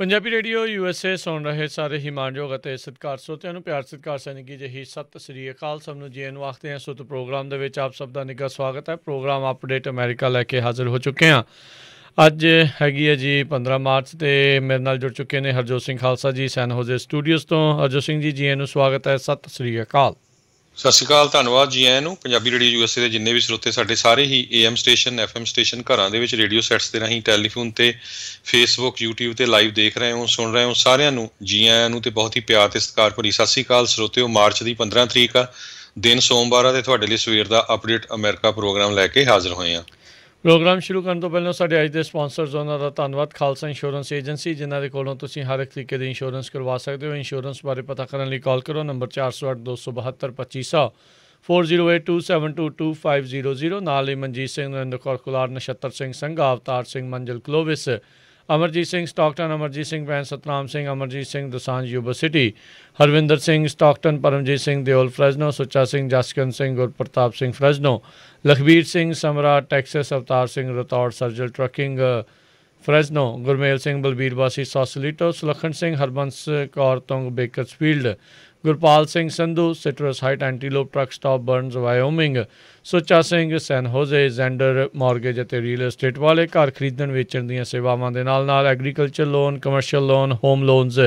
Punjabi radio USA ਸੁਣ ਰਹੇ ਸਾਰੇ ਹੀ ਮਾਣਯੋਗ ਅਤੇ ਸਤਿਕਾਰ ਸਰੋਤਿਆਂ ਨੂੰ ਪਿਆਰ ਸਤਿਕਾਰ ਸੈਨਿਕੀ ਜਿਹੀ ਸਤਿ ਸ੍ਰੀ ਅਕਾਲ। ਸਭ ਨੂੰ ਜੀ ਨੂੰ ਆਖਦੇ ਹਾਂ। ਸੋ ਪ੍ਰੋਗਰਾਮ ਦੇ ਵਿੱਚ ਆਪ ਸਭ ਦਾ ਨਿੱਘਾ ਸਵਾਗਤ ਹੈ। ਪ੍ਰੋਗਰਾਮ ਅਪਡੇਟ ਅਮਰੀਕਾ ਲੈ ਕੇ ਹਾਜ਼ਰ ਹੋ ਚੁੱਕੇ ਹਾਂ। ਅੱਜ ਹੈਗੀ ਹੈ ਜੀ 15 ਮਾਰਚ ਅਤੇ ਮੇਰੇ ਨਾਲ ਜੁੜ ਚੁੱਕੇ ਨੇ ਹਰਜੋਤ ਸਿੰਘ ਖਾਲਸਾ ਜੀ ਸੈਨ ਹੋਜ਼ੇ ਸਟੂਡੀਓਜ਼ ਤੋਂ। ਹਰਜੋਤ ਸਿੰਘ ਜੀ ਨੂੰ ਸਵਾਗਤ ਹੈ। ਸਤਿ ਸ੍ਰੀ ਅਕਾਲ। ਸਤਿ ਸ਼੍ਰੀ ਅਕਾਲ, ਧੰਨਵਾਦ ਜੀ ਆਇਆਂ ਨੂੰ। ਪੰਜਾਬੀ ਰੇਡੀਓ USA ਦੇ ਜਿੰਨੇ ਵੀ ਸਰੋਤੇ ਸਾਡੇ ਸਾਰੇ ਹੀ AM ਸਟੇਸ਼ਨ FM ਸਟੇਸ਼ਨ ਘਰਾਂ ਦੇ ਵਿੱਚ ਰੇਡੀਓ ਸੈਟਸ ਦੇ ਰਾਹੀਂ ਟੈਲੀਫੋਨ ਤੇ ਫੇਸਬੁੱਕ YouTube ਤੇ ਲਾਈਵ ਦੇਖ ਰਹੇ ਹੋ ਸੁਣ ਰਹੇ ਹੋ ਸਾਰਿਆਂ ਨੂੰ ਜੀ ਆਇਆਂ ਨੂੰ ਤੇ ਬਹੁਤ ਹੀ ਪਿਆਰ ਤੇ ਸਤਿਕਾਰ ਭਰੀ ਸਤਿ ਸ਼੍ਰੀ ਅਕਾਲ ਸਰੋਤਿਓ। ਮਾਰਚ ਦੀ 15 ਤਰੀਕ ਆ, ਦਿਨ ਸੋਮਵਾਰ ਆ ਤੇ ਤੁਹਾਡੇ ਲਈ ਸਵੇਰ ਦਾ ਅਪਡੇਟ ਅਮਰੀਕਾ ਪ੍ਰੋਗਰਾਮ ਲੈ ਕੇ ਹਾਜ਼ਰ ਹੋਏ ਹਾਂ। ਪ੍ਰੋਗਰਾਮ ਸ਼ੁਰੂ ਕਰਨ ਤੋਂ ਪਹਿਲਾਂ ਸਾਡੇ ਅੱਜ ਦੇ ਸਪਾਂਸਰਸ ਉਹਨਾਂ ਦਾ ਧੰਨਵਾਦ। ਖਾਲਸਾ ਇੰਸ਼ੋਰੈਂਸ ਏਜੰਸੀ ਜਿਨ੍ਹਾਂ ਦੇ ਕੋਲੋਂ ਤੁਸੀਂ ਹਰ ਇੱਕ ਤਰੀਕੇ ਦੀ ਇੰਸ਼ੋਰੈਂਸ ਕਰਵਾ ਸਕਦੇ ਹੋ। ਇੰਸ਼ੋਰੈਂਸ ਬਾਰੇ ਪਤਾ ਕਰਨ ਲਈ ਕਾਲ ਕਰੋ ਨੰਬਰ 408-272-2500 4082722500। ਨਾਲ ਹੀ ਮਨਜੀਤ ਸਿੰਘ, ਨਰਿੰਦਰ ਕੌਰ ਕੁਲਾਰ, ਨਛੱਤਰ ਸਿੰਘ ਸੰਘਾ, ਅਵਤਾਰ ਸਿੰਘ, ਮੰਜ਼ਿਲ ਕਲੋਵਿਸ, ਅਮਰਜੀਤ ਸਿੰਘ ਸਟਾਕਟਨ, ਅਮਰਜੀਤ ਸਿੰਘ ਵੈਨ, Satnam Singh, Amarjit Singh Dosanjh Yuba City, Harvinder Singh Stockton, Paramjit Singh Deol Fresno, Sucha Singh Jaskaran Singh, Gurpratap Singh Fresno, Lakhbir Singh Samra Texas, Avtar Singh Rathore ਸਰਜਲ ਟਰੱਕਿੰਗ ਫਰੈਜ਼ਨੋ, ਗੁਰਮੇਲ ਸਿੰਘ ਬਲਬੀਰ ਵਾਸੀ Sausalito, Sulakhan Singh Harbans Kaur Tung Bakersfield, Gurpal Singh Sandhu Citrus Heights Antelope truck stop Burns Wyoming, Sucha Singh San Jose, Zander mortgage ਅਤੇ ਰੀਅਲ ਏਸਟੇਟ ਵਾਲੇ। ਘਰ ਖਰੀਦਣ ਵੇਚਣ ਦੀਆਂ ਸੇਵਾਵਾਂ ਦੇ ਨਾਲ ਨਾਲ agriculture loan, commercial loan, home loans,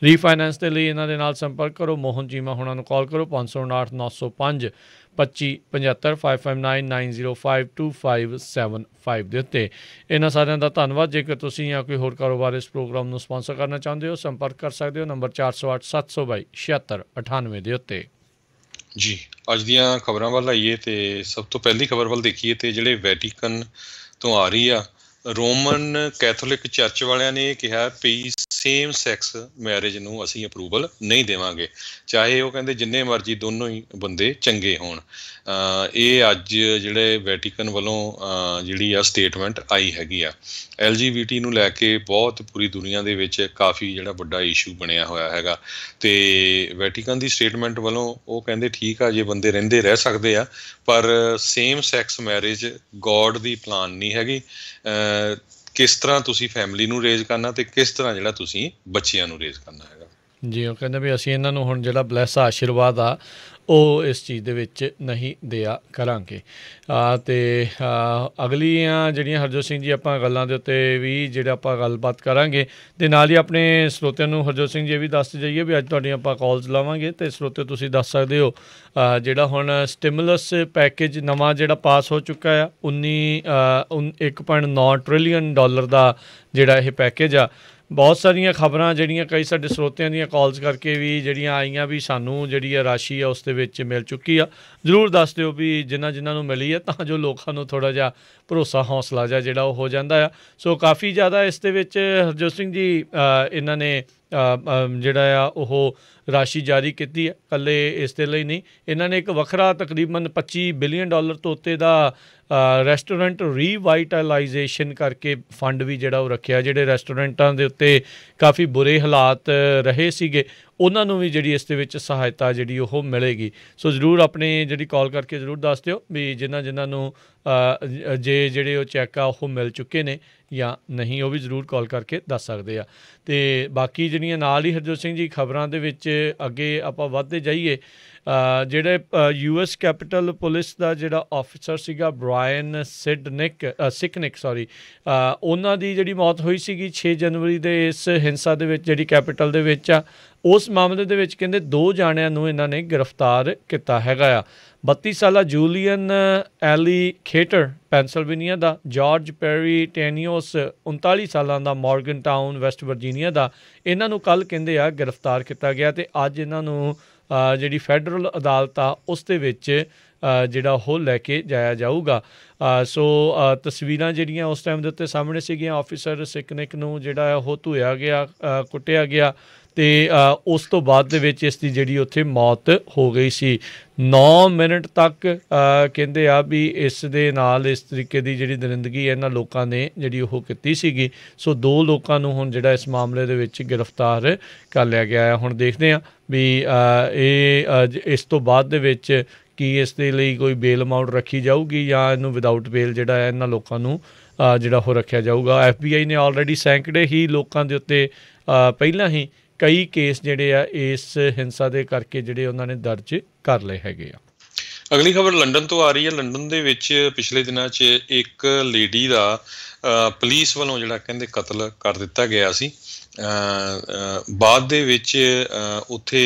refinance ਦੇ ਲਈ ਇਹਨਾਂ ਦੇ ਨਾਲ ਸੰਪਰਕ ਕਰੋ। ਮੋਹਨ ਚੀਮਾ ਹੁਣਾਂ ਨੂੰ ਕਾਲ ਕਰੋ 559-905 2575 5595-905-2575 ਦੇ ਉੱਤੇ। ਇਹਨਾਂ ਸਾਰਿਆਂ ਦਾ ਧੰਨਵਾਦ। ਜੇਕਰ ਤੁਸੀਂ ਜਾਂ ਕੋਈ ਹੋਰ ਕਾਰੋਬਾਰ ਇਸ ਪ੍ਰੋਗਰਾਮ ਨੂੰ ਸਪਾਂਸਰ ਕਰਨਾ ਚਾਹੁੰਦੇ ਹੋ ਸੰਪਰਕ ਕਰ ਸਕਦੇ ਹੋ ਨੰਬਰ 408-722-7678 ਦੇ ਉੱਤੇ। ਜੀ ਅੱਜ ਦੀਆਂ ਖਬਰਾਂ ਵੱਲ ਆਈਏ ਤੇ ਸਭ ਤੋਂ ਪਹਿਲੀ ਖਬਰ ਵੱਲ ਦੇਖੀਏ ਤੇ ਜਿਹੜੇ ਵੈਟੀਕਨ ਤੋਂ ਆ ਰਹੀ ਆ, ਰੋਮਨ ਕੈਥੋਲਿਕ ਚਰਚ ਵਾਲਿਆਂ ਨੇ ਇਹ ਕਿਹਾ ਵੀ ਸੇਮ ਸੈਕਸ ਮੈਰਿਜ ਨੂੰ ਅਸੀਂ ਅਪਰੂਵਲ ਨਹੀਂ ਦੇਵਾਂਗੇ, ਚਾਹੇ ਉਹ ਕਹਿੰਦੇ ਜਿੰਨੇ ਮਰਜ਼ੀ ਦੋਨੋਂ ਹੀ ਬੰਦੇ ਚੰਗੇ ਹੋਣ। ਇਹ ਅੱਜ ਜਿਹੜੇ ਵੈਟੀਕਨ ਵੱਲੋਂ ਜਿਹੜੀ ਆ ਸਟੇਟਮੈਂਟ ਆਈ ਹੈਗੀ ਆ। LGBT ਨੂੰ ਲੈ ਕੇ ਬਹੁਤ ਪੂਰੀ ਦੁਨੀਆ ਦੇ ਵਿੱਚ ਕਾਫੀ ਜਿਹੜਾ ਵੱਡਾ ਇਸ਼ੂ ਬਣਿਆ ਹੋਇਆ ਹੈਗਾ ਤੇ ਵੈਟੀਕਨ ਦੀ ਸਟੇਟਮੈਂਟ ਵੱਲੋਂ ਉਹ ਕਹਿੰਦੇ ਠੀਕ ਆ ਜੇ ਬੰਦੇ ਰਹਿੰਦੇ ਰਹਿ ਸਕਦੇ ਆ, ਪਰ ਸੇਮ ਸੈਕਸ ਮੈਰਿਜ ਗੋਡ ਦੀ ਪਲਾਨ ਨਹੀਂ ਹੈਗੀ। ਕਿਸ ਤਰ੍ਹਾਂ ਤੁਸੀਂ ਫੈਮਿਲੀ ਨੂੰ ਰੇਜ਼ ਕਰਨਾ ਤੇ ਕਿਸ ਤਰ੍ਹਾਂ ਜਿਹੜਾ ਤੁਸੀਂ ਬੱਚਿਆਂ ਨੂੰ ਰੇਜ਼ ਕਰਨਾ ਹੈਗਾ। ਜੀ ਉਹ ਕਹਿੰਦੇ ਵੀ ਅਸੀਂ ਇਹਨਾਂ ਨੂੰ ਹੁਣ ਜਿਹੜਾ ਬਲੈਸ ਆਸ਼ੀਰਵਾਦ ਆ ਉਹ ਇਸ ਚੀਜ਼ ਦੇ ਵਿੱਚ ਨਹੀਂ ਦਿਆ ਕਰਾਂਗੇ। ਅਤੇ ਅਗਲੀਆਂ ਜਿਹੜੀਆਂ ਹਰਜੋਤ ਸਿੰਘ ਜੀ ਆਪਾਂ ਗੱਲਾਂ ਦੇ ਉੱਤੇ ਵੀ ਜਿਹੜਾ ਆਪਾਂ ਗੱਲਬਾਤ ਕਰਾਂਗੇ ਅਤੇ ਨਾਲ ਹੀ ਆਪਣੇ ਸਰੋਤਿਆਂ ਨੂੰ ਹਰਜੋਤ ਸਿੰਘ ਜੀ ਇਹ ਵੀ ਦੱਸਦੇ ਜਾਈਏ ਵੀ ਅੱਜ ਤੁਹਾਡੀਆਂ ਆਪਾਂ ਕਾਲਸ ਲਾਵਾਂਗੇ ਅਤੇ ਸਰੋਤੇ ਤੁਸੀਂ ਦੱਸ ਸਕਦੇ ਹੋ ਜਿਹੜਾ ਹੁਣ ਸਟਿਮੂਲਸ ਪੈਕੇਜ ਨਵਾਂ ਜਿਹੜਾ ਪਾਸ ਹੋ ਚੁੱਕਾ ਆ 1.9 ਟ੍ਰਿਲੀਅਨ ਡਾਲਰ ਦਾ ਜਿਹੜਾ ਇਹ ਪੈਕੇਜ ਆ। ਬਹੁਤ ਸਾਰੀਆਂ ਖਬਰਾਂ ਜਿਹੜੀਆਂ ਕਈ ਸਾਡੇ ਸਰੋਤਿਆਂ ਦੀਆਂ ਕਾਲਸ ਕਰਕੇ ਵੀ ਜਿਹੜੀਆਂ ਆਈਆਂ ਵੀ ਸਾਨੂੰ ਜਿਹੜੀ ਆ ਰਾਸ਼ੀ ਆ ਉਸ ਦੇ ਵਿੱਚ ਮਿਲ ਚੁੱਕੀ ਆ। ਜ਼ਰੂਰ ਦੱਸ ਦਿਓ ਵੀ ਜਿਨ੍ਹਾਂ ਨੂੰ ਮਿਲੀ ਆ ਤਾਂ ਜੋ ਲੋਕਾਂ ਨੂੰ ਥੋੜ੍ਹਾ ਜਿਹਾ ਭਰੋਸਾ ਹੌਸਲਾ ਜਿਹਾ ਜਿਹੜਾ ਉਹ ਹੋ ਜਾਂਦਾ ਆ। ਸੋ ਕਾਫੀ ਜ਼ਿਆਦਾ ਇਸ ਦੇ ਵਿੱਚ ਹਰਜੋਤ ਸਿੰਘ ਜੀ ਇਹਨਾਂ ਨੇ ਜਿਹੜਾ ਆ ਉਹ ਰਾਸ਼ੀ ਜਾਰੀ ਕੀਤੀ ਹੈ। ਇਕੱਲੇ ਇਸ ਦੇ ਲਈ ਨਹੀਂ, ਇਹਨਾਂ ਨੇ ਇੱਕ ਵੱਖਰਾ ਤਕਰੀਬਨ $25 ਬਿਲੀਅਨ ਤੋਂ ਉੱਤੇ ਦਾ ਰੈਸਟੋਰੈਂਟ ਰੀਵਾਈਟਲਾਈਜੇਸ਼ਨ ਕਰਕੇ ਫੰਡ ਵੀ ਜਿਹੜਾ ਉਹ ਰੱਖਿਆ। ਜਿਹੜੇ ਰੈਸਟੋਰੈਂਟਾਂ ਦੇ ਉੱਤੇ ਕਾਫੀ ਬੁਰੇ ਹਾਲਾਤ ਰਹੇ ਸੀਗੇ ਉਹਨਾਂ ਨੂੰ ਵੀ ਜਿਹੜੀ ਇਸ ਦੇ ਵਿੱਚ ਸਹਾਇਤਾ ਜਿਹੜੀ ਉਹ ਮਿਲੇਗੀ। ਸੋ ਜ਼ਰੂਰ ਆਪਣੀ ਜਿਹੜੀ ਕਾਲ ਕਰਕੇ ਜ਼ਰੂਰ ਦੱਸ ਦਿਓ ਵੀ ਜਿਨ੍ਹਾਂ ਨੂੰ ਜਿਹੜੇ ਉਹ ਚੈੱਕ ਆ ਉਹ ਮਿਲ ਚੁੱਕੇ ਨੇ ਜਾਂ ਨਹੀਂ, ਉਹ ਵੀ ਜ਼ਰੂਰ ਕਾਲ ਕਰਕੇ ਦੱਸ ਸਕਦੇ ਆ। ਅਤੇ ਬਾਕੀ ਜਿਹੜੀਆਂ ਨਾਲ ਹੀ ਹਰਜੋਤ ਸਿੰਘ ਜੀ ਖਬਰਾਂ ਦੇ ਵਿੱਚ ਅੱਗੇ ਆਪਾਂ ਵੱਧਦੇ ਜਾਈਏ, ਜਿਹੜੇ US ਕੈਪੀਟਲ ਪੁਲਿਸ ਦਾ ਜਿਹੜਾ ਆਫਿਸਰ ਸੀਗਾ ਬ੍ਰਾਇਨ ਸਿਕਨਿਕ ਉਹਨਾਂ ਦੀ ਜਿਹੜੀ ਮੌਤ ਹੋਈ ਸੀਗੀ 6 ਜਨਵਰੀ ਦੇ ਇਸ ਹਿੰਸਾ ਦੇ ਵਿੱਚ ਜਿਹੜੀ ਕੈਪੀਟਲ ਦੇ ਵਿੱਚ ਆ। ਉਸ ਮਾਮਲੇ ਦੇ ਵਿੱਚ ਕਹਿੰਦੇ 2 ਜਾਣਿਆਂ ਨੂੰ ਇਹਨਾਂ ਨੇ ਗ੍ਰਿਫਤਾਰ ਕੀਤਾ ਹੈਗਾ ਆ। 32 ਸਾਲਾ ਜੂਲੀਅਨ ਐਲੀ ਖੇਟਰ ਪੈਨਸਲਵੇਨੀਆ ਦਾ, ਜਾਰਜ ਪੈਰੀ ਟੈਨੀਓਸ 39 ਸਾਲਾਂ ਦਾ ਮੌਰਗਨ ਟਾਊਨ ਵੈਸਟ ਵਰਜੀਨੀਆ ਦਾ। ਇਹਨਾਂ ਨੂੰ ਕੱਲ੍ਹ ਕਹਿੰਦੇ ਆ ਗ੍ਰਿਫਤਾਰ ਕੀਤਾ ਗਿਆ ਅਤੇ ਅੱਜ ਇਹਨਾਂ ਨੂੰ ਜਿਹੜੀ ਫੈਡਰਲ ਅਦਾਲਤ ਆ ਉਸ ਦੇ ਵਿੱਚ ਜਿਹੜਾ ਉਹ ਲੈ ਕੇ ਜਾਇਆ ਜਾਊਗਾ। ਸੋ ਤਸਵੀਰਾਂ ਜਿਹੜੀਆਂ ਉਸ ਟਾਈਮ ਦੇ ਉੱਤੇ ਸਾਹਮਣੇ ਸੀਗੀਆਂ, ਆਫਿਸਰ ਸਿਕਨਿਕ ਨੂੰ ਜਿਹੜਾ ਉਹ ਧੋਇਆ ਗਿਆ, ਕੁੱਟਿਆ ਗਿਆ ਅਤੇ ਉਸ ਤੋਂ ਬਾਅਦ ਦੇ ਵਿੱਚ ਇਸ ਦੀ ਜਿਹੜੀ ਉੱਥੇ ਮੌਤ ਹੋ ਗਈ ਸੀ। 9 ਮਿੰਟ ਤੱਕ ਕਹਿੰਦੇ ਆ ਵੀ ਇਸ ਦੇ ਨਾਲ ਇਸ ਤਰੀਕੇ ਦੀ ਜਿਹੜੀ ਦਰਿੰਦਗੀ ਇਹਨਾਂ ਲੋਕਾਂ ਨੇ ਜਿਹੜੀ ਉਹ ਕੀਤੀ ਸੀਗੀ। ਸੋ 2 ਲੋਕਾਂ ਨੂੰ ਹੁਣ ਜਿਹੜਾ ਇਸ ਮਾਮਲੇ ਦੇ ਵਿੱਚ ਗ੍ਰਿਫਤਾਰ ਕਰ ਲਿਆ ਗਿਆ ਹੈ। ਹੁਣ ਦੇਖਦੇ ਹਾਂ ਵੀ ਇਹ ਇਸ ਤੋਂ ਬਾਅਦ ਦੇ ਵਿੱਚ ਕੀ ਇਸ ਦੇ ਲਈ ਕੋਈ ਬੇਲ ਅਮਾਊਂਟ ਰੱਖੀ ਜਾਊਗੀ ਜਾਂ ਇਹਨੂੰ ਵਿਦਆਊਟ ਬੇਲ ਜਿਹੜਾ ਹੈ ਇਹਨਾਂ ਲੋਕਾਂ ਨੂੰ ਜਿਹੜਾ ਉਹ ਰੱਖਿਆ ਜਾਊਗਾ। FBI ਨੇ ਆਲਰੇਡੀ ਸੈਂਕੜੇ ਹੀ ਲੋਕਾਂ ਦੇ ਉੱਤੇ ਪਹਿਲਾਂ ਹੀ ਕਈ ਕੇਸ ਜਿਹੜੇ ਆ ਇਸ ਹਿੰਸਾ ਦੇ ਕਰਕੇ ਜਿਹੜੇ ਉਹਨਾਂ ਨੇ ਦਰਜ ਕਰ ਲਏ ਹੈਗੇ ਆ। ਅਗਲੀ ਖਬਰ ਲੰਡਨ ਤੋਂ ਆ ਰਹੀ ਹੈ। ਲੰਡਨ ਦੇ ਵਿੱਚ ਪਿਛਲੇ ਦਿਨਾਂ 'ਚ ਇੱਕ ਲੇਡੀ ਦਾ ਪੁਲਿਸ ਵੱਲੋਂ ਜਿਹੜਾ ਕਹਿੰਦੇ ਕਤਲ ਕਰ ਦਿੱਤਾ ਗਿਆ ਸੀ। ਬਾਅਦ ਦੇ ਵਿੱਚ ਉੱਥੇ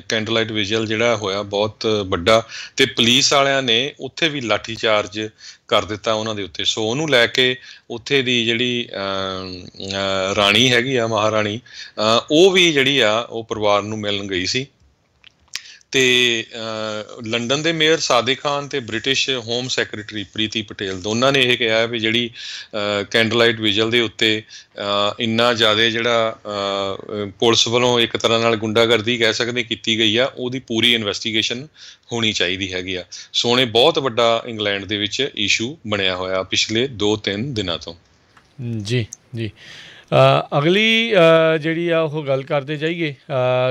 ਕੈਂਡਲਲਾਈਟ ਵਿਜਲ ਜਿਹੜਾ ਹੋਇਆ ਬਹੁਤ ਵੱਡਾ, ਅਤੇ ਪੁਲਿਸ ਵਾਲਿਆਂ ਨੇ ਉੱਥੇ ਵੀ ਲਾਠੀ ਚਾਰਜ ਕਰ ਦਿੱਤਾ ਉਹਨਾਂ ਦੇ ਉੱਤੇ। ਸੋ ਉਹਨੂੰ ਲੈ ਕੇ ਉੱਥੇ ਦੀ ਜਿਹੜੀ ਰਾਣੀ ਹੈਗੀ ਆ, ਮਹਾਰਾਣੀ, ਉਹ ਵੀ ਜਿਹੜੀ ਆ ਉਹ ਪਰਿਵਾਰ ਨੂੰ ਮਿਲਣ ਗਈ ਸੀ। ਅਤੇ ਲੰਡਨ ਦੇ ਮੇਅਰ ਸਾਦਿਕ ਖਾਨ ਅਤੇ British home secretary Preeti Patel ਦੋਨਾਂ ਨੇ ਇਹ ਕਿਹਾ ਵੀ ਜਿਹੜੀ ਕੈਂਡਲਲਾਈਟ ਵਿਜਲ ਦੇ ਉੱਤੇ ਇੰਨਾ ਜ਼ਿਆਦਾ ਜਿਹੜਾ ਪੁਲਿਸ ਵੱਲੋਂ ਇੱਕ ਤਰ੍ਹਾਂ ਨਾਲ ਗੁੰਡਾਗਰਦੀ ਕਹਿ ਸਕਦੇ ਕੀਤੀ ਗਈ ਆ, ਉਹਦੀ ਪੂਰੀ ਇਨਵੈਸਟੀਗੇਸ਼ਨ ਹੋਣੀ ਚਾਹੀਦੀ ਹੈਗੀ ਆ। ਸੋ ਉਹਨੇ ਬਹੁਤ ਵੱਡਾ ਇੰਗਲੈਂਡ ਦੇ ਵਿੱਚ ਇਸ਼ੂ ਬਣਿਆ ਹੋਇਆ ਪਿਛਲੇ 2-3 ਦਿਨਾਂ ਤੋਂ। ਜੀ ਜੀ ਅਗਲੀ ਜਿਹੜੀ ਆ ਉਹ ਗੱਲ ਕਰਦੇ ਜਾਈਏ।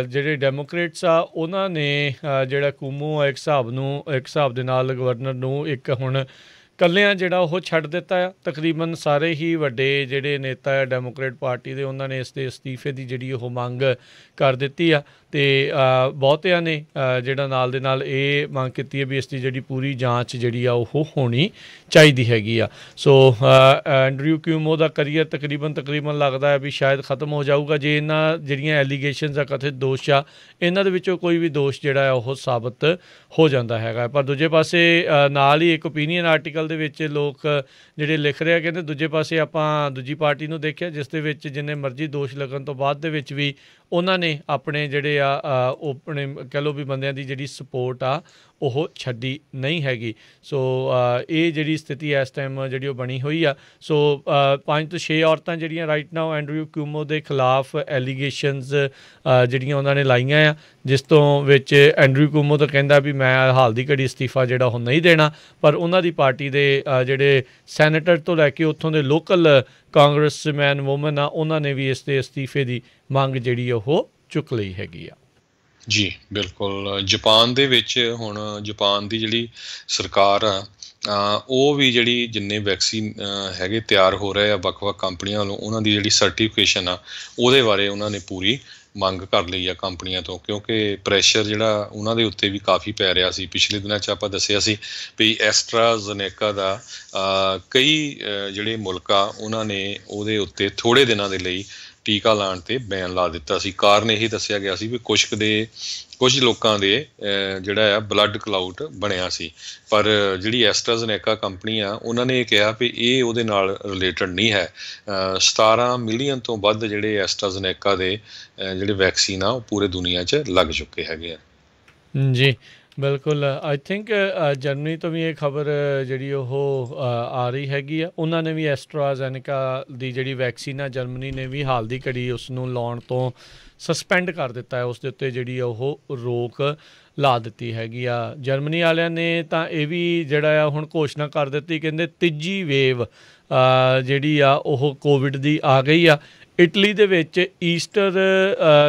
ਜਿਹੜੇ ਡੈਮੋਕ੍ਰੇਟਸ ਆ ਉਹਨਾਂ ਨੇ ਜਿਹੜਾ ਕੂਮੋ ਆ ਇੱਕ ਹਿਸਾਬ ਦੇ ਨਾਲ ਗਵਰਨਰ ਨੂੰ ਇੱਕ ਹੁਣ ਇਕੱਲਿਆਂ ਜਿਹੜਾ ਉਹ ਛੱਡ ਦਿੱਤਾ ਆ। ਤਕਰੀਬਨ ਸਾਰੇ ਹੀ ਵੱਡੇ ਜਿਹੜੇ ਨੇਤਾ ਆ ਡੈਮੋਕ੍ਰੇਟ ਪਾਰਟੀ ਦੇ ਉਹਨਾਂ ਨੇ ਇਸ ਦੇ ਅਸਤੀਫੇ ਦੀ ਜਿਹੜੀ ਉਹ ਮੰਗ ਕਰ ਦਿੱਤੀ ਆ। ਅਤੇ ਬਹੁਤਿਆਂ ਨੇ ਜਿਹੜਾ ਨਾਲ ਦੇ ਨਾਲ ਇਹ ਮੰਗ ਕੀਤੀ ਹੈ ਵੀ ਇਸ ਦੀ ਜਿਹੜੀ ਪੂਰੀ ਜਾਂਚ ਜਿਹੜੀ ਆ ਉਹ ਹੋਣੀ ਚਾਹੀਦੀ ਹੈਗੀ ਆ। ਸੋ ਐਂਡਰਿਊ ਕਿਊਮੋ ਦਾ ਕਰੀਅਰ ਤਕਰੀਬਨ ਲੱਗਦਾ ਹੈ ਵੀ ਸ਼ਾਇਦ ਖ਼ਤਮ ਹੋ ਜਾਊਗਾ ਜੇ ਇਹਨਾਂ ਜਿਹੜੀਆਂ ਐਲੀਗੇਸ਼ਨਸ ਆ, ਕਥਿਤ ਦੋਸ਼ ਆ, ਇਹਨਾਂ ਦੇ ਵਿੱਚੋਂ ਕੋਈ ਵੀ ਦੋਸ਼ ਜਿਹੜਾ ਆ ਉਹ ਸਾਬਤ ਹੋ ਜਾਂਦਾ ਹੈਗਾ। ਪਰ ਦੂਜੇ ਪਾਸੇ ਨਾਲ ਹੀ ਇੱਕ ਓਪੀਨੀਅਨ ਆਰਟੀਕਲ ਦੇ ਵਿੱਚ ਲੋਕ ਜਿਹੜੇ ਲਿਖ ਰਹੇ ਆ, ਕਹਿੰਦੇ ਦੂਜੇ ਪਾਸੇ ਆਪਾਂ ਦੂਜੀ ਪਾਰਟੀ ਨੂੰ ਦੇਖਿਆ ਜਿਸ ਦੇ ਵਿੱਚ ਜਿੰਨੇ ਮਰਜ਼ੀ ਦੋਸ਼ ਲੱਗਣ ਤੋਂ ਬਾਅਦ ਦੇ ਵਿੱਚ ਵੀ ਉਹਨਾਂ ਨੇ ਆਪਣੇ ਜਿਹੜੇ ਆ ਆਪਣੇ ਕਹਿ ਲਓ ਵੀ ਬੰਦਿਆਂ ਦੀ ਜਿਹੜੀ ਸਪੋਰਟ ਆ ਉਹ ਛੱਡੀ ਨਹੀਂ ਹੈਗੀ। ਸੋ ਇਹ ਜਿਹੜੀ ਸਥਿਤੀ ਇਸ ਟਾਈਮ ਜਿਹੜੀ ਉਹ ਬਣੀ ਹੋਈ ਆ। ਸੋ 5 ਤੋਂ 6 ਔਰਤਾਂ ਜਿਹੜੀਆਂ ਰਾਈਟ ਨਾਓ ਐਂਡਰਿਊ ਕਿਊਮੋ ਦੇ ਖਿਲਾਫ ਐਲੀਗੇਸ਼ਨਸ ਜਿਹੜੀਆਂ ਉਹਨਾਂ ਨੇ ਲਾਈਆਂ ਆ, ਜਿਸ ਤੋਂ ਵਿੱਚ ਐਂਡਰਿਊ ਕਿਊਮੋ ਤਾਂ ਕਹਿੰਦਾ ਵੀ ਮੈਂ ਹਾਲ ਦੀ ਘੜੀ ਅਸਤੀਫਾ ਜਿਹੜਾ ਉਹ ਨਹੀਂ ਦੇਣਾ, ਪਰ ਉਹਨਾਂ ਦੀ ਪਾਰਟੀ ਦੇ ਜਿਹੜੇ ਸੈਨੇਟਰ ਤੋਂ ਲੈ ਕੇ ਉੱਥੋਂ ਦੇ ਲੋਕਲ ਕਾਂਗਰਸਮੈਨ ਵੂਮਨ ਆ, ਉਹਨਾਂ ਨੇ ਵੀ ਇਸ ਦੇ ਅਸਤੀਫੇ ਦੀ ਮੰਗ ਜਿਹੜੀ ਉਹ ਚੁੱਕ ਲਈ ਹੈਗੀ ਆ। ਜੀ ਬਿਲਕੁਲ। ਜਾਪਾਨ ਦੇ ਵਿੱਚ ਹੁਣ ਜਾਪਾਨ ਦੀ ਜਿਹੜੀ ਸਰਕਾਰ ਆ ਉਹ ਵੀ ਜਿਹੜੀ ਜਿੰਨੇ ਵੈਕਸੀਨ ਹੈਗੇ ਤਿਆਰ ਹੋ ਰਹੇ ਆ ਵੱਖ-ਵੱਖ ਕੰਪਨੀਆਂ ਵੱਲੋਂ, ਉਹਨਾਂ ਦੀ ਜਿਹੜੀ ਸਰਟੀਫਿਕੇਸ਼ਨ ਆ ਉਹਦੇ ਬਾਰੇ ਉਹਨਾਂ ਨੇ ਪੂਰੀ ਮੰਗ ਕਰ ਲਈ ਆ ਕੰਪਨੀਆਂ ਤੋਂ, ਕਿਉਂਕਿ ਪ੍ਰੈਸ਼ਰ ਜਿਹੜਾ ਉਹਨਾਂ ਦੇ ਉੱਤੇ ਵੀ ਕਾਫੀ ਪੈ ਰਿਹਾ ਸੀ। ਪਿਛਲੇ ਦਿਨਾਂ 'ਚ ਆਪਾਂ ਦੱਸਿਆ ਸੀ ਵੀ ਐਸਟਰਾਜ਼ੇਨੇਕਾ ਦਾ ਕਈ ਜਿਹੜੇ ਮੁਲਕ ਆ ਉਹਨਾਂ ਨੇ ਉਹਦੇ ਉੱਤੇ ਥੋੜ੍ਹੇ ਦਿਨਾਂ ਦੇ ਲਈ ਟੀਕਾ ਲਾਉਣ 'ਤੇ ਬੈਨ ਲਾ ਦਿੱਤਾ ਸੀ। ਕਾਰਨ ਇਹ ਦੱਸਿਆ ਗਿਆ ਸੀ ਵੀ ਕੁਝ ਲੋਕਾਂ ਦੇ ਜਿਹੜਾ ਆ ਬਲੱਡ ਕਲਾਊਟ ਬਣਿਆ ਸੀ, ਪਰ ਜਿਹੜੀ ਐਸਟਰਾਜ਼ੇਨੇਕਾ ਕੰਪਨੀ ਆ ਉਹਨਾਂ ਨੇ ਇਹ ਕਿਹਾ ਵੀ ਇਹ ਉਹਦੇ ਨਾਲ ਰਿਲੇਟਡ ਨਹੀਂ ਹੈ। 17 ਮਿਲੀਅਨ ਤੋਂ ਵੱਧ ਜਿਹੜੇ ਐਸਟਰਾਜ਼ੇਨੇਕਾ ਦੇ ਜਿਹੜੇ ਵੈਕਸੀਨ ਆ ਉਹ ਪੂਰੇ ਦੁਨੀਆ 'ਚ ਲੱਗ ਚੁੱਕੇ ਹੈਗੇ ਆ। ਜੀ ਬਿਲਕੁਲ। ਆਈ ਥਿੰਕ ਜਰਮਨੀ ਤੋਂ ਵੀ ਇਹ ਖਬਰ ਜਿਹੜੀ ਉਹ ਆ ਰਹੀ ਹੈਗੀ ਆ। ਉਹਨਾਂ ਨੇ ਵੀ ਐਸਟਰਾਜ਼ੇਨੇਕਾ ਦੀ ਜਿਹੜੀ ਵੈਕਸੀਨ ਆ, ਜਰਮਨੀ ਨੇ ਵੀ ਹਾਲ ਦੀ ਘੜੀ ਉਸ ਨੂੰ ਲਾਉਣ ਤੋਂ ਸਸਪੈਂਡ ਕਰ ਦਿੱਤਾ ਹੈ, ਉਸ ਦੇ ਉੱਤੇ ਜਿਹੜੀ ਉਹ ਰੋਕ ਲਾ ਦਿੱਤੀ ਹੈਗੀ ਆ। ਜਰਮਨੀ ਵਾਲਿਆਂ ਨੇ ਤਾਂ ਇਹ ਵੀ ਜਿਹੜਾ ਆ ਹੁਣ ਘੋਸ਼ਣਾ ਕਰ ਦਿੱਤੀ, ਕਹਿੰਦੇ ਤੀਜੀ ਵੇਵ ਜਿਹੜੀ ਆ ਉਹ ਕੋਵਿਡ ਦੀ ਆ ਗਈ ਆ। ਇਟਲੀ ਦੇ ਵਿੱਚ ਈਸਟਰ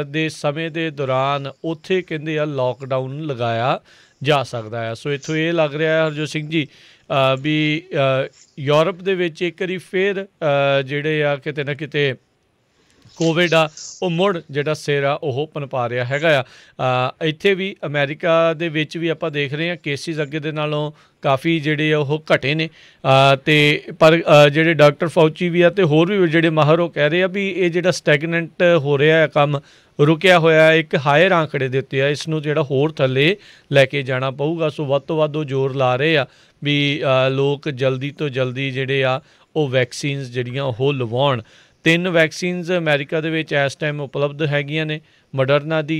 ਦੇ ਸਮੇਂ ਦੇ ਦੌਰਾਨ ਉੱਥੇ ਕਹਿੰਦੇ ਆ ਲੋਕਡਾਊਨ ਲਗਾਇਆ ਜਾ ਸਕਦਾ ਹੈ। ਸੋ ਇੱਥੋਂ ਇਹ ਲੱਗ ਰਿਹਾ ਹੈ ਹਰਜੋਤ ਸਿੰਘ ਜੀ ਵੀ ਯੂਰਪ ਦੇ ਵਿੱਚ ਇੱਕ ਵਾਰੀ ਫਿਰ ਜਿਹੜੇ ਆ ਕਿਤੇ ਨਾ ਕਿਤੇ ਕੋਵਿਡ ਆ ਉਹ ਮੁੜ ਜਿਹੜਾ ਸਿਰ ਆ ਉਹ ਪਨਪਾ ਰਿਹਾ ਹੈਗਾ ਆ। ਇੱਥੇ ਵੀ ਅਮਰੀਕਾ ਦੇ ਵਿੱਚ ਵੀ ਆਪਾਂ ਦੇਖ ਰਹੇ ਹਾਂ ਕੇਸਿਸ ਅੱਗੇ ਦੇ ਨਾਲੋਂ ਕਾਫੀ ਜਿਹੜੇ ਆ ਉਹ ਘਟੇ ਨੇ, ਅਤੇ ਪਰ ਜਿਹੜੇ ਡਾਕਟਰ ਫਾਊਚੀ ਵੀ ਆ ਅਤੇ ਹੋਰ ਵੀ ਜਿਹੜੇ ਮਾਹਰ ਉਹ ਕਹਿ ਰਹੇ ਆ ਵੀ ਇਹ ਜਿਹੜਾ ਸਟੈਗਨੈਂਟ ਹੋ ਰਿਹਾ ਹੈ ਕੰਮ, ਰੁਕਿਆ ਹੋਇਆ ਇੱਕ ਹਾਇਰ ਆਂਕੜੇ ਦੇ ਉੱਤੇ ਆ, ਇਸ ਨੂੰ ਜਿਹੜਾ ਹੋਰ ਥੱਲੇ ਲੈ ਕੇ ਜਾਣਾ ਪਊਗਾ। ਸੋ ਵੱਧ ਤੋਂ ਵੱਧ ਉਹ ਜ਼ੋਰ ਲਾ ਰਹੇ ਆ ਵੀ ਲੋਕ ਜਲਦੀ ਤੋਂ ਜਲਦੀ ਜਿਹੜੇ ਆ ਉਹ ਵੈਕਸੀਨਸ ਜਿਹੜੀਆਂ ਉਹ ਲਵਾਉਣ। 3 ਵੈਕਸੀਨਸ ਅਮਰੀਕਾ ਦੇ ਵਿੱਚ ਇਸ ਟਾਈਮ ਉਪਲਬਧ ਹੈਗੀਆਂ ਨੇ। ਮੋਡਰਨਾ ਦੀ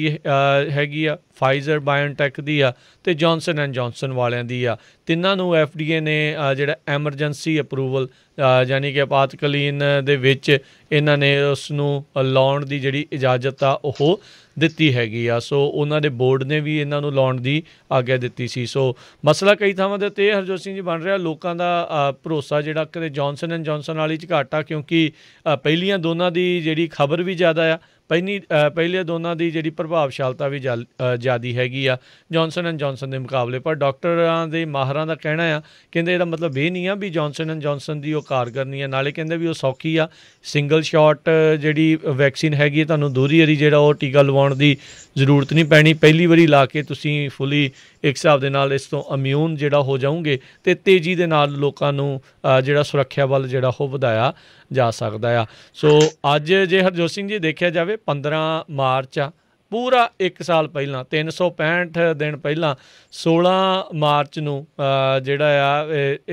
ਹੈਗੀ ਆ, ਫਾਈਜ਼ਰ ਬਾਇਓਟੈਕ ਦੀ ਆ, ਅਤੇ ਜੌਨਸਨ ਐਂਡ ਜੌਨਸਨ ਵਾਲਿਆਂ ਦੀ ਆ। ਤਿੰਨਾਂ ਨੂੰ FDA ਨੇ ਜਿਹੜਾ ਐਮਰਜੈਂਸੀ ਅਪਰੂਵਲ ਯਾਨੀ ਕਿ ਆਪਾਤਕਾਲੀਨ ਦੇ ਵਿੱਚ ਇਹਨਾਂ ਨੇ ਉਸ ਨੂੰ ਲਾਉਣ ਦੀ ਜਿਹੜੀ ਇਜਾਜ਼ਤ ਆ ਉਹ ਦਿੱਤੀ ਹੈਗੀ ਆ। ਸੋ ਉਹਨਾਂ ਦੇ ਬੋਰਡ ਨੇ ਵੀ ਇਹਨਾਂ ਨੂੰ ਲਾਉਣ ਦੀ ਆਗਿਆ ਦਿੱਤੀ ਸੀ। ਸੋ ਮਸਲਾ ਕਈ ਥਾਵਾਂ ਦੇ ਉੱਤੇ ਹਰਜੋਤ ਸਿੰਘ ਜੀ ਬਣ ਰਿਹਾ, ਲੋਕਾਂ ਦਾ ਭਰੋਸਾ ਜਿਹੜਾ ਕਿਤੇ ਜੌਨਸਨ ਐਂਡ ਜੌਨਸਨ ਵਾਲੀ 'ਚ ਘੱਟ ਆ, ਕਿਉਂਕਿ ਪਹਿਲੀਆਂ ਦੋਨਾਂ ਦੀ ਜਿਹੜੀ ਖਬਰ ਵੀ ਜ਼ਿਆਦਾ ਆ, ਪਹਿਲੇ ਦੋਨਾਂ ਦੀ ਜਿਹੜੀ ਪ੍ਰਭਾਵਸ਼ਾਲਤਾ ਵੀ ਜ਼ਿਆਦਾ ਹੈਗੀ ਆ ਜੌਨਸਨ ਐਂਡ ਜੌਨਸਨ ਦੇ ਮੁਕਾਬਲੇ। ਪਰ ਡਾਕਟਰਾਂ ਦੇ ਮਾਹਰਾਂ ਦਾ ਕਹਿਣਾ ਆ, ਕਹਿੰਦੇ ਇਹਦਾ ਮਤਲਬ ਇਹ ਨਹੀਂ ਆ ਵੀ ਜੌਨਸਨ ਐਂਡ ਜੌਨਸਨ ਦੀ ਉਹ ਕਾਰਗਰ ਨਹੀਂ ਆ, ਨਾਲੇ ਕਹਿੰਦੇ ਵੀ ਉਹ ਸੌਖੀ ਆ। ਸਿੰਗਲ ਸ਼ਾਟ ਜਿਹੜੀ ਵੈਕਸੀਨ ਹੈਗੀ ਤੁਹਾਨੂੰ ਦੋਹਰੀ ਵਾਰੀ ਜਿਹੜਾ ਉਹ ਟੀਕਾ ਲਵਾਉਣ ਦੀ ਜ਼ਰੂਰਤ ਨਹੀਂ ਪੈਣੀ। ਪਹਿਲੀ ਵਾਰੀ ਲਾ ਕੇ ਤੁਸੀਂ ਫੁੱਲੀ ਇੱਕ ਹਿਸਾਬ ਦੇ ਨਾਲ ਇਸ ਤੋਂ ਇਮਿਊਨ ਜਿਹੜਾ ਹੋ ਜਾਓਗੇ ਅਤੇ ਤੇਜ਼ੀ ਦੇ ਨਾਲ ਲੋਕਾਂ ਨੂੰ ਜਿਹੜਾ ਸੁਰੱਖਿਆ ਵੱਲ ਜਿਹੜਾ ਉਹ ਵਧਾਇਆ ਜਾ ਸਕਦਾ ਆ। ਸੋ ਅੱਜ ਜੇ ਹਰਜੋਤ ਸਿੰਘ ਜੀ ਦੇਖਿਆ ਜਾਵੇ 15 ਮਾਰਚ ਆ, ਪੂਰਾ 1 ਸਾਲ ਪਹਿਲਾਂ 365 ਦਿਨ ਪਹਿਲਾਂ 16 ਮਾਰਚ ਨੂੰ ਜਿਹੜਾ ਆ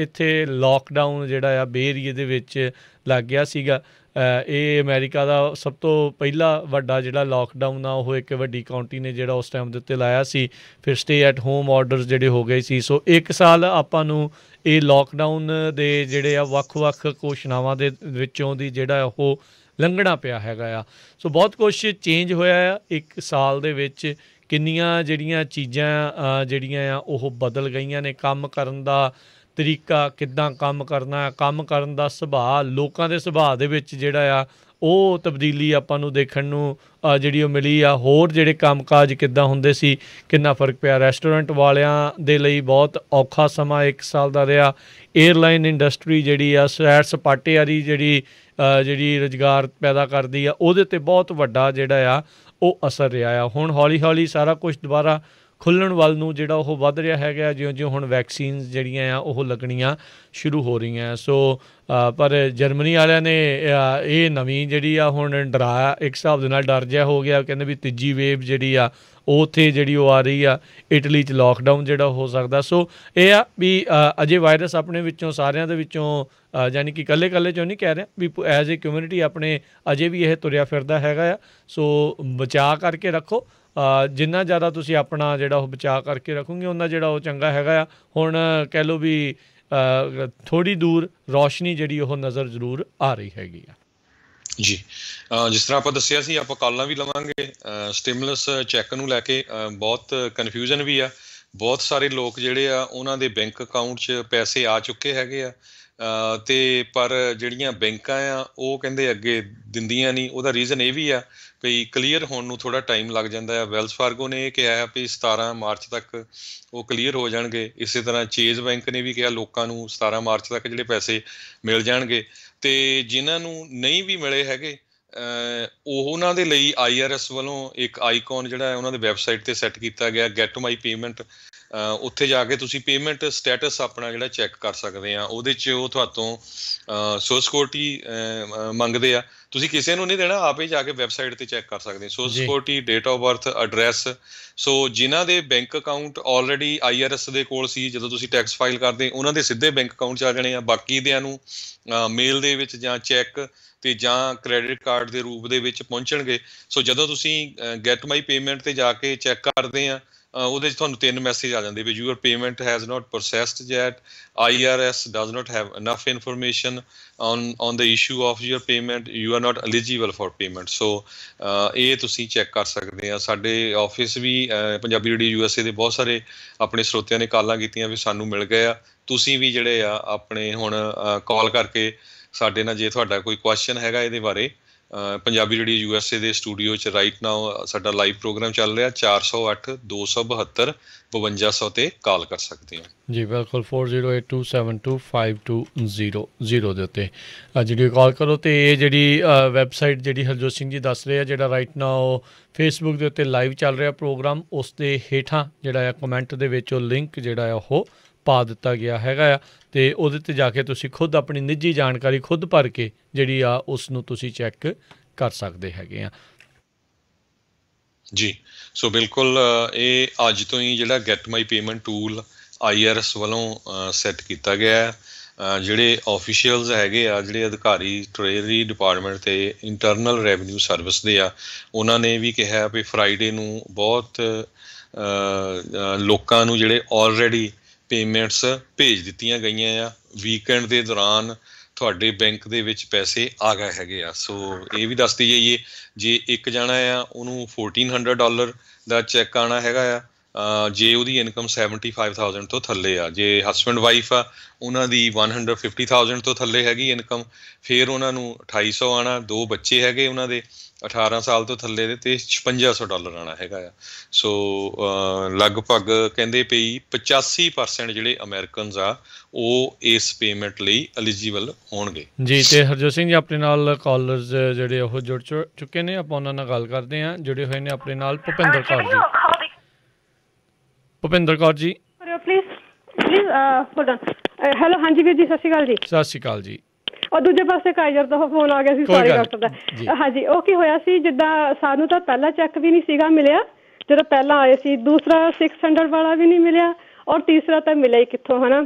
ਇੱਥੇ ਲੋਕਡਾਊਨ ਜਿਹੜਾ ਆ ਬੇ ਏਰੀਏ ਦੇ ਵਿੱਚ ਲੱਗ ਗਿਆ ਸੀਗਾ। ਇਹ ਅਮਰੀਕਾ ਦਾ ਸਭ ਤੋਂ ਪਹਿਲਾ ਵੱਡਾ ਜਿਹੜਾ ਲੋਕਡਾਊਨ ਆ ਉਹ ਇੱਕ ਵੱਡੀ ਕਾਉਂਟੀ ਨੇ ਜਿਹੜਾ ਉਸ ਟਾਈਮ ਦੇ ਉੱਤੇ ਲਾਇਆ ਸੀ। ਫਿਰ ਸਟੇ ਐਟ ਹੋਮ ਆਰਡਰਸ ਜਿਹੜੇ ਹੋ ਗਏ ਸੀ। ਸੋ 1 ਸਾਲ ਆਪਾਂ ਨੂੰ ਇਹ ਲੋਕਡਾਊਨ ਦੇ ਜਿਹੜੇ ਆ ਵੱਖ-ਵੱਖ ਘੋਸ਼ਣਾਵਾਂ ਦੇ ਵਿੱਚੋਂ ਦੀ ਜਿਹੜਾ ਉਹ ਲੰਘਣਾ ਪਿਆ ਹੈਗਾ ਆ। ਸੋ ਬਹੁਤ ਕੁਛ ਚੇਂਜ ਹੋਇਆ ਆ 1 ਸਾਲ ਦੇ ਵਿੱਚ। ਕਿੰਨੀਆਂ ਜਿਹੜੀਆਂ ਚੀਜ਼ਾਂ ਜਿਹੜੀਆਂ ਆ ਉਹ ਬਦਲ ਗਈਆਂ ਨੇ। ਕੰਮ ਕਰਨ ਦਾ ਤਰੀਕਾ, ਕਿੱਦਾਂ ਕੰਮ ਕਰਨਾ, ਕੰਮ ਕਰਨ ਦਾ ਸੁਭਾਅ, ਲੋਕਾਂ ਦੇ ਸੁਭਾਅ ਦੇ ਵਿੱਚ ਜਿਹੜਾ ਆ ਉਹ ਤਬਦੀਲੀ ਆਪਾਂ ਨੂੰ ਦੇਖਣ ਨੂੰ ਜਿਹੜੀ ਉਹ ਮਿਲੀ ਆ। ਹੋਰ ਜਿਹੜੇ ਕੰਮਕਾਜ ਕਿੱਦਾਂ ਹੁੰਦੇ ਸੀ, ਕਿੰਨਾ ਫਰਕ ਪਿਆ। ਰੈਸਟੋਰੈਂਟ ਵਾਲਿਆਂ ਦੇ ਲਈ ਬਹੁਤ ਔਖਾ ਸਮਾਂ 1 ਸਾਲ ਦਾ ਰਿਹਾ। ਏਅਰਲਾਈਨ ਇੰਡਸਟਰੀ ਜਿਹੜੀ ਆ, ਸੈਰ ਸਪਾਟੇ ਵਾਲੀ ਜਿਹੜੀ ਰੁਜ਼ਗਾਰ ਪੈਦਾ ਕਰਦੀ ਆ, ਉਹਦੇ 'ਤੇ ਬਹੁਤ ਵੱਡਾ ਜਿਹੜਾ ਆ ਉਹ ਅਸਰ ਰਿਹਾ ਆ। ਹੁਣ ਹੌਲੀ ਹੌਲੀ ਸਾਰਾ ਕੁਛ ਦੁਬਾਰਾ ਖੁੱਲ੍ਹਣ ਵੱਲ ਨੂੰ ਜਿਹੜਾ ਉਹ ਵੱਧ ਰਿਹਾ ਹੈਗਾ, ਜਿਉਂ-ਜਿਉਂ ਹੁਣ ਵੈਕਸੀਨਸ ਜਿਹੜੀਆਂ ਆ ਉਹ ਲੱਗਣੀਆਂ ਸ਼ੁਰੂ ਹੋ ਰਹੀਆਂ। ਸੋ ਪਰ ਜਰਮਨੀ ਵਾਲਿਆਂ ਨੇ ਇਹ ਨਵੀਂ ਜਿਹੜੀ ਆ ਹੁਣ ਡਰਾਇਆ, ਇੱਕ ਹਿਸਾਬ ਦੇ ਨਾਲ ਡਰ ਜਿਹਾ ਹੋ ਗਿਆ। ਕਹਿੰਦੇ ਵੀ ਤੀਜੀ ਵੇਵ ਜਿਹੜੀ ਆ ਉਹ ਉੱਥੇ ਜਿਹੜੀ ਉਹ ਆ ਰਹੀ ਆ। ਇਟਲੀ 'ਚ ਲੋਕਡਾਊਨ ਜਿਹੜਾ ਹੋ ਸਕਦਾ। ਸੋ ਇਹ ਆ ਵੀ ਅਜੇ ਵਾਇਰਸ ਆਪਣੇ ਵਿੱਚੋਂ ਸਾਰਿਆਂ ਦੇ ਵਿੱਚੋਂ ਯਾਨੀ ਕਿ ਇਕੱਲੇ 'ਚੋਂ ਨਹੀਂ ਕਹਿ ਰਿਹਾ ਵੀ ਐਜ਼ ਏ ਕਮਿਊਨਿਟੀ ਆਪਣੇ ਅਜੇ ਵੀ ਇਹ ਤੁਰਿਆ ਫਿਰਦਾ ਹੈਗਾ ਆ। ਸੋ ਬਚਾਅ ਕਰਕੇ ਰੱਖੋ। ਜਿੰਨਾ ਜ਼ਿਆਦਾ ਤੁਸੀਂ ਆਪਣਾ ਜਿਹੜਾ ਉਹ ਬਚਾਅ ਕਰਕੇ ਰੱਖੋਗੇ ਉਨਾ ਜਿਹੜਾ ਉਹ ਚੰਗਾ ਹੈਗਾ ਆ। ਹੁਣ ਕਹਿ ਲਓ ਵੀ ਥੋੜ੍ਹੀ ਦੂਰ ਰੌਸ਼ਨੀ ਜਿਹੜੀ ਉਹ ਨਜ਼ਰ ਜ਼ਰੂਰ ਆ ਰਹੀ ਹੈਗੀ ਆ ਜੀ। ਜਿਸ ਤਰ੍ਹਾਂ ਆਪਾਂ ਦੱਸਿਆ ਸੀ, ਆਪਾਂ ਕਾਲਾਂ ਵੀ ਲਵਾਂਗੇ। ਸਟਿਮੂਲਸ ਚੈੱਕ ਨੂੰ ਲੈ ਕੇ ਬਹੁਤ ਕਨਫਿਊਜ਼ਨ ਵੀ ਆ। ਬਹੁਤ ਸਾਰੇ ਲੋਕ ਜਿਹੜੇ ਆ ਉਹਨਾਂ ਦੇ ਬੈਂਕ ਅਕਾਊਂਟ 'ਚ ਪੈਸੇ ਆ ਚੁੱਕੇ ਹੈਗੇ ਆ ਅਤੇ ਪਰ ਜਿਹੜੀਆਂ ਬੈਂਕਾਂ ਆ ਉਹ ਕਹਿੰਦੇ ਅੱਗੇ ਦਿੰਦੀਆਂ ਨਹੀਂ। ਉਹਦਾ ਰੀਜ਼ਨ ਇਹ ਵੀ ਆ ਵੀ ਕਲੀਅਰ ਹੋਣ ਨੂੰ ਥੋੜ੍ਹਾ ਟਾਈਮ ਲੱਗ ਜਾਂਦਾ ਆ। ਵੈਲਸ ਫਾਰਗੋ ਨੇ ਇਹ ਕਿਹਾ ਵੀ 17 ਮਾਰਚ ਤੱਕ ਉਹ ਕਲੀਅਰ ਹੋ ਜਾਣਗੇ। ਇਸੇ ਤਰ੍ਹਾਂ ਚੇਜ਼ ਬੈਂਕ ਨੇ ਵੀ ਕਿਹਾ ਲੋਕਾਂ ਨੂੰ 17 ਮਾਰਚ ਤੱਕ ਜਿਹੜੇ ਪੈਸੇ ਮਿਲ ਜਾਣਗੇ। ਅਤੇ ਜਿਨ੍ਹਾਂ ਨੂੰ ਨਹੀਂ ਵੀ ਮਿਲੇ ਹੈਗੇ ਉਹਨਾਂ ਦੇ ਲਈ IRS ਵੱਲੋਂ ਇੱਕ ਆਈਕਨ ਜਿਹੜਾ ਹੈ ਉਹਨਾਂ ਦੇ ਵੈਬਸਾਈਟ 'ਤੇ ਸੈੱਟ ਕੀਤਾ ਗਿਆ, ਗੈਟ ਮਾਈ ਪੇਮੈਂਟ। ਉੱਥੇ ਜਾ ਕੇ ਤੁਸੀਂ ਪੇਮੈਂਟ ਸਟੇਟਸ ਆਪਣਾ ਜਿਹੜਾ ਚੈੱਕ ਕਰ ਸਕਦੇ ਆ। ਉਹਦੇ 'ਚ ਉਹ ਤੁਹਾਤੋਂ ਸੋਸ਼ਲ ਸਿਕਿਉਰਿਟੀ ਮੰਗਦੇ ਆ। ਤੁਸੀਂ ਕਿਸੇ ਨੂੰ ਨਹੀਂ ਦੇਣਾ, ਆਪੇ ਜਾ ਕੇ ਵੈਬਸਾਈਟ 'ਤੇ ਚੈੱਕ ਕਰ ਸਕਦੇ। Social security, date of birth, address. So ਜਿਨ੍ਹਾਂ ਦੇ ਬੈਂਕ ਅਕਾਊਂਟ ਆਲਰੇਡੀ IRS ਦੇ ਕੋਲ ਸੀ ਜਦੋਂ ਤੁਸੀਂ ਟੈਕਸ ਫਾਈਲ ਕਰਦੇ, ਉਹਨਾਂ ਦੇ ਸਿੱਧੇ ਬੈਂਕ ਅਕਾਊਂਟ 'ਚ ਆ ਜਾਣੇ ਆ। ਬਾਕੀ ਦਿਆਂ ਨੂੰ ਮੇਲ ਦੇ ਵਿੱਚ ਜਾਂ ਚੈੱਕ ਅਤੇ ਜਾਂ ਕ੍ਰੈਡਿਟ ਕਾਰਡ ਦੇ ਰੂਪ ਦੇ ਵਿੱਚ ਪਹੁੰਚਣਗੇ। ਸੋ ਜਦੋਂ ਤੁਸੀਂ ਗੈਟ ਮਾਈ ਪੇਮੈਂਟ 'ਤੇ ਜਾ ਕੇ ਚੈੱਕ ਕਰਦੇ ਆ ਉਹਦੇ 'ਚ ਤੁਹਾਨੂੰ 3 ਮੈਸੇਜ ਆ ਜਾਂਦੇ ਵੀ your payment has not processed yet, IRS does not have enough information on the issue of your payment, you are not eligible for payment। ਸੋ ਇਹ ਤੁਸੀਂ ਚੈੱਕ ਕਰ ਸਕਦੇ ਆ। ਸਾਡੇ ਆਫਿਸ ਵੀ ਪੰਜਾਬੀ ਰੇਡੀਓ USA ਦੇ ਬਹੁਤ ਸਾਰੇ ਆਪਣੇ ਸਰੋਤਿਆਂ ਨੇ ਕਾਲਾਂ ਕੀਤੀਆਂ ਵੀ ਸਾਨੂੰ ਮਿਲ ਗਏ ਆ। ਤੁਸੀਂ ਵੀ ਜਿਹੜੇ ਆ ਆਪਣੇ ਹੁਣ ਕਾਲ ਕਰਕੇ ਸਾਡੇ ਨਾਲ ਜੇ ਤੁਹਾਡਾ ਕੋਈ ਕੁਐਸਚਨ ਹੈਗਾ ਇਹਦੇ ਬਾਰੇ, ਪੰਜਾਬੀ ਰੇਡੀਓ USA ਦੇ ਸਟੂਡੀਓ 'ਚ ਰਾਈਟ ਨਾਓ ਸਾਡਾ ਲਾਈਵ ਪ੍ਰੋਗਰਾਮ ਚੱਲ ਰਿਹਾ। 408 272 5200 'ਤੇ ਕਾਲ ਕਰ ਸਕਦੇ ਹੋ ਜੀ। ਬਿਲਕੁਲ 4082725200 ਦੇ ਉੱਤੇ ਜਿਹੜੀ ਕਾਲ ਕਰੋ। ਅਤੇ ਇਹ ਜਿਹੜੀ ਵੈਬਸਾਈਟ ਜਿਹੜੀ ਹਰਜੋਤ ਸਿੰਘ ਜੀ ਦੱਸ ਰਹੇ ਆ, ਜਿਹੜਾ ਰਾਈਟ ਨਾਓ ਫੇਸਬੁੱਕ ਦੇ ਉੱਤੇ ਲਾਈਵ ਚੱਲ ਰਿਹਾ ਪ੍ਰੋਗਰਾਮ, ਉਸ ਦੇ ਹੇਠਾਂ ਜਿਹੜਾ ਆ ਕਮੈਂਟ ਦੇ ਵਿੱਚ ਉਹ ਲਿੰਕ ਜਿਹੜਾ ਆ ਉਹ ਪਾ ਦਿੱਤਾ ਗਿਆ ਹੈਗਾ ਆ। ਅਤੇ ਉਹਦੇ 'ਤੇ ਜਾ ਕੇ ਤੁਸੀਂ ਖੁਦ ਆਪਣੀ ਨਿੱਜੀ ਜਾਣਕਾਰੀ ਖੁਦ ਭਰ ਕੇ ਜਿਹੜੀ ਆ ਉਸ ਨੂੰ ਤੁਸੀਂ ਚੈੱਕ ਕਰ ਸਕਦੇ ਹੈਗੇ ਆ ਜੀ। ਸੋ ਬਿਲਕੁਲ ਇਹ ਅੱਜ ਤੋਂ ਹੀ ਜਿਹੜਾ ਗੈਟ ਮਾਈ ਪੇਮੈਂਟ ਟੂਲ IRS ਵੱਲੋਂ ਸੈੱਟ ਕੀਤਾ ਗਿਆ। ਜਿਹੜੇ ਆਫੀਸ਼ੀਅਲਸ ਹੈਗੇ ਆ, ਜਿਹੜੇ ਅਧਿਕਾਰੀ ਟਰੇਜਰੀ ਡਿਪਾਰਟਮੈਂਟ ਅਤੇ ਇੰਟਰਨਲ ਰੈਵਨਿਊ ਸਰਵਿਸ ਦੇ ਆ, ਉਹਨਾਂ ਨੇ ਵੀ ਕਿਹਾ ਵੀ ਫਰਾਈਡੇ ਨੂੰ ਬਹੁਤ ਲੋਕਾਂ ਨੂੰ ਜਿਹੜੇ ਆਲਰੇਡੀ ਪੇਮੈਂਟਸ ਭੇਜ ਦਿੱਤੀਆਂ ਗਈਆਂ ਆ। ਵੀਕਐਂਡ ਦੇ ਦੌਰਾਨ ਤੁਹਾਡੇ ਬੈਂਕ ਦੇ ਵਿੱਚ ਪੈਸੇ ਆ ਗਏ ਹੈਗੇ ਆ। ਸੋ ਇਹ ਵੀ ਦੱਸਦੀ ਜਾਈਏ, ਜੇ ਇੱਕ ਜਾਣਾ ਆ ਉਹਨੂੰ $1,400 ਦਾ ਚੈੱਕ ਆਉਣਾ ਹੈਗਾ ਆ ਜੇ ਉਹਦੀ ਇਨਕਮ 75,000 ਤੋਂ ਥੱਲੇ ਆ। ਜੇ ਹਸਬੈਂਡ ਵਾਈਫ ਆ ਉਹਨਾਂ ਦੀ 150,000 ਤੋਂ ਥੱਲੇ ਹੈਗੀ ਇਨਕਮ, ਫਿਰ ਉਹਨਾਂ ਨੂੰ 2,200 ਆਉਣਾ। 2 ਬੱਚੇ ਹੈਗੇ ਉਹਨਾਂ ਦੇ 18 ਸਾਲ ਤੋਂ ਥੱਲੇ ਦੇ ਤੇ $5600 ਆਉਣਾ ਹੈਗਾ ਆ। ਸੋ ਲਗਭਗ ਕਹਿੰਦੇ ਪਈ 85% ਜਿਹੜੇ ਅਮਰੀਕਨਸ ਆ ਉਹ ਇਸ ਪੇਮੈਂਟ ਲਈ ਐਲੀਜੀਬਲ ਹੋਣਗੇ ਜੀ। ਤੇ ਹਰਜੋਤ ਸਿੰਘ ਜੀ ਆਪਣੇ ਨਾਲ ਕਾਲਰਸ ਜਿਹੜੇ ਉਹ ਜੁੜ ਚੁੱਕੇ ਨੇ, ਆਪਾਂ ਉਹਨਾਂ ਨਾਲ ਗੱਲ ਕਰਦੇ ਹਾਂ। ਜੁੜੇ ਹੋਏ ਨੇ ਆਪਣੇ ਨਾਲ Bhupinder Kaur ji. Bhupinder Kaur ji please hold on. Hello, ਹਾਂਜੀ ਵੀਰ ਜੀ, ਸਤਿ ਸ਼੍ਰੀ ਅਕਾਲ ਜੀ। ਸਤਿ ਸ਼੍ਰੀ ਅਕਾਲ ਜੀ। ਔਰ ਦੂਜੇ ਪਾਸੇ ਕਾਈਜ਼ਰ ਦਾ ਫੋਨ ਆ ਗਿਆ ਸੀ, ਸੌਰੀ ਡਾਕਟਰ ਦਾ। ਹਾਂਜੀ, ਉਹ ਕੀ ਹੋਇਆ ਸੀ, ਜਿੱਦਾਂ ਸਾਨੂੰ ਤਾਂ ਪਹਿਲਾ ਚੈੱਕ ਵੀ ਨਹੀਂ ਸੀਗਾ ਮਿਲਿਆ ਜਦੋਂ ਪਹਿਲਾਂ ਆਏ ਸੀ, ਦੂਸਰਾ 600 ਵਾਲਾ ਵੀ ਨਹੀਂ ਮਿਲਿਆ, ਔਰ ਤੀਸਰਾ ਤਾਂ ਮਿਲਿਆ ਹੀ ਕਿੱਥੋਂ, ਹੈ ਨਾ।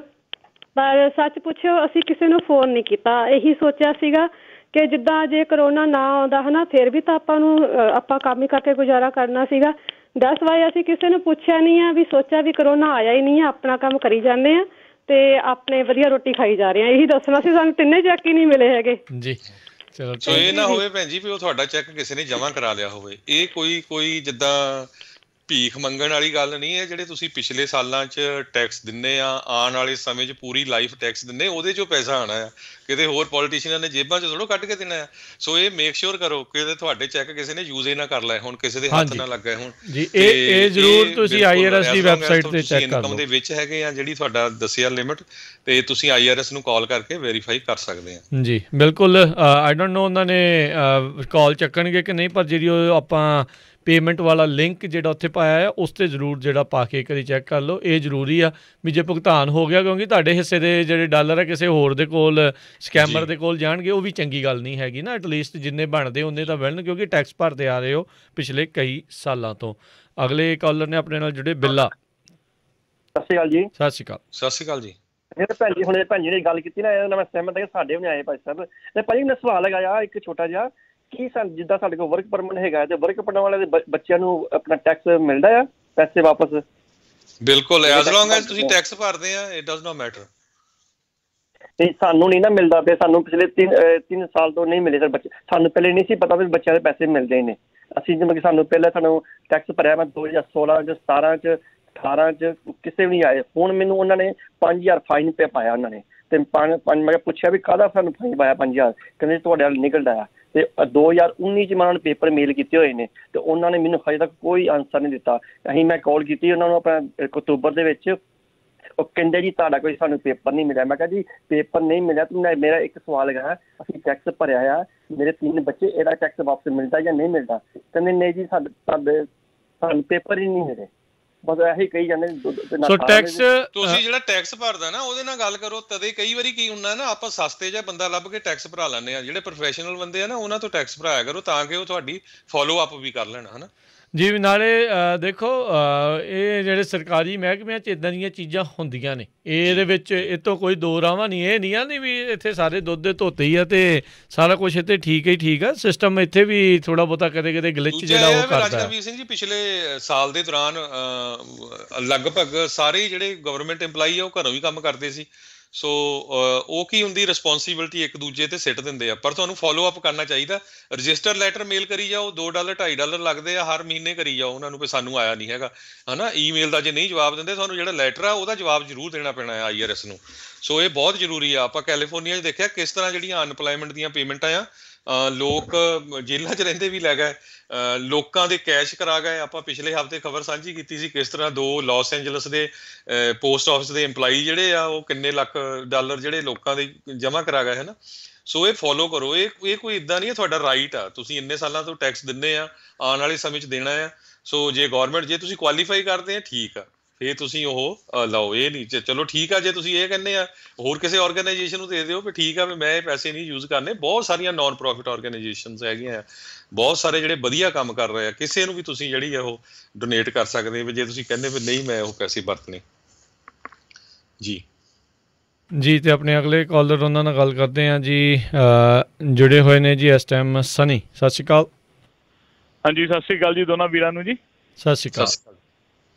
ਪਰ ਸੱਚ ਪੁੱਛਿਓ, ਅਸੀਂ ਕਿਸੇ ਨੂੰ ਫੋਨ ਨਹੀਂ ਕੀਤਾ। ਇਹੀ ਸੋਚਿਆ ਸੀਗਾ ਕਿ ਜਿੱਦਾਂ ਜੇ ਕਰੋਨਾ ਨਾ ਆਉਂਦਾ ਹੈ ਨਾ, ਫਿਰ ਵੀ ਤਾਂ ਆਪਾਂ ਨੂੰ ਆਪਾਂ ਕੰਮ ਹੀ ਕਰਕੇ ਗੁਜ਼ਾਰਾ ਕਰਨਾ ਸੀਗਾ। ਦੈਟਸ ਵਾਈ ਅਸੀਂ ਕਿਸੇ ਨੂੰ ਪੁੱਛਿਆ ਨਹੀਂ ਆ, ਵੀ ਸੋਚਿਆ ਵੀ ਕਰੋਨਾ ਆਇਆ ਹੀ ਨਹੀਂ ਆ, ਆਪਣਾ ਕੰਮ ਕਰੀ ਜਾਂਦੇ ਆ ਤੇ ਆਪਣੇ ਵਧੀਆ ਰੋਟੀ ਖਾਈ ਜਾ ਰਹੇ ਆ। ਇਹੀ ਦੱਸਣਾ ਸੀ, ਸਾਨੂੰ ਤਿੰਨੇ ਚੈੱਕ ਹੀ ਨਹੀਂ ਮਿਲੇ ਹੈਗੇ ਜੀ। ਚਲੋ, ਸੋ ਇਹ ਨਾ ਹੋਵੇ ਭੈਣ ਜੀ ਵੀ ਉਹ ਤੁਹਾਡਾ ਚੈੱਕ ਕਿਸੇ ਨੇ ਜਮ੍ਹਾਂ ਕਰਾ ਲਿਆ ਹੋਵੇ। ਇਹ ਕੋਈ ਜਿੱਦਾਂ ਭੀਖ ਮੰਗਣ ਵਾਲੀ ਗੱਲ ਨਹੀਂ ਹੈ। ਜਿਹੜੇ ਤੁਸੀਂ ਪਿਛਲੇ ਸਾਲਾਂ 'ਚ ਟੈਕਸ ਦਿੰਦੇ ਆ, ਆਉਣ ਵਾਲੇ ਸਮੇਂ 'ਚ ਪੂਰੀ ਲਾਈਫ ਟੈਕਸ ਦਿੰਦੇ, ਉਹਦੇ 'ਚੋਂ ਪੈਸਾ ਆਉਣਾ ਆ, ਕਿਤੇ ਹੋਰ ਪੋਲੀਟੀਸ਼ੀਅਨਾਂ ਨੇ ਜੇਬਾਂ 'ਚ ਥੋੜ੍ਹਾ ਕੱਢ ਕੇ ਦੇਣਾ ਆ। ਸੋ ਇਹ ਮੇਕ ਸ਼ੋਰ ਕਰੋ ਕਿ ਤੁਹਾਡੇ ਚੈੱਕ ਕਿਸੇ ਨੇ ਯੂਜ਼ ਹੀ ਨਾ ਕਰ ਲਏ ਹੁਣ, ਕਿਸੇ ਦੇ ਹੱਥ ਨਾ ਲੱਗ ਗਏ ਹੁਣ ਜੀ। ਇਹ ਜ਼ਰੂਰ ਤੁਸੀਂ IRS ਦੀ ਵੈਬਸਾਈਟ ਤੇ ਚੈੱਕ ਕਰ ਲਓ। ਇਨਕਮ ਦੇ ਵਿੱਚ ਹੈਗੇ ਆ ਜਿਹੜੀ ਤੁਹਾਡਾ ਦੱਸਿਆ ਲਿਮਿਟ, ਤੇ ਤੁਸੀਂ IRS ਨੂੰ ਕਾਲ ਕਰਕੇ ਵੈਰੀਫਾਈ ਕਰ ਸਕਦੇ ਆ। ਜੀ ਬਿਲਕੁਲ। ਆਈ ਡੋਂਟ ਨੋ ਉਹਨਾਂ ਨੇ ਕਾਲ ਚੱਕਣਗੇ ਕਿ ਨਹੀਂ, ਪਰ ਜਿਹੜੀ ਉਹ ਆਪਾਂ ਪੇਮੈਂਟ ਵਾਲਾ ਲਿੰਕ ਜਿਹੜਾ ਉੱਥੇ ਪਾਇਆ ਆ, ਉਸ 'ਤੇ ਜ਼ਰੂਰ ਜਿਹੜਾ ਪਾ ਕੇ ਇੱਕ ਵਾਰੀ ਚੈੱਕ ਕਰ ਲਓ। ਇਹ ਜ਼ਰੂਰੀ ਆ ਵੀ ਜੇ ਭੁਗਤਾਨ ਹੋ ਗਿਆ, ਕਿਉਂਕਿ ਤੁਹਾਡੇ ਹਿੱਸੇ ਦੇ ਜਿਹੜੇ ਡਾਲਰ ਆ ਕਿਸੇ ਹੋਰ ਦੇ ਕੋਲ, ਸਕੈਮਰ ਦੇ ਕੋਲ ਜਾਣਗੇ, ਉਹ ਵੀ ਚੰਗੀ ਗੱਲ ਨਹੀਂ ਹੈਗੀ ਨਾ। ਐਟਲੀਸਟ ਜਿੰਨੇ ਬਣਦੇ ਉਹਨੇ ਤਾਂ ਮਿਲਣ, ਕਿਉਂਕਿ ਟੈਕਸ ਭਰਦੇ ਆ ਰਹੇ ਹੋ ਪਿਛਲੇ ਕਈ ਸਾਲਾਂ ਤੋਂ। ਅਗਲੇ ਕਾਲਰ ਨੇ ਆਪਣੇ ਨਾਲ ਜੁੜੇ, ਬਿੱਲਾ। ਸਤਿ ਸ਼੍ਰੀ ਅਕਾਲ ਜੀ। ਸਤਿ ਸ਼੍ਰੀ ਅਕਾਲ। ਸਤਿ ਸ਼੍ਰੀ ਅਕਾਲ ਜੀ। ਭੈਣ ਜੀ, ਹੁਣ ਭੈਣ ਜੀ ਨੇ ਗੱਲ ਕੀਤੀ ਨਾ, ਇਹਦੇ ਨਾਲ ਮੈਂ ਸਹਿਮਤ ਹਾਂ ਕਿ ਸਾਡੇ ਵੀ ਨਹੀਂ ਆਏ ਭਾਈ ਸਾਹਿਬ। ਤੇ ਭਾਜੀ ਮੈਨੂੰ ਸਵਾਲ ਹੈਗਾ ਆ ਇੱਕ ਛੋਟਾ ਜਿਹਾ, ਕਿ ਜਿੱਦਾਂ ਸਾਡੇ ਕੋਲ ਵਰਕ ਪਰਮਿਟ ਹੈਗਾ ਤੇ ਵਰਕ ਪਰਮਿਟ ਵਾਲੇ ਦੇ ਬੱਚਿਆਂ ਨੂੰ ਆਪਣਾ ਟੈਕਸ ਮਿਲਦਾ ਆ, ਪੈਸੇ ਵਾਪਸ? ਬਿਲਕੁਲ, ਐਜ਼ ਲੌਂਗ ਐਜ਼ ਤੁਸੀਂ ਟੈਕਸ ਭਰਦੇ ਆ, ਇਟ ਡਜ਼ ਨੋਟ ਮੈਟਰ। ਨਹੀਂ, ਸਾਨੂੰ ਨਹੀਂ ਨਾ ਮਿਲਦਾ ਪਿਆ। ਸਾਨੂੰ ਪਿਛਲੇ 3 ਸਾਲ ਤੋਂ ਨਹੀਂ ਮਿਲੇ ਸਰ ਬੱਚੇ। ਸਾਨੂੰ ਪਹਿਲੇ ਨਹੀਂ ਸੀ ਪਤਾ ਵੀ ਬੱਚਿਆਂ ਦੇ ਪੈਸੇ ਮਿਲਦੇ ਨੇ। ਅਸੀਂ ਜਿਵੇਂ ਕਿ ਸਾਨੂੰ ਟੈਕਸ ਭਰਿਆ ਮੈਂ 2016 'ਚ, 17 'ਚ, 18 'ਚ, ਕਿਸੇ ਵੀ ਨਹੀਂ ਆਏ। ਹੁਣ ਮੈਨੂੰ ਉਹਨਾਂ ਨੇ 5000 ਫਾਈਨ ਪੇ ਪਾਇਆ ਉਹਨਾਂ ਨੇ। ਤੇ ਮੈਂ ਪੁੱਛਿਆ ਵੀ ਕਾਹਦਾ ਸਾਨੂੰ ਫਾਈਨ ਪਾਇਆ 5000? ਕਹਿੰਦੇ ਤੁਹਾਡੇ ਵੱਲ ਨਿਕਲਦਾ ਆ। ਤੇ 2019 'ਚ ਮੈਂ ਉਹਨਾਂ ਨੂੰ ਪੇਪਰ ਮੇਲ ਕੀਤੇ ਹੋਏ ਨੇ, ਤੇ ਉਹਨਾਂ ਨੇ ਮੈਨੂੰ ਹਜੇ ਤੱਕ ਕੋਈ ਆਨਸਰ ਨਹੀਂ ਦਿੱਤਾ। ਮੈਂ ਕਾਲ ਕੀਤੀ ਉਹਨਾਂ ਨੂੰ ਆਪਣਾ ਅਕਤੂਬਰ ਦੇ ਵਿੱਚ, ਉਹ ਕਹਿੰਦੇ ਜੀ ਤੁਹਾਡਾ ਕੋਈ ਸਾਨੂੰ ਪੇਪਰ ਨਹੀਂ ਮਿਲਿਆ। ਮੈਂ ਕਿਹਾ ਜੀ ਪੇਪਰ ਨਹੀਂ ਮਿਲਿਆ ਤਾਂ ਮੇਰਾ ਇੱਕ ਸਵਾਲ ਹੈਗਾ, ਅਸੀਂ ਟੈਕਸ ਭਰਿਆ ਆ, ਮੇਰੇ 3 ਬੱਚੇ, ਇਹਦਾ ਟੈਕਸ ਵਾਪਸ ਮਿਲਦਾ ਜਾਂ ਨਹੀਂ ਮਿਲਦਾ? ਕਹਿੰਦੇ ਨਹੀਂ ਜੀ, ਸਾਨੂੰ ਪੇਪਰ ਹੀ ਨਹੀਂ ਮਿਲੇ। ਬਸ ਇਹੀ ਕਹੀ ਜਾਂਦੇ। ਸੋ ਟੈਕਸ ਤੁਸੀਂ ਜਿਹੜਾ ਟੈਕਸ ਭਰਦਾ ਨਾ ਉਹਦੇ ਨਾਲ ਗੱਲ ਕਰੋ। ਤਦੇ ਕਈ ਵਾਰੀ ਕੀ ਹੁੰਦਾ ਨਾ, ਆਪਾਂ ਸਸਤੇ ਜਿਹਾ ਬੰਦਾ ਲੱਭ ਕੇ ਟੈਕਸ ਭਰਾ ਲੈਂਦੇ ਆ। ਜਿਹੜੇ ਪ੍ਰੋਫੈਸ਼ਨਲ ਬੰਦੇ ਆ ਨਾ, ਉਹਨਾਂ ਤੋਂ ਟੈਕਸ ਭਰਾਇਆ ਕਰੋ ਤਾਂ ਕਿ ਉਹ ਤੁਹਾਡੀ ਫੋਲੋ ਅਪ ਵੀ ਕਰ ਲੈਣ, ਹਨਾ ਜੀ। ਨਾਲੇ ਦੇਖੋ, ਇਹ ਜਿਹੜੇ ਸਰਕਾਰੀ ਮਹਿਕਮਿਆਂ 'ਚ ਇੱਦਾਂ ਦੀਆਂ ਚੀਜ਼ਾਂ ਹੁੰਦੀਆਂ ਨੇ, ਇਹਦੇ ਵਿੱਚ ਇਹ ਤੋਂ ਕੋਈ ਦੋ ਰਾਵਾਂ ਨਹੀਂ। ਇਹ ਨਹੀਂ ਆ ਨਹੀਂ ਵੀ ਇੱਥੇ ਸਾਰੇ ਦੁੱਧ ਦੇ ਧੋਤੇ ਹੀ ਆ ਤੇ ਸਾਰਾ ਕੁਝ ਇੱਥੇ ਠੀਕ ਹੀ ਠੀਕ ਆ। ਸਿਸਟਮ ਇੱਥੇ ਵੀ ਥੋੜ੍ਹਾ ਬਹੁਤਾ ਕਦੇ ਕਦੇ ਗਲਿਚ ਜਿਹੜਾ ਉਹ ਕਰਦਾ। ਰਾਜਵੀਰ ਸਿੰਘ ਜੀ, ਪਿਛਲੇ ਸਾਲ ਦੇ ਦੌਰਾਨ ਲਗਭਗ ਸਾਰੇ ਜਿਹੜੇ ਗਵਰਨਮੈਂਟ EMPLOYEE ਆ ਉਹ ਘਰੋਂ ਹੀ ਕੰਮ ਕਰਦੇ ਸੀ। ਸੋ ਉਹ ਕੀ ਹੁੰਦੀ, ਰਿਸਪੌਂਸਿਬਿਲਿਟੀ ਇੱਕ ਦੂਜੇ ਤੇ ਸਿੱਟ ਦਿੰਦੇ ਆ। ਪਰ ਤੁਹਾਨੂੰ ਫੋਲੋ ਅਪ ਕਰਨਾ ਚਾਹੀਦਾ। ਰਜਿਸਟਰ ਲੈਟਰ ਮੇਲ ਕਰੀ ਜਾਓ, $2 $2.5 ਲੱਗਦੇ ਆ ਹਰ ਮਹੀਨੇ, ਕਰੀ ਜਾਓ ਉਹਨਾਂ ਨੂੰ ਵੀ ਸਾਨੂੰ ਆਇਆ ਨਹੀਂ ਹੈਗਾ, ਹਨਾ। ਈਮੇਲ ਦਾ ਜੇ ਨਹੀਂ ਜਵਾਬ ਦਿੰਦੇ, ਤੁਹਾਨੂੰ ਜਿਹੜਾ ਲੈਟਰ ਆ ਉਹਦਾ ਜਵਾਬ ਜ਼ਰੂਰ ਦੇਣਾ ਪੈਣਾ ਹੈ IRS ਨੂੰ। ਸੋ ਇਹ ਬਹੁਤ ਜ਼ਰੂਰੀ ਆ। ਆਪਾਂ ਕੈਲੀਫੋਰਨੀਆ 'ਚ ਦੇਖਿਆ ਕਿਸ ਤਰ੍ਹਾਂ ਜਿਹੜੀਆਂ ਅਨਪਲਾਈਮੈਂਟ ਦੀਆਂ ਪੇਮੈਂਟਾਂ ਆ, ਲੋਕ ਜੇਲ੍ਹਾਂ 'ਚ ਰਹਿੰਦੇ ਵੀ ਲੈ ਗਏ, ਲੋਕਾਂ ਦੇ ਕੈਸ਼ ਕਰਾ ਗਏ। ਆਪਾਂ ਪਿਛਲੇ ਹਫ਼ਤੇ ਖਬਰ ਸਾਂਝੀ ਕੀਤੀ ਸੀ ਕਿਸ ਤਰ੍ਹਾਂ 2 ਲਾਸ ਐਂਜਲਸ ਦੇ ਪੋਸਟ ਆਫਿਸ ਦੇ EMPLOYEE ਜਿਹੜੇ ਆ, ਉਹ ਕਿੰਨੇ ਲੱਖ ਡਾਲਰ ਜਿਹੜੇ ਲੋਕਾਂ ਦੇ ਜਮ੍ਹਾਂ ਕਰਾ ਗਏ, ਹਨਾ। ਸੋ ਇਹ ਫੋਲੋ ਕਰੋ। ਇਹ ਕੋਈ ਇੱਦਾਂ ਨਹੀਂ ਹੈ, ਤੁਹਾਡਾ ਰਾਈਟ ਆ। ਤੁਸੀਂ ਇੰਨੇ ਸਾਲਾਂ ਤੋਂ ਟੈਕਸ ਦਿੰਦੇ ਆ, ਆਉਣ ਵਾਲੇ ਸਮੇਂ 'ਚ ਦੇਣਾ ਆ। ਸੋ ਜੇ ਗੌਰਮੈਂਟ, ਜੇ ਤੁਸੀਂ ਕੁਆਲੀਫਾਈ ਕਰਦੇ ਆ, ਠੀਕ ਆ, ਫਿਰ ਤੁਸੀਂ ਉਹ ਲਓ। ਇਹ ਨਹੀਂ ਚਲੋ ਠੀਕ ਆ, ਜੇ ਤੁਸੀਂ ਇਹ ਕਹਿੰਦੇ ਆ ਹੋਰ ਕਿਸੇ ਆਰਗੇਨਾਈਜੇਸ਼ਨ ਨੂੰ ਦੇ ਦਿਓ ਵੀ ਠੀਕ ਆ, ਵੀ ਮੈਂ ਇਹ ਪੈਸੇ ਨਹੀਂ ਯੂਜ਼ ਕਰਨੇ। ਬਹੁਤ ਸਾਰੀਆਂ ਨਾਨ ਪ੍ਰੋਫਿਟ ਆਰਗੇਨਾਈਜੇਸ਼ਨਸ ਹੈਗੀਆਂ ਆ, ਬਹੁਤ ਸਾਰੇ ਜਿਹੜੇ ਵਧੀਆ ਕੰਮ ਕਰ ਰਹੇ ਆ। ਕਿਸੇ ਨੂੰ ਵੀ ਤੁਸੀਂ ਜਿਹੜੀ ਆ ਉਹ ਡੋਨੇਟ ਕਰ ਸਕਦੇ ਵੀ, ਜੇ ਤੁਸੀਂ ਕਹਿੰਦੇ ਵੀ ਨਹੀਂ ਮੈਂ ਉਹ ਪੈਸੇ ਵਰਤਣੇ। ਜੀ ਜੀ। ਤੇ ਆਪਣੇ ਅਗਲੇ ਕਾਲਰ ਉਹਨਾਂ ਨਾਲ ਗੱਲ ਕਰਦੇ ਹਾਂ ਜੀ। ਜੁੜੇ ਹੋਏ ਨੇ ਜੀ ਇਸ ਟਾਈਮ ਸਨੀ। ਸਤਿ ਸ਼੍ਰੀ ਅਕਾਲ। ਹਾਂਜੀ, ਸਤਿ ਸ਼੍ਰੀ ਅਕਾਲ ਜੀ ਦੋਨਾਂ ਵੀਰਾਂ ਨੂੰ ਜੀ। ਸਤਿ ਸ਼੍ਰੀ ਅਕਾਲ।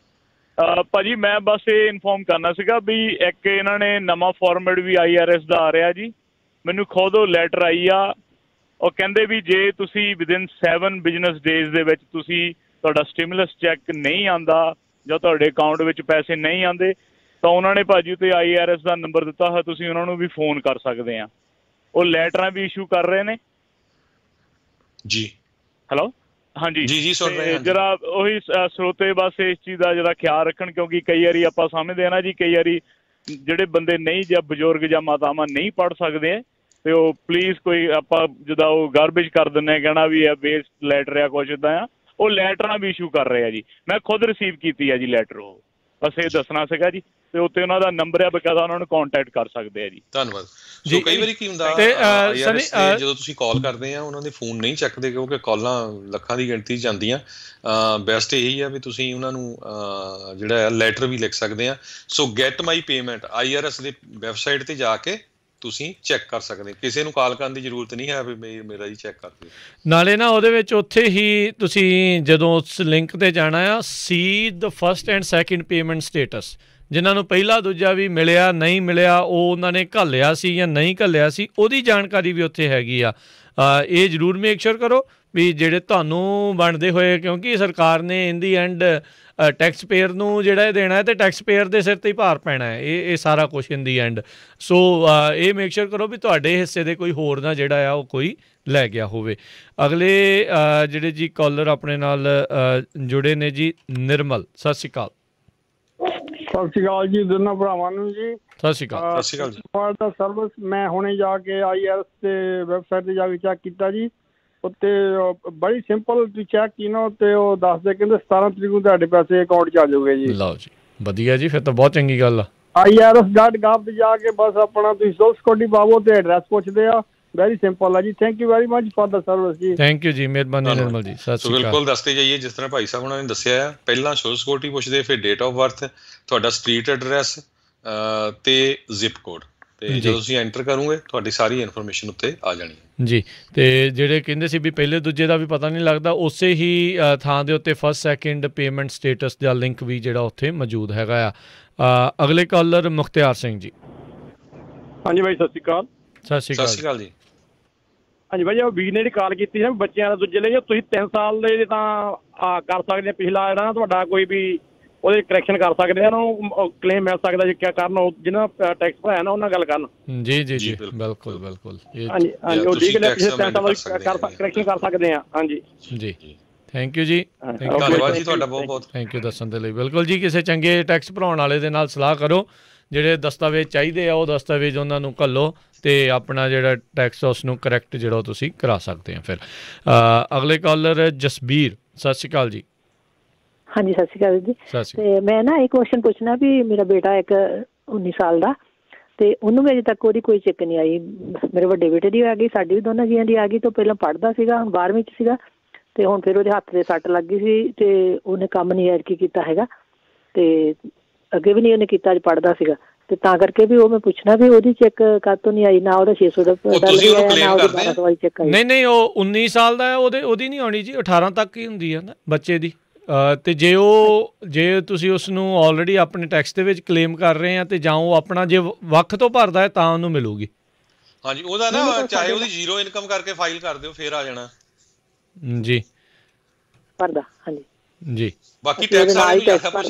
ਭਾਜੀ ਮੈਂ ਬਸ ਇਹ ਇਨਫੋਰਮ ਕਰਨਾ ਸੀਗਾ ਵੀ ਇੱਕ ਇਹਨਾਂ ਨੇ ਨਵਾਂ ਫਾਰਮੈਟ ਵੀ IRS ਦਾ ਆ ਰਿਹਾ ਜੀ। ਮੈਨੂੰ ਖੁਦ ਉਹ ਲੈਟਰ ਆਈ ਆ, ਉਹ ਕਹਿੰਦੇ ਵੀ ਜੇ ਤੁਸੀਂ ਵਿਦਿਨ 7 ਬਿਜ਼ਨਸ ਡੇਜ਼ ਦੇ ਵਿੱਚ ਤੁਸੀਂ ਤੁਹਾਡਾ ਸਟਿਮੂਲਸ ਚੈੱਕ ਨਹੀਂ ਆਉਂਦਾ ਜਾਂ ਤੁਹਾਡੇ ਅਕਾਊਂਟ ਵਿੱਚ ਪੈਸੇ ਨਹੀਂ ਆਉਂਦੇ, ਤਾਂ ਉਹਨਾਂ ਨੇ ਭਾਜੀ ਉੱਤੇ IRS ਦਾ ਨੰਬਰ ਦਿੱਤਾ ਹੋਇਆ, ਤੁਸੀਂ ਉਹਨਾਂ ਨੂੰ ਵੀ ਫੋਨ ਕਰ ਸਕਦੇ ਆ। ਉਹ ਲੈਟਰਾਂ ਵੀ ਇਸ਼ੂ ਕਰ ਰਹੇ ਨੇ ਜੀ। ਹੈਲੋ ਹਾਂਜੀ ਜੀ ਸੁਣ ਰਹੇ ਹਾਂ ਜਰਾ ਉਹੀ ਸਰੋਤੇ ਬਸ ਇਸ ਚੀਜ਼ ਦਾ ਜਿਹੜਾ ਖਿਆਲ ਰੱਖਣ, ਕਿਉਂਕਿ ਕਈ ਵਾਰੀ ਆਪਾਂ ਸਮਝਦੇ ਹਾਂ ਨਾ ਜੀ, ਕਈ ਵਾਰੀ ਜਿਹੜੇ ਬੰਦੇ ਨਹੀਂ ਜਾਂ ਬਜ਼ੁਰਗ ਜਾਂ ਮਾਤਾਵਾਂ ਨਹੀਂ ਪੜ੍ਹ ਸਕਦੇ ਤੇ ਉਹ ਪਲੀਜ਼ ਕੋਈ ਆਪਾਂ ਜਿੱਦਾਂ ਉਹ ਗਾਰਬੇਜ ਕਰ ਦਿੰਦੇ, ਕਹਿਣਾ ਵੀ ਆ ਵੇਸਟ ਲੈਟਰ ਆ ਕੁਛ ਇੱਦਾਂ ਆ, ਉਹ ਲੈਟਰਾਂ ਵੀ ਇਸ਼ੂ ਕਰ ਰਹੇ ਆ ਜੀ। ਮੈਂ ਖੁਦ ਰਿਸੀਵ ਕੀਤੀ ਆ ਜੀ ਲੈਟਰ, ਉਹ ਬਸ ਇਹ ਦੱਸਣਾ ਸੀਗਾ ਜੀ। ਤੇ ਉੱਤੇ ਉਹਨਾਂ ਦਾ ਨੰਬਰ ਆ, ਬਕਾਇਦਾ ਉਹਨਾਂ ਨੂੰ ਕੰਟੈਕਟ ਕਰ ਸਕਦੇ ਆ ਜੀ। ਧੰਨਵਾਦ ਜੀ। ਕਈ ਵਾਰੀ ਕੀ ਹੁੰਦਾ ਜਦੋਂ ਤੁਸੀਂ ਕਾਲ ਕਰਦੇ ਆ ਉਹਨਾਂ ਦੇ ਫੋਨ ਨਹੀਂ ਚੱਕਦੇ, ਕਿਉਂਕਿ ਕਾਲਾਂ ਲੱਖਾਂ ਦੀ ਗਿਣਤੀ 'ਚ ਜਾਂਦੀਆਂ। ਬੈਸਟ ਇਹੀ ਆ ਵੀ ਤੁਸੀਂ ਉਹਨਾਂ ਨੂੰ ਜਿਹੜਾ ਲੈਟਰ ਵੀ ਲਿਖ ਸਕਦੇ ਆ। ਸੋ ਗੈਟ ਮਾਈ ਪੇਮੈਂਟ IRS ਦੇ ਵੈਬਸਾਈਟ ਤੇ ਜਾ ਕੇ ਤੁਸੀਂ ਚੈੱਕ ਕਰ ਸਕਦੇ, ਕਿਸੇ ਨੂੰ ਕਾਲ ਕਰਨ ਦੀ ਜ਼ਰੂਰਤ ਨਹੀਂ ਹੈ ਵੀ ਮੇਰਾ ਜੀ ਚੈੱਕ ਕਰ ਦਿਓ। ਨਾਲੇ ਨਾ ਉਹਦੇ ਵਿੱਚ ਉੱਥੇ ਹੀ ਤੁਸੀਂ ਜਦੋਂ ਉਸ ਲਿੰਕ ਤੇ ਜਾਣਾ ਆ, see the first and second payment status, ਜਿਨ੍ਹਾਂ ਨੂੰ ਪਹਿਲਾ ਦੂਜਾ ਵੀ ਮਿਲਿਆ ਨਹੀਂ ਮਿਲਿਆ, ਉਹ ਉਹਨਾਂ ਨੇ ਘੱਲਿਆ ਸੀ ਜਾਂ ਨਹੀਂ ਘੱਲਿਆ ਸੀ, ਉਹਦੀ ਜਾਣਕਾਰੀ ਵੀ ਉੱਥੇ ਹੈਗੀ ਆ। ਇਹ ਜ਼ਰੂਰ ਮੇਕ ਸ਼ੋਰ ਕਰੋ ਵੀ ਜਿਹੜੇ ਤੁਹਾਨੂੰ ਬਣਦੇ ਹੋਏ, ਕਿਉਂਕਿ ਸਰਕਾਰ ਨੇ ਇਨ ਦੀ ਐਂਡ ਟੈਕਸ ਪੇਅਰ ਨੂੰ ਜਿਹੜਾ ਇਹ ਦੇਣਾ ਹੈ ਤੇ ਟੈਕਸ ਪੇਅਰ ਦੇ ਸਿਰ ਤੇ ਹੀ ਭਾਰ ਪੈਣਾ ਹੈ ਇਹ ਸਾਰਾ ਕੁਛ ਇਨ ਦੀ ਐਂਡ। ਸੋ ਇਹ ਮੇਕ ਸ਼ੋਰ ਕਰੋ ਵੀ ਤੁਹਾਡੇ ਹਿੱਸੇ ਦੇ ਕੋਈ ਹੋਰ ਨਾ ਜਿਹੜਾ ਆ ਉਹ ਕੋਈ ਲੈ ਗਿਆ ਹੋਵੇ। ਅਗਲੇ ਜਿਹੜੇ ਜੀ ਕਾਲਰ ਆਪਣੇ ਨਾਲ ਜੁੜੇ ਨੇ ਜੀ, ਨਿਰਮਲ, ਸਤਿ ਸ਼੍ਰੀ ਅਕਾਲ। ਸਤਿ ਸ਼੍ਰੀ ਅਕਾਲ ਜੀ ਦੋਨਾਂ ਭਰਾਵਾਂ ਨੂੰ ਜੀ। ਸਤਿ ਸ਼੍ਰੀ ਅਕਾਲ। ਸਤਿ ਸ਼੍ਰੀ ਅਕਾਲ ਜੀ। ਫਾਰ ਦਾ ਸਰਵਿਸ ਮੈਂ ਹੁਣੇ ਜਾ ਕੇ IRS ਤੇ ਵੈਬਸਾਈਟ ਤੇ ਜਾ ਕੇ ਚੈੱਕ ਕੀਤਾ ਜੀ। ਉੱਤੇ ਬੜੀ ਸਿੰਪਲ ਤੁਸੀਂ ਚੈੱਕ ਕੀਨੋ ਤੇ ਉਹ ਦੱਸਦੇ ਕਹਿੰਦੇ 17 ਤਰੀਕ ਨੂੰ ਤੁਹਾਡੇ ਪੈਸੇ ਅਕਾਊਂਟ 'ਚ ਆ ਜਾਊਗੇ ਜੀ। ਲਓ ਜੀ, ਵਧੀਆ ਜੀ, ਫਿਰ ਤਾਂ ਬਹੁਤ ਚੰਗੀ ਗੱਲ ਆ। IRS.gov ਤੇ ਜਾ ਕੇ ਬਸ ਆਪਣਾ ਤੁਸੀਂ ਸੋਰਸ ਕੋਡ ਹੀ ਪਾਵੋ ਤੇ ਐਡਰੈਸ ਪੁੱਛਦੇ ਆ। ਵੈਰੀ ਸਿੰਪਲ ਆ ਜੀ। Thank you very much for the service ਜੀ। ਥੈਂਕ ਯੂ ਜੀ, ਮਿਹਰਬਾਨੀ ਨਿਰਮਲ ਜੀ, ਸਤਿ ਸ਼੍ਰੀ ਅਕਾਲ। ਬਿਲਕੁਲ ਦੱਸਦੇ ਜਾਈਏ ਜਿਸ ਤਰ੍ਹਾਂ ਭਾਈ ਸਾਹਿਬ ਉਹਨਾਂ ਨੇ ਦੱਸਿਆ ਆ, ਪਹਿਲਾਂ ਸੋਰਸ ਸਿਕਿਉਰਿਟੀ ਪੁੱਛਦੇ, ਫਿਰ ਡੇਟ ਆਫ ਬਰਥ, ਤੁਹਾਡਾ ਸਟਰੀਟ ਐਡਰੈਸ ਤੇ ਜ਼ਿਪ ਕੋਡ, ਤੇ ਜਦੋਂ ਤੁਸੀਂ ਐਂਟਰ ਕਰੋਗੇ ਤੁਹਾਡੀ ਸਾਰੀ ਇਨਫੋਰਮੇਸ਼ਨ ਉੱਤੇ ਆ ਜਾਣੀ ਹੈ ਜੀ। ਤੇ ਜਿਹੜੇ ਕਹਿੰਦੇ ਸੀ ਵੀ ਪਹਿਲੇ ਦੂਜੇ ਦਾ ਵੀ ਪਤਾ ਨਹੀਂ ਲੱਗਦਾ, ਉਸੇ ਹੀ ਥਾਂ ਦੇ ਉੱਤੇ ਫਸਟ ਸੈਕਿੰਡ ਪੇਮੈਂਟ ਸਟੇਟਸ ਦਾ ਲਿੰਕ ਵੀ ਜਿਹੜਾ ਉੱਥੇ ਮੌਜੂਦ ਹੈਗਾ ਆ। ਅਗਲੇ ਕਾਲਰ ਮੁਖਤਿਆਰ ਸਿੰਘ ਜੀ। ਹਾਂਜੀ ਭਾਈ, ਸਤਿ ਸ਼੍ਰੀ ਅਕਾਲ। ਸਤਿ ਸ਼੍ਰੀ ਅਕਾਲ ਜੀ। ਹਾਂਜੀ ਭਾਈ, ਉਹ ਵੀਰ ਨੇ ਜਿਹੜੀ ਕਾਲ ਕੀਤੀ ਨਾ ਬੱਚਿਆਂ ਦਾ ਦੂਜੇ ਲਈ, ਤੁਸੀਂ 3 ਸਾਲ ਦੇ ਤਾਂ ਕਰ ਸਕਦੇ, ਪਿਛਲਾ ਜਿਹੜਾ ਨਾ ਤੁਹਾਡਾ ਕੋਈ ਵੀ ਉਹਦੇ ਕਰੈਕਸ਼ਨ ਕਰ ਸਕਦੇ ਆ, ਉਹਨੂੰ ਕਲੇਮ ਮਿਲ ਸਕਦਾ ਜੀ। ਕਿਆ ਕਰਨ, ਜਿਹਨਾਂ ਟੈਕਸ ਭਰਾਇਆ ਨਾ ਉਹਨਾਂ ਗੱਲ ਕਰਨ। ਜੀ ਜੀ ਜੀ, ਬਿਲਕੁਲ ਬਿਲਕੁਲ। ਹਾਂਜੀ ਹਾਂਜੀ, ਉਹ ਲੀਗਲ ਕਰੈਕਸ਼ਨ ਕਰ ਸਕਦੇ ਆ। ਹਾਂਜੀ ਜੀ, ਥੈਂਕ ਯੂ ਜੀ, ਧੰਨਵਾਦ ਜੀ ਤੁਹਾਡਾ ਬਹੁਤ ਬਹੁਤ। ਥੈਂਕ ਯੂ ਦੱਸਣ ਦੇ ਲਈ। ਬਿਲਕੁਲ ਜੀ, ਕਿਸੇ ਚੰਗੇ ਟੈਕਸ ਭਰਾਉਣ ਵਾਲੇ ਦੇ ਨਾਲ ਸਲਾਹ ਕਰੋ, ਜਿਹੜੇ ਦਸਤਾਵੇਜ਼ ਚਾਹੀਦੇ ਆ ਉਹ ਦਸਤਾਵੇਜ਼ ਉਹਨਾਂ ਨੂੰ ਘੱਲੋ ਤੇ ਆਪਣਾ ਜਿਹੜਾ ਟੈਕਸ ਉਸ ਨੂੰ ਕਰੈਕਟ ਜਿਹੜਾ ਉਹ ਤੁਸੀਂ ਕਰਾ ਸਕਦੇ ਆ। ਫਿਰ ਅਗਲੇ ਕਾਲਰ ਜਸਬੀਰ, ਸਤਿ ਸ਼੍ਰੀ ਅਕਾਲ ਜੀ। ਹਾਂਜੀ, ਸਤਿ ਸ਼੍ਰੀ ਅਕਾਲ ਜੀ। ਤੇ ਮੈਂ ਨਾ ਇੱਕ ਕੁਐਸਚਨ ਪੁੱਛਣਾ ਵੀ ਮੇਰਾ ਬੇਟਾ ਇੱਕ 19 ਸਾਲ ਦਾ, ਤੇ ਉਹਨੂੰ ਵੀ ਅਜੇ ਤੱਕ ਉਹਦੀ ਕੋਈ ਚੈੱਕ ਨਹੀਂ ਆਈ। ਮੇਰੇ ਵੱਡੇ ਬੇਟੇ ਦੀ ਆ ਗਈ, ਸਾਡੀ ਵੀ ਦੋਨਾਂ ਜੀਆਂ ਦੀ ਆ ਗਈ। ਤੋਂ ਪਹਿਲਾਂ ਪੜ੍ਹਦਾ ਸੀਗਾ, ਹੁਣ 12ਵੀਂ 'ਚ ਸੀਗਾ, ਤੇ ਹੁਣ ਫਿਰ ਉਹਦੇ ਹੱਥ ਦੇ ਸੱਟ ਲੱਗ ਗਈ ਸੀ ਤੇ ਉਹਨੇ ਕੰਮ ਨਹੀਂ ਐਤਕੀ ਕੀਤਾ ਹੈਗਾ, ਤੇ ਅੱਗੇ ਵੀ ਨਹੀਂ ਉਹਨੇ ਕੀਤਾ, ਅੱਜ ਪੜ੍ਹਦਾ ਸੀਗਾ, ਤੇ ਤਾਂ ਕਰਕੇ ਵੀ ਉਹ ਮੈਂ ਪੁੱਛਣਾ ਵੀ ਉਹਦੀ ਚੈੱਕ ਕਾਹਤੋਂ ਨਹੀਂ ਆਈ, ਨਾ ਉਹਦਾ 600 ਦਾ ਨਾ ਉਹਦੀ 1200 ਵਾਲੀ ਚੈੱਕ ਆਈ। ਨਹੀਂ, ਉਹ 19 ਸਾਲ ਦਾ ਹੈ, ਉਹਦੀ ਨਹੀਂ ਆਉਣੀ ਜੀ, 18 ਤੱਕ ਹੀ ਹੁੰਦੀ ਹੈ ਨਾ ਬੱਚੇ ਦੀ। ਤੇ ਜੇ ਤੁਸੀਂ ਉਸ ਨੂੰ ਆਲਰੇਡੀ ਆਪਣੇ ਟੈਕਸ ਦੇ ਵਿੱਚ ਕਲੇਮ ਕਰ ਰਹੇ ਆ, ਤੇ ਜਾਂ ਉਹ ਆਪਣਾ ਜੇ ਵੱਖ ਤੋਂ ਭਰਦਾ ਹੈ ਤਾਂ ਉਹਨੂੰ ਮਿਲੂਗੀ। ਹਾਂਜੀ, ਉਹਦਾ ਨਾ ਚਾਹੇ ਉਹਦੀ ਜ਼ੀਰੋ ਇਨਕਮ ਕਰਕੇ ਫਾਈਲ ਕਰ ਦਿਓ, ਫੇਰ ਆ ਜਾਣਾ ਜੀ ਭਰਦਾ। ਹਾਂਜੀ ਜੀ, ਬਾਕੀ ਟੈਕਸ ਵਾਲੇ ਵੀ ਆਪਾਂ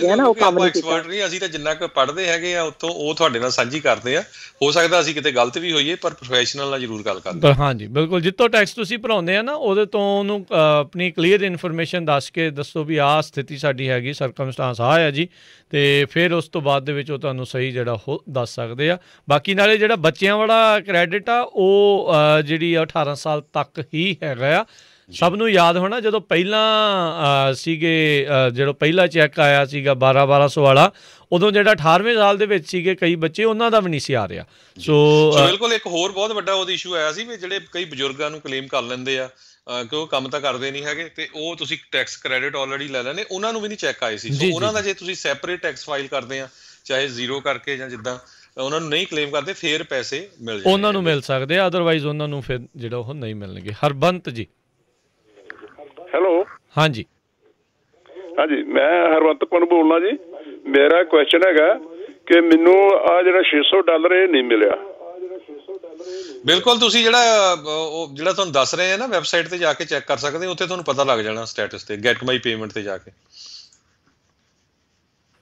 ਐਕਸਪਰਟ ਨਹੀਂ, ਅਸੀਂ ਤਾਂ ਜਿੰਨਾ ਕੁ ਪੜ੍ਹਦੇ ਹੈਗੇ ਆ ਉੱਥੋਂ ਉਹ ਤੁਹਾਡੇ ਨਾਲ ਸਾਂਝੀ ਕਰਦੇ ਆ। ਹੋ ਸਕਦਾ ਅਸੀਂ ਕਿਤੇ ਗਲਤ ਵੀ ਹੋਈਏ, ਪਰ ਪ੍ਰੋਫੈਸ਼ਨਲ ਨਾਲ ਜ਼ਰੂਰ ਗੱਲ ਕਰਦੇ। ਹਾਂਜੀ ਬਿਲਕੁਲ, ਜਿੱਥੋਂ ਟੈਕਸ ਤੁਸੀਂ ਭਰਾਉਂਦੇ ਆ ਨਾ ਉਹਦੇ ਤੋਂ ਉਹਨੂੰ ਆਪਣੀ ਕਲੀਅਰ ਇਨਫੋਰਮੇਸ਼ਨ ਦੱਸ ਕੇ ਦੱਸੋ ਵੀ ਆਹ ਸਥਿਤੀ ਸਾਡੀ ਹੈਗੀ, ਸਰਕਮਸਟਾਂਸ ਆਹ ਆ ਜੀ, ਤੇ ਫਿਰ ਉਸ ਤੋਂ ਬਾਅਦ ਦੇ ਵਿੱਚ ਉਹ ਤੁਹਾਨੂੰ ਸਹੀ ਜਿਹੜਾ ਉਹ ਦੱਸ ਸਕਦੇ ਆ। ਬਾਕੀ ਨਾਲੇ ਜਿਹੜਾ ਬੱਚਿਆਂ ਵਾਲਾ ਕ੍ਰੈਡਿਟ ਆ ਉਹ ਜਿਹੜੀ 18 ਸਾਲ ਤੱਕ ਹੀ ਹੈਗਾ ਆ। ਸਭ ਨੂੰ ਯਾਦ ਹੋਣਾ ਜਦੋਂ ਪਹਿਲਾਂ ਸੀਗੇ, ਜਦੋਂ ਪਹਿਲਾ ਚੈੱਕ ਆਇਆ ਸੀਗਾ 1200 ਵਾਲਾ, ਉਦੋਂ ਜਿਹੜਾ 18ਵੇਂ ਸਾਲ ਦੇ ਵਿੱਚ ਸੀਗੇ ਕਈ ਬੱਚੇ, ਉਹਨਾਂ ਦਾ ਵੀ ਨਹੀਂ ਸੀ ਆ ਰਿਹਾ। ਸੋ ਬਿਲਕੁਲ ਇੱਕ ਹੋਰ ਬਹੁਤ ਵੱਡਾ ਉਹਦਾ ਇਸ਼ੂ ਆਇਆ ਸੀ ਵੀ ਜਿਹੜੇ ਕਈ ਬਜ਼ੁਰਗਾਂ ਨੂੰ ਕਲੇਮ ਕਰ ਲੈਂਦੇ ਆ ਕਿ ਉਹ ਕੰਮ ਤਾਂ ਕਰਦੇ ਨਹੀਂ ਹੈਗੇ, ਤੇ ਉਹ ਤੁਸੀਂ ਟੈਕਸ ਕ੍ਰੈਡਿਟ ਆਲਰੇਡੀ ਲੈ ਲੈਣੇ, ਉਹਨਾਂ ਨੂੰ ਵੀ ਨਹੀਂ ਚੈੱਕ ਆਏ ਸੀ। ਸੋ ਉਹਨਾਂ ਦਾ ਜੇ ਤੁਸੀਂ ਸੈਪਰੇਟ ਟੈਕਸ ਫਾਈਲ ਕਰਦੇ ਆ, ਚਾਹੇ ਜ਼ੀਰੋ ਕਰਕੇ ਜਾਂ ਜਿੱਦਾਂ, ਉਹਨਾਂ ਨੂੰ ਨਹੀਂ ਕਲੇਮ ਕਰਦੇ, ਫੇਰ ਪੈਸੇ ਮਿਲ ਜਾਂਦੇ, ਉਹਨਾਂ ਨੂੰ ਮਿਲ ਸਕਦੇ ਆ, ਅਦਰਵਾਈਜ਼ ਉਹਨਾਂ ਨੂੰ ਫਿਰ ਜਿਹੜਾ ਉਹ ਨਹੀਂ ਮਿਲਣਗੇ। ਹਰਬੰਤ ਜੀ। ਹੈਲੋ। ਹਾਂਜੀ ਹਾਂਜੀ, ਮੈਂ ਹਰਵੰਤ ਪੁਨ ਬੋਲਣਾ ਜੀ। ਮੇਰਾ ਕੁਐਸਚਨ ਹੈਗਾ ਕਿ ਮੈਨੂੰ ਆ ਜਿਹੜਾ $600 ਇਹ ਨਹੀਂ ਮਿਲਿਆ। ਬਿਲਕੁਲ, ਤੁਸੀਂ ਜਿਹੜਾ ਤੁਹਾਨੂੰ ਦੱਸ ਰਹੇ ਆ ਨਾ, ਵੈਬਸਾਈਟ ਤੇ ਜਾ ਕੇ ਚੈੱਕ ਕਰ ਸਕਦੇ ਹੋ, ਉੱਥੇ ਤੁਹਾਨੂੰ ਪਤਾ ਲੱਗ ਜਾਣਾ ਸਟੇਟਸ ਤੇ, ਗੈਟ ਮਾਈ ਪੇਮੈਂਟ ਤੇ ਜਾ ਕੇ।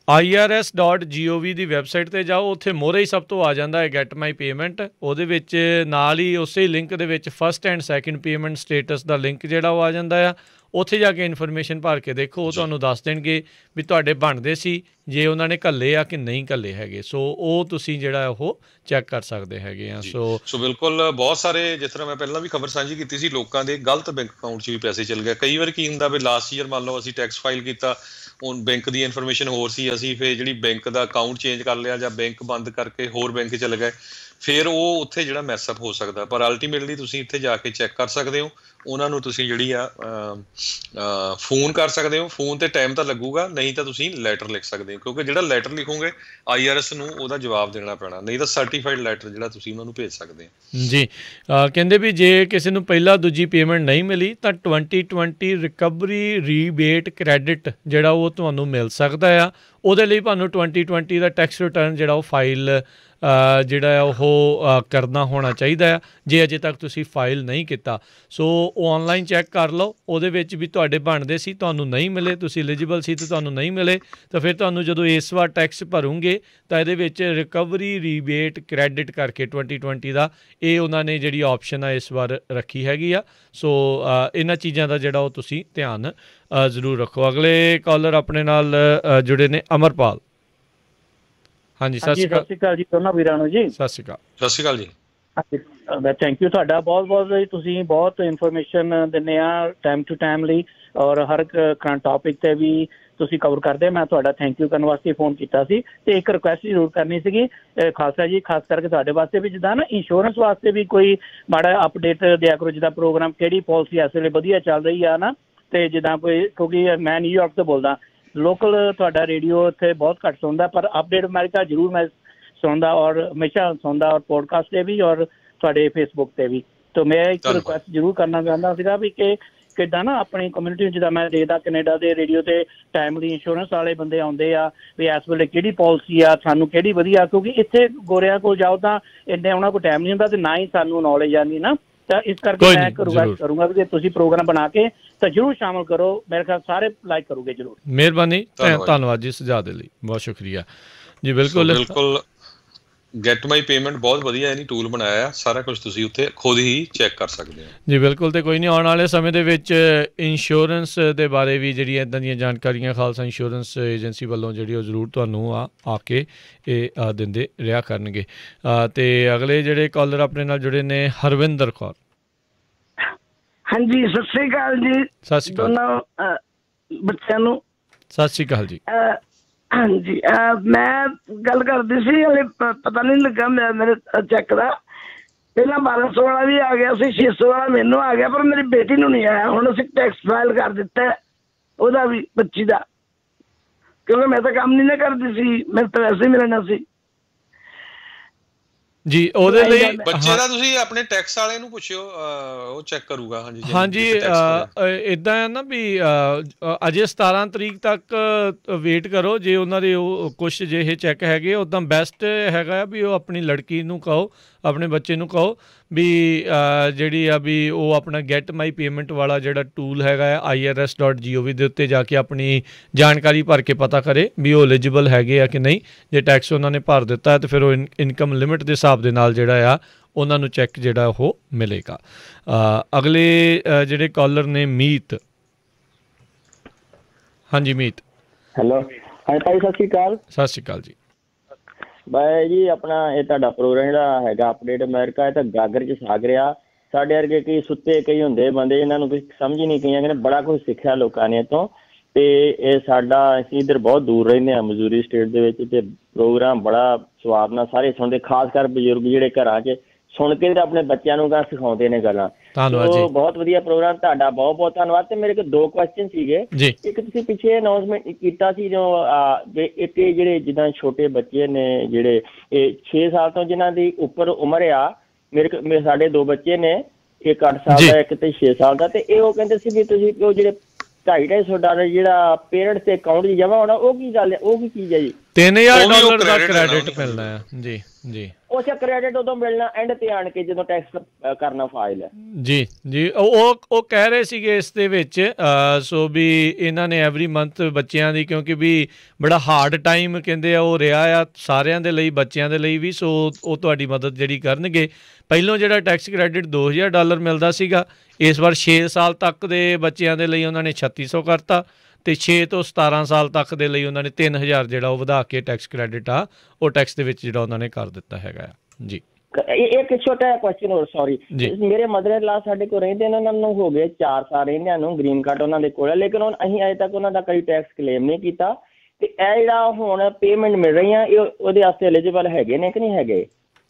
IRS.gov ਦੀ ਵੈਬਸਾਈਟ 'ਤੇ ਜਾਓ, ਉੱਥੇ ਮੋਹਰੇ ਹੀ ਸਭ ਤੋਂ ਆ ਜਾਂਦਾ ਹੈ ਗੈਟ ਮਾਈ ਪੇਮੈਂਟ। ਉਹਦੇ ਵਿੱਚ ਨਾਲ ਹੀ ਉਸੇ ਲਿੰਕ ਦੇ ਵਿੱਚ first and second payment status ਦਾ ਲਿੰਕ ਜਿਹੜਾ ਉਹ ਆ ਜਾਂਦਾ ਆ। ਉੱਥੇ ਜਾ ਕੇ ਇਨਫੋਰਮੇਸ਼ਨ ਭਰ ਕੇ ਦੇਖੋ, ਉਹ ਤੁਹਾਨੂੰ ਦੱਸ ਦੇਣਗੇ ਵੀ ਤੁਹਾਡੇ ਬਣਦੇ ਸੀ, ਜੇ ਉਹਨਾਂ ਨੇ ਘੱਲੇ ਆ ਕਿ ਨਹੀਂ ਘੱਲੇ ਹੈਗੇ। ਸੋ ਉਹ ਤੁਸੀਂ ਜਿਹੜਾ ਉਹ ਚੈੱਕ ਕਰ ਸਕਦੇ ਹੈਗੇ ਆ। ਸੋ ਬਿਲਕੁਲ ਬਹੁਤ ਸਾਰੇ, ਜਿਸ ਤਰ੍ਹਾਂ ਮੈਂ ਪਹਿਲਾਂ ਵੀ ਖਬਰ ਸਾਂਝੀ ਕੀਤੀ ਸੀ, ਲੋਕਾਂ ਦੇ ਗਲਤ ਬੈਂਕ ਅਕਾਊਂਟ 'ਚ ਵੀ ਪੈਸੇ ਚਲ ਗਏ। ਕਈ ਵਾਰ ਕੀ ਹੁੰਦਾ ਵੀ ਲਾਸਟ ਈਅਰ ਮੰਨ ਲਓ ਅਸੀਂ ਟੈਕਸ ਫਾਈਲ ਕੀਤਾ, ਹੁਣ ਬੈਂਕ ਦੀ ਇਨਫੋਰਮੇਸ਼ਨ ਹੋਰ ਸੀ, ਅਸੀਂ ਫਿਰ ਜਿਹੜੀ ਬੈਂਕ ਦਾ ਅਕਾਊਂਟ ਚੇਂਜ ਕਰ ਲਿਆ ਜਾਂ ਬੈਂਕ ਬੰਦ ਕਰਕੇ ਹੋਰ ਬੈਂਕ ਚਲੇ ਗਏ, ਫਿਰ ਉਹ ਉੱਥੇ ਜਿਹੜਾ ਮੈਸਅਪ ਹੋ ਸਕਦਾ। ਪਰ ਅਲਟੀਮੇਟਲੀ ਤੁਸੀਂ ਇੱਥੇ ਜਾ ਕੇ ਚੈੱਕ ਕਰ ਸਕਦੇ ਹੋ। ਉਹਨਾਂ ਨੂੰ ਤੁਸੀਂ ਜਿਹੜੀ ਆ ਫੋਨ ਕਰ ਸਕਦੇ ਹੋ। ਫੋਨ ਤੇ ਟਾਈਮ ਤਾਂ ਲੱਗੂਗਾ, ਨਹੀਂ ਤਾਂ ਤੁਸੀਂ ਲੈਟਰ ਲਿਖ ਸਕਦੇ ਹੋ, ਕਿਉਂਕਿ ਜਿਹੜਾ ਲੈਟਰ ਲਿਖੋਗੇ IRS ਨੂੰ ਉਹਦਾ ਜਵਾਬ ਦੇਣਾ ਪੈਣਾ, ਨਹੀਂ ਤਾਂ ਸਰਟੀਫਾਈਡ ਲੈਟਰ ਜਿਹੜਾ ਤੁਸੀਂ ਉਹਨਾਂ ਨੂੰ ਭੇਜ ਸਕਦੇ ਹੋ। ਜੀ ਕਹਿੰਦੇ ਵੀ ਜੇ ਕਿਸੇ ਨੂੰ ਪਹਿਲਾਂ ਦੂਜੀ ਪੇਮੈਂਟ ਨਹੀਂ ਮਿਲੀ ਤਾਂ 2020 ਰਿਕਵਰੀ ਰੀਬੇਟ ਕ੍ਰੈਡਿਟ ਜਿਹੜਾ ਉਹ ਤੁਹਾਨੂੰ ਮਿਲ ਸਕਦਾ ਆ। ਉਹਦੇ ਲਈ ਤੁਹਾਨੂੰ 2020 ਦਾ ਟੈਕਸ ਰਿਟਰਨ ਜਿਹੜਾ ਉਹ ਫਾਈਲ ਜਿਹੜਾ ਉਹ ਕਰਨਾ ਹੋਣਾ ਚਾਹੀਦਾ ਆ, ਜੇ ਅਜੇ ਤੱਕ ਤੁਸੀਂ ਫਾਈਲ ਨਹੀਂ ਕੀਤਾ। ਸੋ ਉਹ ਔਨਲਾਈਨ ਚੈੱਕ ਕਰ ਲਓ, ਉਹਦੇ ਵਿੱਚ ਵੀ ਤੁਹਾਡੇ ਬਣਦੇ ਸੀ, ਤੁਹਾਨੂੰ ਨਹੀਂ ਮਿਲੇ, ਤੁਸੀਂ ਐਲੀਜੀਬਲ ਸੀ ਤੇ ਤੁਹਾਨੂੰ ਨਹੀਂ ਮਿਲੇ, ਤਾਂ ਫਿਰ ਤੁਹਾਨੂੰ ਜਦੋਂ ਇਸ ਵਾਰ ਟੈਕਸ ਭਰੋਗੇ ਤਾਂ ਇਹਦੇ ਵਿੱਚ ਰਿਕਵਰੀ ਰੀਬੇਟ ਕ੍ਰੈਡਿਟ ਕਰਕੇ 2020 ਦਾ ਇਹ ਉਹਨਾਂ ਨੇ ਜਿਹੜੀ ਆਪਸ਼ਨ ਆ ਇਸ ਵਾਰ ਰੱਖੀ ਹੈਗੀ ਆ। ਸੋ ਇਹਨਾਂ ਚੀਜ਼ਾਂ ਦਾ ਜਿਹੜਾ ਉਹ ਤੁਸੀਂ ਧਿਆਨ ਜ਼ਰੂਰ ਰੱਖੋ। ਅਗਲੇ ਕਾਲਰ ਆਪਣੇ ਨਾਲ ਜੁੜੇ ਨੇ, ਅਮਰਪਾਲ। ਹਾਂਜੀ, ਸਤਿ ਸ਼੍ਰੀ ਅਕਾਲ ਜੀ ਦੋਨਾਂ ਵੀਰਾਂ ਨੂੰ ਜੀ। ਸਤਿ ਸ਼੍ਰੀ ਅਕਾਲ। ਸਤਿ ਸ਼੍ਰੀ ਅਕਾਲ ਜੀ। ਥੈਂਕ ਯੂ ਤੁਹਾਡਾ ਬਹੁਤ ਬਹੁਤ। ਤੁਸੀਂ ਬਹੁਤ ਇਨਫੋਰਮੇਸ਼ਨ ਦਿੰਦੇ ਆ ਟਾਈਮ ਟੂ ਟਾਈਮ ਲਈ, ਔਰ ਹਰ ਕਰੰਟ ਟੌਪਿਕ 'ਤੇ ਵੀ ਤੁਸੀਂ ਕਵਰ ਕਰਦੇ। ਮੈਂ ਤੁਹਾਡਾ ਥੈਂਕ ਯੂ ਕਰਨ ਵਾਸਤੇ ਫੋਨ ਕੀਤਾ ਸੀ। ਅਤੇ ਇੱਕ ਰਿਕੁਐਸਟ ਜ਼ਰੂਰ ਕਰਨੀ ਸੀਗੀ ਖਾਲਸਾ ਜੀ, ਖਾਸ ਕਰਕੇ ਤੁਹਾਡੇ ਵਾਸਤੇ ਵੀ, ਜਿੱਦਾਂ ਨਾ ਇੰਸ਼ੋਰੈਂਸ ਵਾਸਤੇ ਵੀ ਕੋਈ ਮਾੜਾ ਅਪਡੇਟ ਦਿਆ ਕਰੋ, ਜਿੱਦਾਂ ਪ੍ਰੋਗਰਾਮ ਕਿਹੜੀ ਪੋਲਿਸੀ ਇਸ ਵੇਲੇ ਵਧੀਆ ਚੱਲ ਰਹੀ ਆ ਨਾ। ਅਤੇ ਜਿੱਦਾਂ ਕੋਈ, ਕਿਉਂਕਿ ਮੈਂ ਨਿਊਯਾਰਕ ਤੋਂ ਬੋਲਦਾ, ਲੋਕਲ ਤੁਹਾਡਾ ਰੇਡੀਓ ਇੱਥੇ ਬਹੁਤ ਘੱਟ ਸੁਣਦਾ, ਪਰ ਅਪਡੇਟ ਅਮਰੀਕਾ ਜ਼ਰੂਰ ਮੈਂ ਸੁਣਦਾ, ਔਰ ਹਮੇਸ਼ਾ ਸੁਣਦਾ, ਔਰ ਪੋਡਕਾਸਟ 'ਤੇ ਵੀ ਔਰ ਤੁਹਾਡੇ ਫੇਸਬੁੱਕ 'ਤੇ ਵੀ। ਤਾਂ ਮੈਂ ਇੱਕ ਰਿਕੁਐਸਟ ਜ਼ਰੂਰ ਕਰਨਾ ਚਾਹੁੰਦਾ ਸੀਗਾ ਵੀ ਕਿ ਕਿੱਦਾਂ ਨਾ ਆਪਣੀ ਕਮਿਊਨਿਟੀ, ਜਿੱਦਾਂ ਮੈਂ ਦੇਖਦਾ ਕੈਨੇਡਾ ਦੇ ਰੇਡੀਓ 'ਤੇ ਟਾਈਮਲੀ ਇੰਸ਼ੋਰੈਂਸ ਵਾਲੇ ਬੰਦੇ ਆਉਂਦੇ ਆ ਵੀ ਇਸ ਵੇਲੇ ਕਿਹੜੀ ਪੋਲਿਸੀ ਆ, ਸਾਨੂੰ ਕਿਹੜੀ ਵਧੀਆ, ਕਿਉਂਕਿ ਇੱਥੇ ਗੋਰਿਆਂ ਕੋਲ ਜਾਓ ਤਾਂ ਇੰਨੇ ਉਹਨਾਂ ਕੋਲ ਟਾਈਮ ਨਹੀਂ ਹੁੰਦਾ ਅਤੇ ਨਾ ਹੀ ਸਾਨੂੰ ਨੌਲੇਜ ਆਉਂਦੀ ਨਾ। ਤਾਂ ਇਸ ਕਰਕੇ ਮੈਂ ਇੱਕ ਰਿਕੁਐਸਟ ਕਰੂੰਗਾ ਵੀ ਤੁਸੀਂ ਪ੍ਰੋਗਰਾਮ ਬਣਾ ਕੇ ਤਾਂ ਜ਼ਰੂਰ ਸ਼ਾਮਲ ਕਰੋ। ਮੇਰੇ ਖਿਆਲ ਸਾਰੇ ਲਾਈਕ ਕਰੋਗੇ ਜ਼ਰੂਰ। ਮਿਹਰਬਾਨੀ, ਧੰਨਵਾਦ ਜੀ ਸੁਝਾਅ ਦੇ ਲਈ, ਬਹੁਤ ਸ਼ੁਕਰੀਆ ਜੀ। ਬਿਲਕੁਲ ਗੈਟ ਮਾਈ ਪੇਮੈਂਟ ਬਹੁਤ ਵਧੀਆ ਇਹਨੇ ਟੂਲ ਬਣਾਇਆ ਆ, ਸਾਰਾ ਕੁਝ ਤੁਸੀਂ ਉੱਥੇ ਖੁਦ ਹੀ ਚੈੱਕ ਕਰ ਸਕਦੇ ਹੋ ਜੀ। ਬਿਲਕੁਲ। ਤੇ ਕੋਈ ਨਹੀਂ, ਆਉਣ ਵਾਲੇ ਸਮੇਂ ਦੇ ਵਿੱਚ ਇੰਸ਼ੋਰੈਂਸ ਦੇ ਬਾਰੇ ਵੀ ਜਿਹੜੀਆਂ ਇੱਦਾਂ ਦੀਆਂ ਜਾਣਕਾਰੀਆਂ ਖਾਲਸਾ ਇੰਸ਼ੋਰੈਂਸ ਏਜੰਸੀ ਵੱਲੋਂ ਜਿਹੜੀ ਉਹ ਜ਼ਰੂਰ ਤੁਹਾਨੂੰ ਆ ਕੇ ਇਹ ਦਿੰਦੇ ਰਿਹਾ ਕਰਨਗੇ। ਅਤੇ ਅਗਲੇ ਜਿਹੜੇ ਕਾਲਰ ਆਪਣੇ ਨਾਲ ਜੁੜੇ ਨੇ, ਹਰਵਿੰਦਰ ਕੌਰ। ਹਾਂਜੀ, ਸਤਿ ਸ੍ਰੀ ਅਕਾਲ ਜੀ। ਸਤਿ ਸ਼੍ਰੀ ਅਕਾਲ ਦੋਨਾਂ ਬੱਚਿਆਂ ਨੂੰ। ਸਤਿ ਸ਼੍ਰੀ ਅਕਾਲ ਜੀ। ਹਾਂਜੀ, ਮੈਂ ਗੱਲ ਕਰਦੀ ਸੀ, ਹਲੇ ਪਤਾ ਨਹੀਂ ਲੱਗਾ ਮੇਰੇ ਚੈੱਕ ਦਾ। ਪਹਿਲਾਂ 1200 ਵਾਲਾ ਵੀ ਆ ਗਿਆ ਸੀ, 600 ਵਾਲਾ ਮੈਨੂੰ ਆ ਗਿਆ, ਪਰ ਮੇਰੀ ਬੇਟੀ ਨੂੰ ਨਹੀਂ ਆਇਆ। ਹੁਣ ਅਸੀਂ ਟੈਕਸ ਫਾਈਲ ਕਰ ਦਿੱਤਾ ਉਹਦਾ ਵੀ, ਬੱਚੀ ਦਾ, ਕਿਉਂਕਿ ਮੈਂ ਤਾਂ ਕੰਮ ਨਹੀਂ ਨਾ ਕਰਦੀ ਸੀ, ਮੇਰੇ ਤਾਂ ਵੈਸੇ ਹੀ ਮਿਲਣਾ ਸੀ ਜੀ। ਉਹਦੇ ਲਈ ਬੱਚੇ ਦਾ ਤੁਸੀਂ ਆਪਣੇ ਟੈਕਸ ਵਾਲੇ ਨੂੰ ਪੁੱਛਿਓ, ਉਹ ਚੈੱਕ ਕਰੂਗਾ। ਹਾਂਜੀ, ਇੱਦਾਂ ਹੈ ਨਾ ਵੀ ਅਜੇ 17 ਤਰੀਕ ਤੱਕ ਵੇਟ ਕਰੋ। ਜੇ ਉਹਨਾਂ ਦੇ ਉਹ ਕੁਛ ਜਿਹੇ ਚੈੱਕ ਹੈਗੇ, ਉੱਦਾਂ ਬੈਸਟ ਹੈਗਾ ਵੀ ਉਹ ਆਪਣੀ ਲੜਕੀ ਨੂੰ ਕਹੋ, ਆਪਣੇ ਬੱਚੇ ਨੂੰ ਕਹੋ ਵੀ ਜਿਹੜੀ ਆ ਵੀ ਉਹ ਆਪਣਾ ਗੈਟ ਮਾਈ ਪੇਮੈਂਟ ਵਾਲਾ ਜਿਹੜਾ ਟੂਲ ਹੈਗਾ ਆ IRS.gov ਦੇ ਉੱਤੇ ਜਾ ਕੇ ਆਪਣੀ ਜਾਣਕਾਰੀ ਭਰ ਕੇ ਪਤਾ ਕਰੇ ਵੀ ਉਹ ਐਲੀਜੀਬਲ ਹੈਗੇ ਆ ਕਿ ਨਹੀਂ। ਜੇ ਟੈਕਸ ਉਹਨਾਂ ਨੇ ਭਰ ਦਿੱਤਾ ਤਾਂ ਫਿਰ ਉਹ ਇਨਕਮ ਲਿਮਿਟ ਦੇ ਹਿਸਾਬ ਦੇ ਨਾਲ ਜਿਹੜਾ ਆ ਉਹਨਾਂ ਨੂੰ ਚੈੱਕ ਜਿਹੜਾ ਉਹ ਮਿਲੇਗਾ। ਅਗਲੇ ਜਿਹੜੇ ਕਾਲਰ ਨੇ, ਮੀਤ। ਹਾਂਜੀ ਮੀਤ। ਹੈਲੋ, ਹਾਂਜੀ ਭਾਈ, ਸਤਿ ਸ਼੍ਰੀ ਅਕਾਲ। ਸਤਿ ਸ਼੍ਰੀ ਅਕਾਲ ਜੀ। ਬਾਈ ਜੀ, ਆਪਣਾ ਇਹ ਤੁਹਾਡਾ ਪ੍ਰੋਗਰਾਮ ਜਿਹੜਾ ਹੈਗਾ ਅਪਡੇਟ ਅਮਰੀਕਾ, ਇਹ ਤਾਂ ਗਾਗਰ 'ਚ ਸਾਗ ਰਿਹਾ। ਸਾਡੇ ਵਰਗੇ ਕਈ ਸੁੱਤੇ ਕਈ ਹੁੰਦੇ ਬੰਦੇ, ਇਹਨਾਂ ਨੂੰ ਕੁਛ ਸਮਝ ਹੀ ਨਹੀਂ, ਕਈਆਂ ਕਹਿੰਦੇ ਬੜਾ ਕੁਛ ਸਿੱਖਿਆ ਲੋਕਾਂ ਨੇ ਇੱਥੋਂ। ਅਤੇ ਇਹ ਸਾਡਾ, ਅਸੀਂ ਇੱਧਰ ਬਹੁਤ ਦੂਰ ਰਹਿੰਦੇ ਹਾਂ ਮਜ਼ੂਰੀ ਸਟੇਟ ਦੇ ਵਿੱਚ, ਅਤੇ ਪ੍ਰੋਗਰਾਮ ਬੜਾ ਸਵਾਦ ਨਾਲ ਸਾਰੇ ਸੁਣਦੇ, ਖਾਸ ਕਰ ਬਜ਼ੁਰਗ ਜਿਹੜੇ ਘਰਾਂ 'ਚ ਸੁਣ ਕੇ ਤੇ ਆਪਣੇ ਬੱਚਿਆਂ ਨੂੰ ਗਾ ਸਿਖਾਉਂਦੇ ਨੇ ਗੱਲਾਂ। ਧੰਨਵਾਦ ਜੀ, ਬਹੁਤ ਵਧੀਆ ਪ੍ਰੋਗਰਾਮ ਤੁਹਾਡਾ, ਬਹੁਤ ਬਹੁਤ ਧੰਨਵਾਦ। ਤੇ ਮੇਰੇ ਕੋਲ 2 ਕੁਐਸਚਨ ਸੀਗੇ। ਇੱਕ ਤੁਸੀਂ ਪਿੱਛੇ ਅਨਾਊਂਸਮੈਂਟ ਕੀਤਾ ਸੀ ਜੋ ਇੱਕ ਜਿਹੜੇ ਜਿੱਦਾਂ ਛੋਟੇ ਬੱਚੇ ਨੇ ਜਿਹੜੇ ਇਹ 6 ਸਾਲ ਤੋਂ ਜਿਹਨਾਂ ਦੀ ਉੱਪਰ ਉਮਰ ਆ, ਮੇਰੇ ਸਾਡੇ 2 ਬੱਚੇ ਨੇ, ਇੱਕ 8 ਸਾਲ ਦਾ ਇੱਕ ਤੇ 6 ਸਾਲ ਦਾ, ਤੇ ਇਹ ਉਹ ਕਹਿੰਦੇ ਸੀ ਵੀ ਤੁਸੀਂ ਉਹ ਜਿਹੜੇ $250 ਜਿਹੜਾ ਪੇਰੈਂਟਸ ਦੇ ਅਕਾਊਂਟ 'ਚ ਜਮ੍ਹਾਂ ਹੋਣਾ, ਉਹ ਕੀ ਗੱਲ ਹੈ, ਉਹ ਕੀ ਚੀਜ਼ ਹੈ ਜੀ? $3000 ਦਾ ਕ੍ਰੈਡਿਟ ਮਿਲਣਾ ਹੈ ਜੀ। ਜੀ ਉਹ ਚ ਕ੍ਰੈਡਿਟ ਉਦੋਂ ਮਿਲਣਾ ਐਂਡ ਤੇ ਆਣ ਕੇ ਜਦੋਂ ਟੈਕਸ ਕਰਨਾ ਫਾਈਲ ਹੈ। ਜੀ ਜੀ ਉਹ ਕਹਿ ਰਹੇ ਸੀਗੇ ਇਸ ਦੇ ਵਿੱਚ ਸੋ ਵੀ ਇਹਨਾਂ ਨੇ ਐਵਰੀ ਮੰਥ ਬੱਚਿਆਂ ਦੀ, ਕਿਉਂਕਿ ਵੀ ਬੜਾ ਹਾਰਡ ਟਾਈਮ ਕਹਿੰਦੇ ਆ ਉਹ ਰਿਹਾ ਆ ਸਾਰਿਆਂ ਦੇ ਲਈ, ਬੱਚਿਆਂ ਦੇ ਲਈ ਵੀ, ਸੋ ਉਹ ਤੁਹਾਡੀ ਮਦਦ ਜਿਹੜੀ ਕਰਨਗੇ। ਪਹਿਲੋਂ ਜਿਹੜਾ ਟੈਕਸ ਕ੍ਰੈਡਿਟ $2000 ਮਿਲਦਾ ਸੀਗਾ, ਇਸ ਵਾਰ 6 ਸਾਲ ਤੱਕ ਦੇ ਬੱਚਿਆਂ ਦੇ ਲਈ ਉਹਨਾਂ ਨੇ 3600 ਕਰਤਾ, ਅਤੇ 6 ਤੋਂ 17 ਸਾਲ ਤੱਕ ਦੇ ਲਈ ਉਹਨਾਂ ਨੇ 3000 ਜਿਹੜਾ ਉਹ ਵਧਾ ਕੇ ਟੈਕਸ ਕ੍ਰੈਡਿਟ ਆ ਉਹ ਟੈਕਸ ਦੇ ਵਿੱਚ ਜਿਹੜਾ ਉਹਨਾਂ ਨੇ ਕਰ ਦਿੱਤਾ ਹੈਗਾ ਆ। ਜੀ ਇੱਕ ਛੋਟਾ ਜਿਹਾ ਕੁਐਸਚਨ ਹੋਰ, ਸੌਰੀ, ਮੇਰੇ ਮਦਰ ਇਨ ਲਾ ਸਾਡੇ ਕੋਲ ਰਹਿੰਦੇ ਨੇ, ਉਹਨਾਂ ਨੂੰ ਹੋ ਗਏ 4 ਸਾਲ ਰਹਿੰਦਿਆਂ ਨੂੰ, ਗ੍ਰੀਨ ਕਾਰਡ ਉਹਨਾਂ ਦੇ ਕੋਲ ਹੈ, ਲੇਕਿਨ ਹੁਣ ਅਸੀਂ ਅਜੇ ਤੱਕ ਉਹਨਾਂ ਦਾ ਕੋਈ ਟੈਕਸ ਕਲੇਮ ਨਹੀਂ ਕੀਤਾ। ਤੇ ਇਹ ਜਿਹੜਾ ਹੁਣ ਪੇਮੈਂਟ ਮਿਲ ਰਹੀ ਆ ਇਹ ਉਹਦੇ ਵਾਸਤੇ ਐਲੀਜੀਬਲ ਹੈਗੇ ਨੇ ਕਿ ਨਹੀਂ ਹੈਗੇ?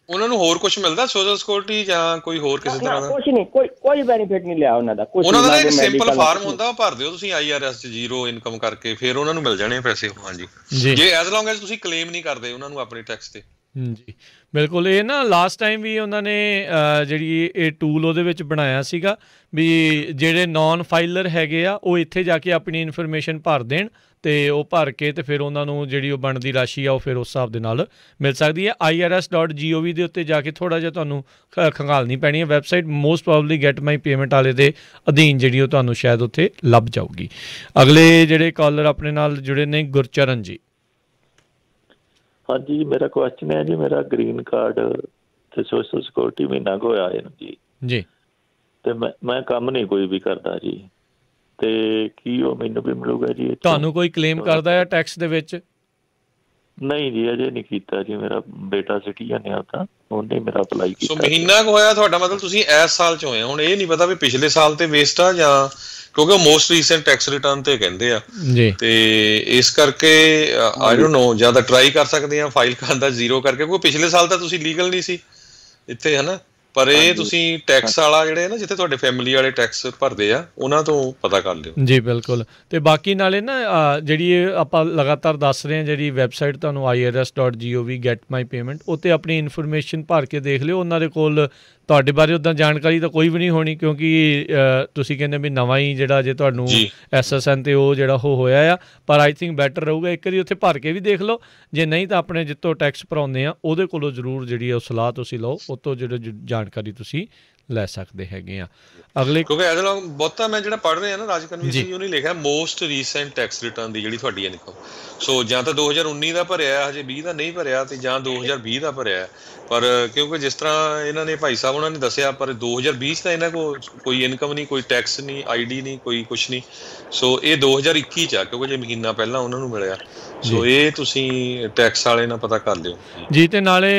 ਉਹਨਾਂ ਨੂੰ ਹੋਰ ਕੁਝ ਮਿਲਦਾ ਸੋਸ਼ਲ ਸਿਕਿਉਰਿਟੀ ਜਾਂ ਕੋਈ ਹੋਰ ਕਿਸੇ ਤਰ੍ਹਾਂ ਦਾ? ਕੁਝ ਨਹੀਂ, ਕੋਈ ਬੈਨੀਫਿਟ ਨਹੀਂ ਲਿਆ ਉਹਨਾਂ ਦਾ। ਉਹਨਾਂ ਦਾ ਇੱਕ ਸਿੰਪਲ ਫਾਰਮ ਹੁੰਦਾ, ਭਰ ਦਿਓ ਤੁਸੀਂ IRS 'ਚ 0 ਇਨਕਮ ਕਰਕੇ, ਫਿਰ ਉਹਨਾਂ ਨੂੰ ਮਿਲ ਜਾਣੇ ਪੈਸੇ। ਹਾਂਜੀ, ਜੇ ਐਜ਼ ਲੌਂਗ ਐਜ਼ ਤੁਸੀਂ ਕਲੇਮ ਨਹੀਂ ਕਰਦੇ ਉਹਨਾਂ ਨੂੰ ਆਪਣੇ ਟੈਕਸ ਤੇ। ਜੀ ਬਿਲਕੁਲ। ਇਹ ਨਾ ਲਾਸਟ ਟਾਈਮ ਵੀ ਉਹਨਾਂ ਨੇ ਜਿਹੜੀ ਇਹ ਟੂਲ ਉਹਦੇ ਵਿੱਚ ਬਣਾਇਆ ਸੀਗਾ ਵੀ ਜਿਹੜੇ ਨੌਨ ਫਾਈਲਰ ਹੈਗੇ ਆ ਉਹ ਇੱਥੇ ਜਾ ਕੇ ਆਪਣੀ ਇਨਫੋਰਮੇਸ਼ਨ ਭਰ ਦੇਣ, ਅਤੇ ਉਹ ਭਰ ਕੇ ਅਤੇ ਫਿਰ ਉਹਨਾਂ ਨੂੰ ਜਿਹੜੀ ਉਹ ਬਣਦੀ ਰਾਸ਼ੀ ਆ ਉਹ ਫਿਰ ਉਸ ਹਿਸਾਬ ਦੇ ਨਾਲ ਮਿਲ ਸਕਦੀ ਹੈ। IRS.gov ਦੇ ਉੱਤੇ ਜਾ ਕੇ ਥੋੜ੍ਹਾ ਜਿਹਾ ਤੁਹਾਨੂੰ ਖੰਗਾਲਣੀ ਪੈਣੀ ਹੈ ਵੈਬਸਾਈਟ, ਮੋਸਟ ਪ੍ਰੋਬਬਲੀ ਗੈਟ ਮਾਈ ਪੇਮੈਂਟ ਵਾਲੇ ਦੇ ਅਧੀਨ ਜਿਹੜੀ ਉਹ ਤੁਹਾਨੂੰ ਸ਼ਾਇਦ ਉੱਥੇ ਲੱਭ ਜਾਊਗੀ। ਅਗਲੇ ਜਿਹੜੇ ਕਾਲਰ ਆਪਣੇ ਨਾਲ ਜੁੜੇ ਨੇ, ਗੁਰਚਰਨ ਜੀ। ਹਾਂਜੀ, ਮੇਰਾ ਕੁਐਸਚਨ ਹੈ ਜੀ, ਮੇਰਾ ਗ੍ਰੀਨ ਕਾਰਡ ਤੇ ਸੋਸ਼ਲ ਸਿਕਿਉਰਿਟੀ ਮਹੀਨਾ ਕੁ ਹੋਇਆ ਹੈ ਜੀ, ਤੇ ਮੈਂ ਕੰਮ ਨਹੀਂ ਕੋਈ ਵੀ ਕਰਦਾ ਜੀ, ਤੇ ਕੀ ਉਹ ਮੈਨੂੰ ਵੀ ਮਿਲੂਗਾ ਜੀ? ਤੁਹਾਨੂੰ ਕੋਈ ਕਲੇਮ ਕਰਦਾ ਹੈ ਟੈਕਸ ਦੇ ਵਿੱਚ? ਨਹੀਂ ਜੀ, ਅਜੇ ਨਹੀਂ ਕੀਤਾ ਜੀ, ਮੇਰਾ ਬੇਟਾ ਸਿਟੀਜ਼ਨ ਆ ਤਾਂ ਉਹਨੇ ਮੇਰਾ ਅਪਲਾਈ ਕੀਤਾ। ਸੋ ਮਹੀਨਾ ਕੁ ਹੋਇਆ ਤੁਹਾਡਾ, ਮਤਲਬ ਤੁਸੀਂ ਇਸ ਸਾਲ 'ਚ ਹੋਏ। ਹੁਣ ਇਹ ਨਹੀਂ ਪਤਾ ਵੀ ਪਿਛਲੇ ਸਾਲ ਤੇ ਵੇਸਟ ਆ ਜਾਂ, ਕਿਉਂਕਿ ਉਹ ਮੋਸਟ ਰੀਸੈਂਟ ਟੈਕਸ ਰਿਟਰਨ ਤੇ ਕਹਿੰਦੇ ਆ ਜੀ, ਤੇ ਇਸ ਕਰਕੇ ਆਈ ਡੋਨਟ ਨੋ, ਜਾਂ ਤਾਂ ਟਰਾਈ ਕਰ ਸਕਦੇ ਆ ਫਾਈਲ ਕਰਨ ਦਾ 0 ਕਰਕੇ, ਕਿਉਂਕਿ ਪਿਛਲੇ ਸਾਲ ਤਾਂ ਤੁਸੀਂ ਲੀਗਲ ਨਹੀਂ ਸੀ ਇੱਥੇ, ਹੈ ਨਾ। ਪਰ ਇਹ ਤੁਸੀਂ ਟੈਕਸ ਵਾਲਾ ਜਿਹੜੇ ਨਾ ਜਿੱਥੇ ਤੁਹਾਡੇ ਫੈਮਿਲੀ ਵਾਲੇ ਟੈਕਸ ਭਰਦੇ ਆ ਉਹਨਾਂ ਤੋਂ ਪਤਾ ਕਰ ਲਿਓ ਜੀ। ਬਿਲਕੁਲ। ਤੇ ਬਾਕੀ ਨਾਲੇ ਨਾ ਜਿਹੜੀ ਆਪਾਂ ਲਗਾਤਾਰ ਦੱਸ ਰਹੇ ਹਾਂ ਜਿਹੜੀ ਵੈਬਸਾਈਟ ਤੁਹਾਨੂੰ IRS.gov ਗੈਟ ਮਾਈ ਪੇਮੈਂਟ, ਉੱਤੇ ਆਪਣੀ ਇਨਫੋਰਮੇਸ਼ਨ ਭਰ ਕੇ ਦੇਖ ਲਿਓ। ਉਹਨਾਂ ਦੇ ਕੋਲ ਤੁਹਾਡੇ ਬਾਰੇ ਉੱਦਾਂ ਜਾਣਕਾਰੀ ਤਾਂ ਕੋਈ ਵੀ ਨਹੀਂ ਹੋਣੀ, ਕਿਉਂਕਿ ਤੁਸੀਂ ਕਹਿੰਦੇ ਵੀ ਨਵਾਂ ਹੀ ਜਿਹੜਾ ਜੇ ਤੁਹਾਨੂੰ SSN ਤੇ ਉਹ ਜਿਹੜਾ ਉਹ ਹੋਇਆ ਆ, ਪਰ ਆਈ ਥਿੰਕ ਬੈਟਰ ਰਹੂਗਾ ਇੱਕ ਵਾਰੀ ਉੱਥੇ ਭਰ ਕੇ ਵੀ ਦੇਖ ਲਓ। ਜੇ ਨਹੀਂ ਤਾਂ ਆਪਣੇ ਜਿੱਥੋਂ ਟੈਕਸ ਭਰਾਉਂਦੇ ਆ ਉਹਦੇ ਕੋਲੋਂ ਜ਼ਰੂਰ ਜਿਹੜੀ ਉਹ ਸਲਾਹ ਤੁਸੀਂ ਲਓ, ਉਹ ਤੋਂ ਜਿਹੜੀ ਜਾਣਕਾਰੀ ਤੁਸੀਂ ਲੈ ਸਕਦੇ ਹੈਗੇ ਆ। ਅਗਲੇ, ਕਿਉਂਕਿ ਐਜ਼ ਲੌਂਗ ਬਹੁਤਾ ਮੈਂ ਜਿਹੜਾ ਪੜ੍ਹ ਰਿਹਾ ਨਾ ਰਾਜਕਨਵੀਰ ਸਿੰਘ ਉਹਨੇ ਲਿਖਿਆ ਮੋਸਟ ਰੀਸੈਂਟ ਟੈਕਸ ਰਿਟਰਨ ਦੀ ਜਿਹੜੀ ਤੁਹਾਡੀ ਇਨਕਮ, ਸੋ ਜਾਂ ਤਾਂ 2019 ਦਾ ਭਰਿਆ, ਹਜੇ 20 ਦਾ ਨਹੀਂ ਭਰਿਆ, ਤੇ ਜਾਂ 2020 ਦਾ ਭਰਿਆ। ਪਰ ਕਿਉਂਕਿ ਜਿਸ ਤਰ੍ਹਾਂ ਇਹਨਾਂ ਨੇ ਭਾਈ ਸਾਹਿਬ ਉਹਨਾਂ ਨੇ ਦੱਸਿਆ, ਪਰ 2020 ਤਾਂ ਇਹਨਾਂ ਕੋਲ ਕੋਈ ਇਨਕਮ ਨਹੀਂ, ਕੋਈ ਟੈਕਸ ਨਹੀਂ, ID ਨਹੀਂ, ਕੋਈ ਕੁਛ ਨਹੀਂ। ਸੋ ਇਹ 2021 'ਚ ਆ, ਕਿਉਂਕਿ ਜੇ ਮਹੀਨਾ ਪਹਿਲਾਂ ਉਹਨਾਂ ਨੂੰ ਮਿਲਿਆ। ਸੋ ਇਹ ਤੁਸੀਂ ਟੈਕਸ ਵਾਲੇ ਨਾਲ ਪਤਾ ਕਰ ਲਿਓ ਜੀ। ਤੇ ਨਾਲੇ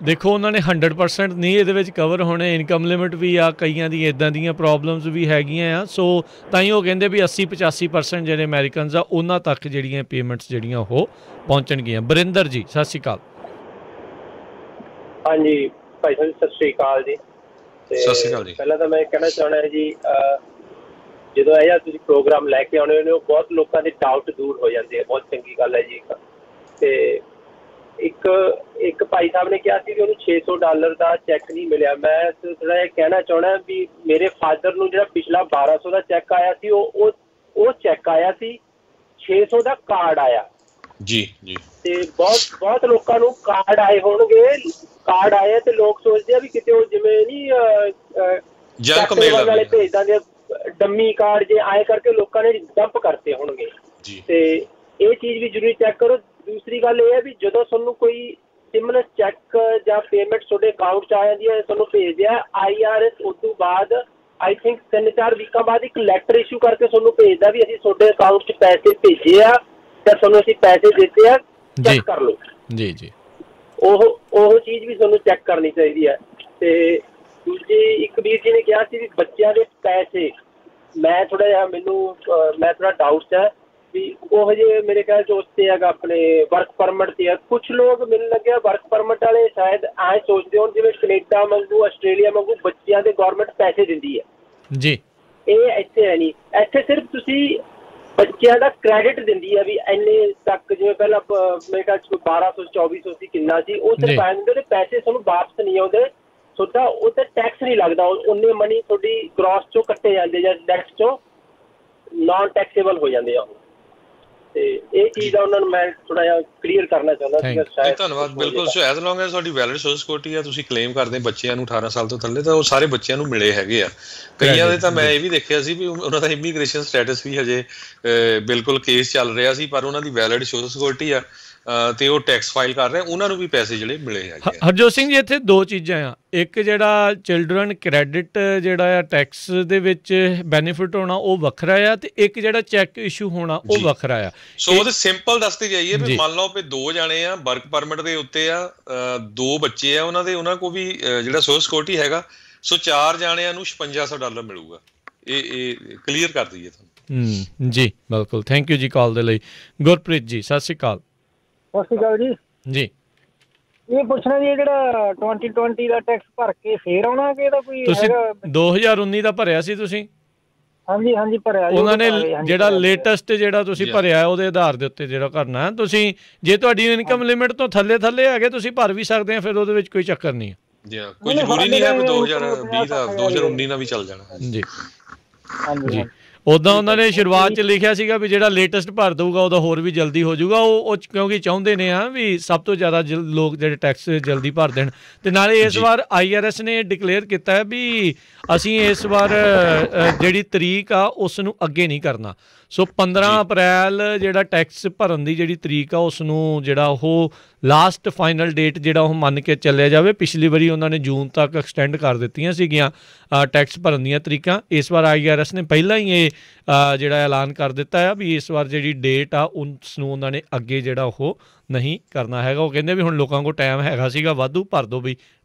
ਦੇਖੋ ਉਹਨਾਂ ਨੇ 100% ਨਹੀਂ ਇਹਦੇ ਵਿੱਚ ਕਵਰ ਹੋਣੇ, ਇਨਕਮ ਲਿਮਿਟ ਵੀ ਆ, ਕਈਆਂ ਦੀ ਇੱਦਾਂ ਦੀਆਂ ਪ੍ਰੋਬਲਮਸ ਵੀ ਹੈਗੀਆਂ ਆ। ਸੋ ਤਾਂ ਹੀ ਉਹ ਕਹਿੰਦੇ ਵੀ 80-85% ਜਿਹੜੇ ਅਮਰੀਕਨਸ ਆ ਉਹਨਾਂ ਤੱਕ ਜਿਹੜੀਆਂ ਪੇਮੈਂਟਸ ਜਿਹੜੀਆਂ ਉਹ ਪਹੁੰਚਣਗੀਆਂ। ਬਰਿੰਦਰ ਜੀ, ਸਤਿ ਸ਼੍ਰੀ ਅਕਾਲ। ਹਾਂਜੀ ਭਾਈ ਸਾਹਿਬ, ਸਤਿ ਸ਼੍ਰੀ ਅਕਾਲ ਜੀ। ਸਤਿ ਸ਼੍ਰੀ ਅਕਾਲ ਜੀ। ਪਹਿਲਾਂ ਤਾਂ ਮੈਂ ਕਹਿਣਾ ਚਾਹੁੰਦਾ ਜੀ, ਜਦੋਂ ਇਹ ਜਿਹਾ ਤੁਸੀਂ ਪ੍ਰੋਗਰਾਮ ਲੈ ਕੇ ਆਉਣੇ ਹੋ ਬਹੁਤ ਲੋਕਾਂ ਦੇ ਡਾਊਟ ਦੂਰ ਹੋ ਜਾਂਦੇ ਆ, ਬਹੁਤ ਚੰਗੀ ਗੱਲ ਹੈ ਜੀ। ਤੇ ਇੱਕ ਭਾਈ ਸਾਹਿਬ ਨੇ ਕਿਹਾ ਸੀ ਕਿ ਉਹਨੂੰ $600 ਦਾ ਚੈੱਕ ਨਹੀਂ ਮਿਲਿਆ। ਮੈਂ ਥੋੜਾ ਜਿਹਾ ਕਹਿਣਾ ਚਾਹੁੰਦਾ ਵੀ ਮੇਰੇ ਫਾਦਰ ਨੂੰ ਜਿਹੜਾ ਪਿਛਲਾ 1200 ਦਾ ਚੈੱਕ ਆਇਆ ਸੀ ਉਹ ਚੈੱਕ ਆਇਆ ਸੀ, 600 ਦਾ ਕਾਰਡ ਆਇਆ ਜੀ ਜੀ। ਤੇ ਬਹੁਤ ਲੋਕਾਂ ਨੂੰ ਕਾਰਡ ਆਏ ਹੋਣਗੇ, ਕਾਰਡ ਆਏ ਤੇ ਲੋਕ ਸੋਚਦੇ ਆ ਵੀ ਕਿਤੇ ਉਹ ਜਿਵੇਂ ਨਹੀਂ ਜੰਕ ਮੇਲ ਵਾਲੇ ਭੇਜ ਦਿੰਦੇ ਡੰਮੀ ਕਾਰਡ, ਜੇ ਆਏ ਕਰਕੇ ਲੋਕਾਂ ਨੇ ਡੰਪ ਕਰਤੇ ਹੋਣਗੇ। ਤੇ ਇਹ ਚੀਜ਼ ਵੀ ਜ਼ਰੂਰੀ ਚੈੱਕ ਕਰੋ। ਦੂਸਰੀ ਗੱਲ ਇਹ ਹੈ ਵੀ ਜਦੋਂ ਤੁਹਾਨੂੰ ਕੋਈ ਸਿਮਲਸ ਚੈੱਕ ਜਾਂ ਪੇਮੈਂਟ ਤੁਹਾਡੇ ਅਕਾਊਂਟ 'ਚ ਆ ਜਾਂਦੀ ਹੈ, ਤੁਹਾਨੂੰ ਭੇਜਦੇ ਆ IRS, ਉਸ ਤੋਂ ਬਾਅਦ ਆਈ ਥਿੰਕ 3-4 ਵੀਕਾਂ ਬਾਅਦ ਇੱਕ ਲੈਟਰ ਇਸ਼ੂ ਕਰਕੇ ਤੁਹਾਨੂੰ ਭੇਜਦਾ ਵੀ ਅਸੀਂ ਤੁਹਾਡੇ ਅਕਾਊਂਟ 'ਚ ਪੈਸੇ ਭੇਜੇ ਆ ਤੇ ਤੁਹਾਨੂੰ ਅਸੀਂ ਪੈਸੇ ਦਿੱਤੇ ਆ, ਚੈੱਕ ਕਰ ਲਓ ਜੀ ਜੀ। ਉਹ ਚੀਜ਼ ਵੀ ਤੁਹਾਨੂੰ ਚੈੱਕ ਕਰਨੀ ਚਾਹੀਦੀ ਹੈ। ਤੇ ਦੂਜੀ, ਇੱਕ ਵੀਰ ਜੀ ਨੇ ਕਿਹਾ ਸੀ ਵੀ ਬੱਚਿਆਂ ਦੇ ਪੈਸੇ, ਮੈਂ ਥੋੜਾ ਜਿਹਾ ਮੈਂ ਥੋੜਾ ਡਾਊਟਸ ਹੈ ਵੀ ਉਹ ਜਿਹੇ ਮੇਰੇ ਖਿਆਲ 'ਚ ਉੱਤੇ ਹੈਗਾ ਆਪਣੇ ਵਰਕ ਪਰਮਿਟ ਤੇ ਆ। ਕੁਛ ਲੋਕ ਮੈਨੂੰ ਲੱਗਿਆ ਵਰਕ ਪਰਮਿਟ ਵਾਲੇ ਸ਼ਾਇਦ ਐਂ ਸੋਚਦੇ ਹੋਣ ਜਿਵੇਂ ਕੈਨੇਡਾ ਵਾਂਗੂ, ਆਸਟ੍ਰੇਲੀਆ ਵਾਂਗੂ ਬੱਚਿਆਂ ਦੇ ਗੌਰਮੈਂਟ ਪੈਸੇ ਦਿੰਦੀ ਹੈ ਜੀ। ਇਹ ਇੱਥੇ ਹੈ ਨਹੀਂ, ਇੱਥੇ ਸਿਰਫ ਤੁਸੀਂ ਬੱਚਿਆਂ ਦਾ ਕ੍ਰੈਡਿਟ ਦਿੰਦੀ ਹੈ ਵੀ ਇੰਨੇ ਤੱਕ, ਜਿਵੇਂ ਪਹਿਲਾਂ ਮੇਰੇ ਖਿਆਲ 'ਚ 1200-2400 ਸੀ, ਕਿੰਨਾ ਸੀ ਉਹ ਸਿਰਫ ਪਾ ਦਿੰਦੇ ਨੇ, ਪੈਸੇ ਤੁਹਾਨੂੰ ਵਾਪਸ ਨਹੀਂ ਆਉਂਦੇ, ਤੁਹਾਡਾ ਉਹ ਤੇ ਟੈਕਸ ਨਹੀਂ ਲੱਗਦਾ, ਉਨੇ ਮਨੀ ਤੁਹਾਡੀ ਗ੍ਰੋਸ 'ਚੋਂ ਕੱਟੇ ਜਾਂਦੇ ਜਾਂ ਟੈਕਸ 'ਚੋਂ ਨਾਨ ਟੈਕਸੇਬਲ ਹੋ ਜਾਂਦੇ ਆ ਉਹ। ਤੇ ਇਹ ਚੀਜ਼ ਦਾ ਉਹਨਾਂ ਨੂੰ ਮੈਂ ਥੋੜਾ ਜਿਹਾ ਕਲੀਅਰ ਕਰਨਾ ਚਾਹੁੰਦਾ ਸੀਗਾ। ਸ਼ਾਇਦ ਧੰਨਵਾਦ। ਬਿਲਕੁਲ, ਐਜ਼ ਲੌਂਗ ਐਜ਼ ਤੁਹਾਡੀ ਵੈਲਿਡ ਸੋਸ਼ਲ ਸਿਕਿਉਰਿਟੀ ਆ, ਤੁਸੀਂ ਕਲੇਮ ਕਰਦੇ ਬੱਚਿਆਂ ਨੂੰ 18 ਸਾਲ ਤੋਂ ਥੱਲੇ, ਤਾਂ ਉਹ ਸਾਰੇ ਬੱਚਿਆਂ ਨੂੰ ਮਿਲੇ ਹੈਗੇ ਆ। ਕਈਆਂ ਦੇ ਤਾਂ ਮੈਂ ਇਹ ਵੀ ਦੇਖਿਆ ਸੀ ਵੀ ਉਹਨਾਂ ਦਾ ਇਮੀਗ੍ਰੇਸ਼ਨ ਸਟੇਟਸ ਵੀ ਹਜੇ ਬਿਲਕੁਲ ਕੇਸ ਚੱਲ ਰਿਹਾ ਸੀ, ਪਰ ਉਹਨਾਂ ਦੀ ਵੈਲਿਡ ਸੋਸ਼ਲ ਸਿਕਿਉਰਿਟੀ ਆ ਤੇ ਉਹ ਟੈਕਸ ਫਾਈਲ ਕਰ ਰਹੇ, ਉਹਨਾਂ ਨੂੰ ਵੀ ਪੈਸੇ ਜਿਹੜੇ ਮਿਲੇ ਹੈਗੇ। ਹਰਜੋਤ ਸਿੰਘ ਜੀ, ਇੱਥੇ ਦੋ ਚੀਜ਼ਾਂ ਆ, ਇੱਕ ਜਿਹੜਾ ਚਿਲਡਰਨ ਕ੍ਰੈਡਿਟ ਜਿਹੜਾ ਆ ਟੈਕਸ ਦੇ ਵਿੱਚ ਬੈਨੀਫਿਟ ਹੋਣਾ ਉਹ ਵੱਖਰਾ ਆ, ਤੇ ਇੱਕ ਜਿਹੜਾ ਚੈੱਕ ਇਸ਼ੂ ਹੋਣਾ ਉਹ ਵੱਖਰਾ ਆ। ਸੋ ਉਹਦੇ ਸਿੰਪਲ ਦੱਸਦੇ ਜਾਈਏ ਵੀ ਮੰਨ ਲਓ ਵੀ 2 ਜਾਣੇ ਆ, ਵਰਕ ਪਰਮਿਟ ਦੇ ਉੱਤੇ ਆ, 2 ਬੱਚੇ ਆ ਉਹਨਾਂ ਦੇ, ਉਹਨਾਂ ਕੋਲ ਵੀ ਜਿਹੜਾ ਸੋਸ਼ਲ ਸਿਕਿਉਰਿਟੀ ਹੈਗਾ, ਸੋ 4 ਜਾਣਿਆਂ ਨੂੰ $5600 ਮਿਲੂਗਾ। ਇਹ ਕਲੀਅਰ ਕਰ ਦਈਏ ਤੁਹਾਨੂੰ। ਜੀ ਬਿਲਕੁਲ, ਥੈਂਕ ਯੂ ਜੀ ਕਾਲ ਦੇ ਲਈ। ਗੁਰਪ੍ਰੀਤ ਜੀ ਸਤਿ ਸ਼੍ਰੀ ਅਕਾਲ। ਸਤਿ ਸ਼੍ਰੀ ਅਕਾਲ ਜੀ। ਇਹ ਪੁੱਛਣਾ ਜੀ, ਜਿਹੜਾ 2020 ਦਾ ਟੈਕਸ ਭਰ ਕੇ ਫੇਰ ਆਉਣਾ ਕਿ ਇਹਦਾ ਕੋਈ ਤੁਸੀਂ 2019 ਦਾ ਭਰਿਆ ਸੀ ਤੁਸੀਂ? ਹਾਂਜੀ ਹਾਂਜੀ ਭਰਿਆ। ਉਹਨਾਂ ਨੇ ਜਿਹੜਾ ਲੇਟੈਸਟ ਜਿਹੜਾ ਤੁਸੀਂ ਭਰਿਆ ਉਹਦੇ ਆਧਾਰ ਦੇ ਉੱਤੇ ਜਿਹੜਾ ਕਰਨਾ ਹੈ ਤੁਸੀਂ, ਜੇ ਤੁਹਾਡੀ ਇਨਕਮ ਲਿਮਿਟ ਤੋਂ ਥੱਲੇ ਹੈਗੇ ਤੁਸੀਂ ਭਰ ਵੀ ਸਕਦੇ ਆ, ਫਿਰ ਉਹਦੇ ਵਿੱਚ ਕੋਈ ਚੱਕਰ ਨਹੀਂ ਹੈ। ਕੋਈ ਜ਼ਰੂਰੀ ਨਹੀਂ ਹੈ 2020 ਦਾ, 2019 ਦਾ ਵੀ ਚੱਲ ਜਾਣਾ ਜੀ। ਜੀ ਉੱਦਾਂ ਉਹਨਾਂ ਨੇ ਸ਼ੁਰੂਆਤ 'ਚ ਲਿਖਿਆ ਸੀਗਾ ਵੀ ਜਿਹੜਾ ਲੇਟੈਸਟ ਭਰ ਦਊਗਾ ਉਹਦਾ ਹੋਰ ਵੀ ਜਲਦੀ ਹੋ ਜਾਊਗਾ। ਉਹ ਕਿਉਂਕਿ ਚਾਹੁੰਦੇ ਨੇ ਆ ਵੀ ਸਭ ਤੋਂ ਜ਼ਿਆਦਾ ਲੋਕ ਜਿਹੜੇ ਟੈਕਸ ਜਲਦੀ ਭਰ ਦੇਣ। ਤੇ ਨਾਲੇ ਇਸ ਵਾਰ IRS ਨੇ ਡਿਕਲੇਅਰ ਕੀਤਾ ਹੈ ਵੀ ਅਸੀਂ ਇਸ ਵਾਰ ਜਿਹੜੀ ਤਰੀਕ ਆ ਉਸ ਨੂੰ ਅੱਗੇ ਨਹੀਂ ਕਰਨਾ। ਸੋ 15 ਅਪ੍ਰੈਲ ਜਿਹੜਾ ਟੈਕਸ ਭਰਨ ਦੀ ਜਿਹੜੀ ਤਰੀਕ ਆ ਉਸ ਨੂੰ ਜਿਹੜਾ ਉਹ ਲਾਸਟ ਫਾਈਨਲ ਡੇਟ ਜਿਹੜਾ ਉਹ ਮੰਨ ਕੇ ਚੱਲਿਆ ਜਾਵੇ। ਪਿਛਲੀ ਵਾਰੀ ਉਹਨਾਂ ਨੇ ਜੂਨ ਤੱਕ ਐਕਸਟੈਂਡ ਕਰ ਦਿੱਤੀਆਂ ਸੀਗੀਆਂ ਟੈਕਸ ਭਰਨ ਦੀਆਂ ਤਰੀਕਾਂ। ਇਸ ਵਾਰ IRS ਨੇ ਪਹਿਲਾਂ ਹੀ ਇਹ ਜਿਹੜਾ ਐਲਾਨ ਕਰ ਦਿੱਤਾ ਆ ਵੀ ਇਸ ਵਾਰ ਜਿਹੜੀ ਡੇਟ ਆ ਉਸ ਨੂੰ ਉਹਨਾਂ ਨੇ ਅੱਗੇ ਜਿਹੜਾ ਉਹ ਨਹੀਂ ਕਰਨਾ ਹੈਗਾ। ਉਹ ਕਹਿੰਦੇ ਵੀ ਹੁਣ ਲੋਕਾਂ ਕੋਲ ਟਾਈਮ ਹੈਗਾ ਸੀਗਾ ਵਾਧੂ, ਭਰ ਦਿਓ ਵੀ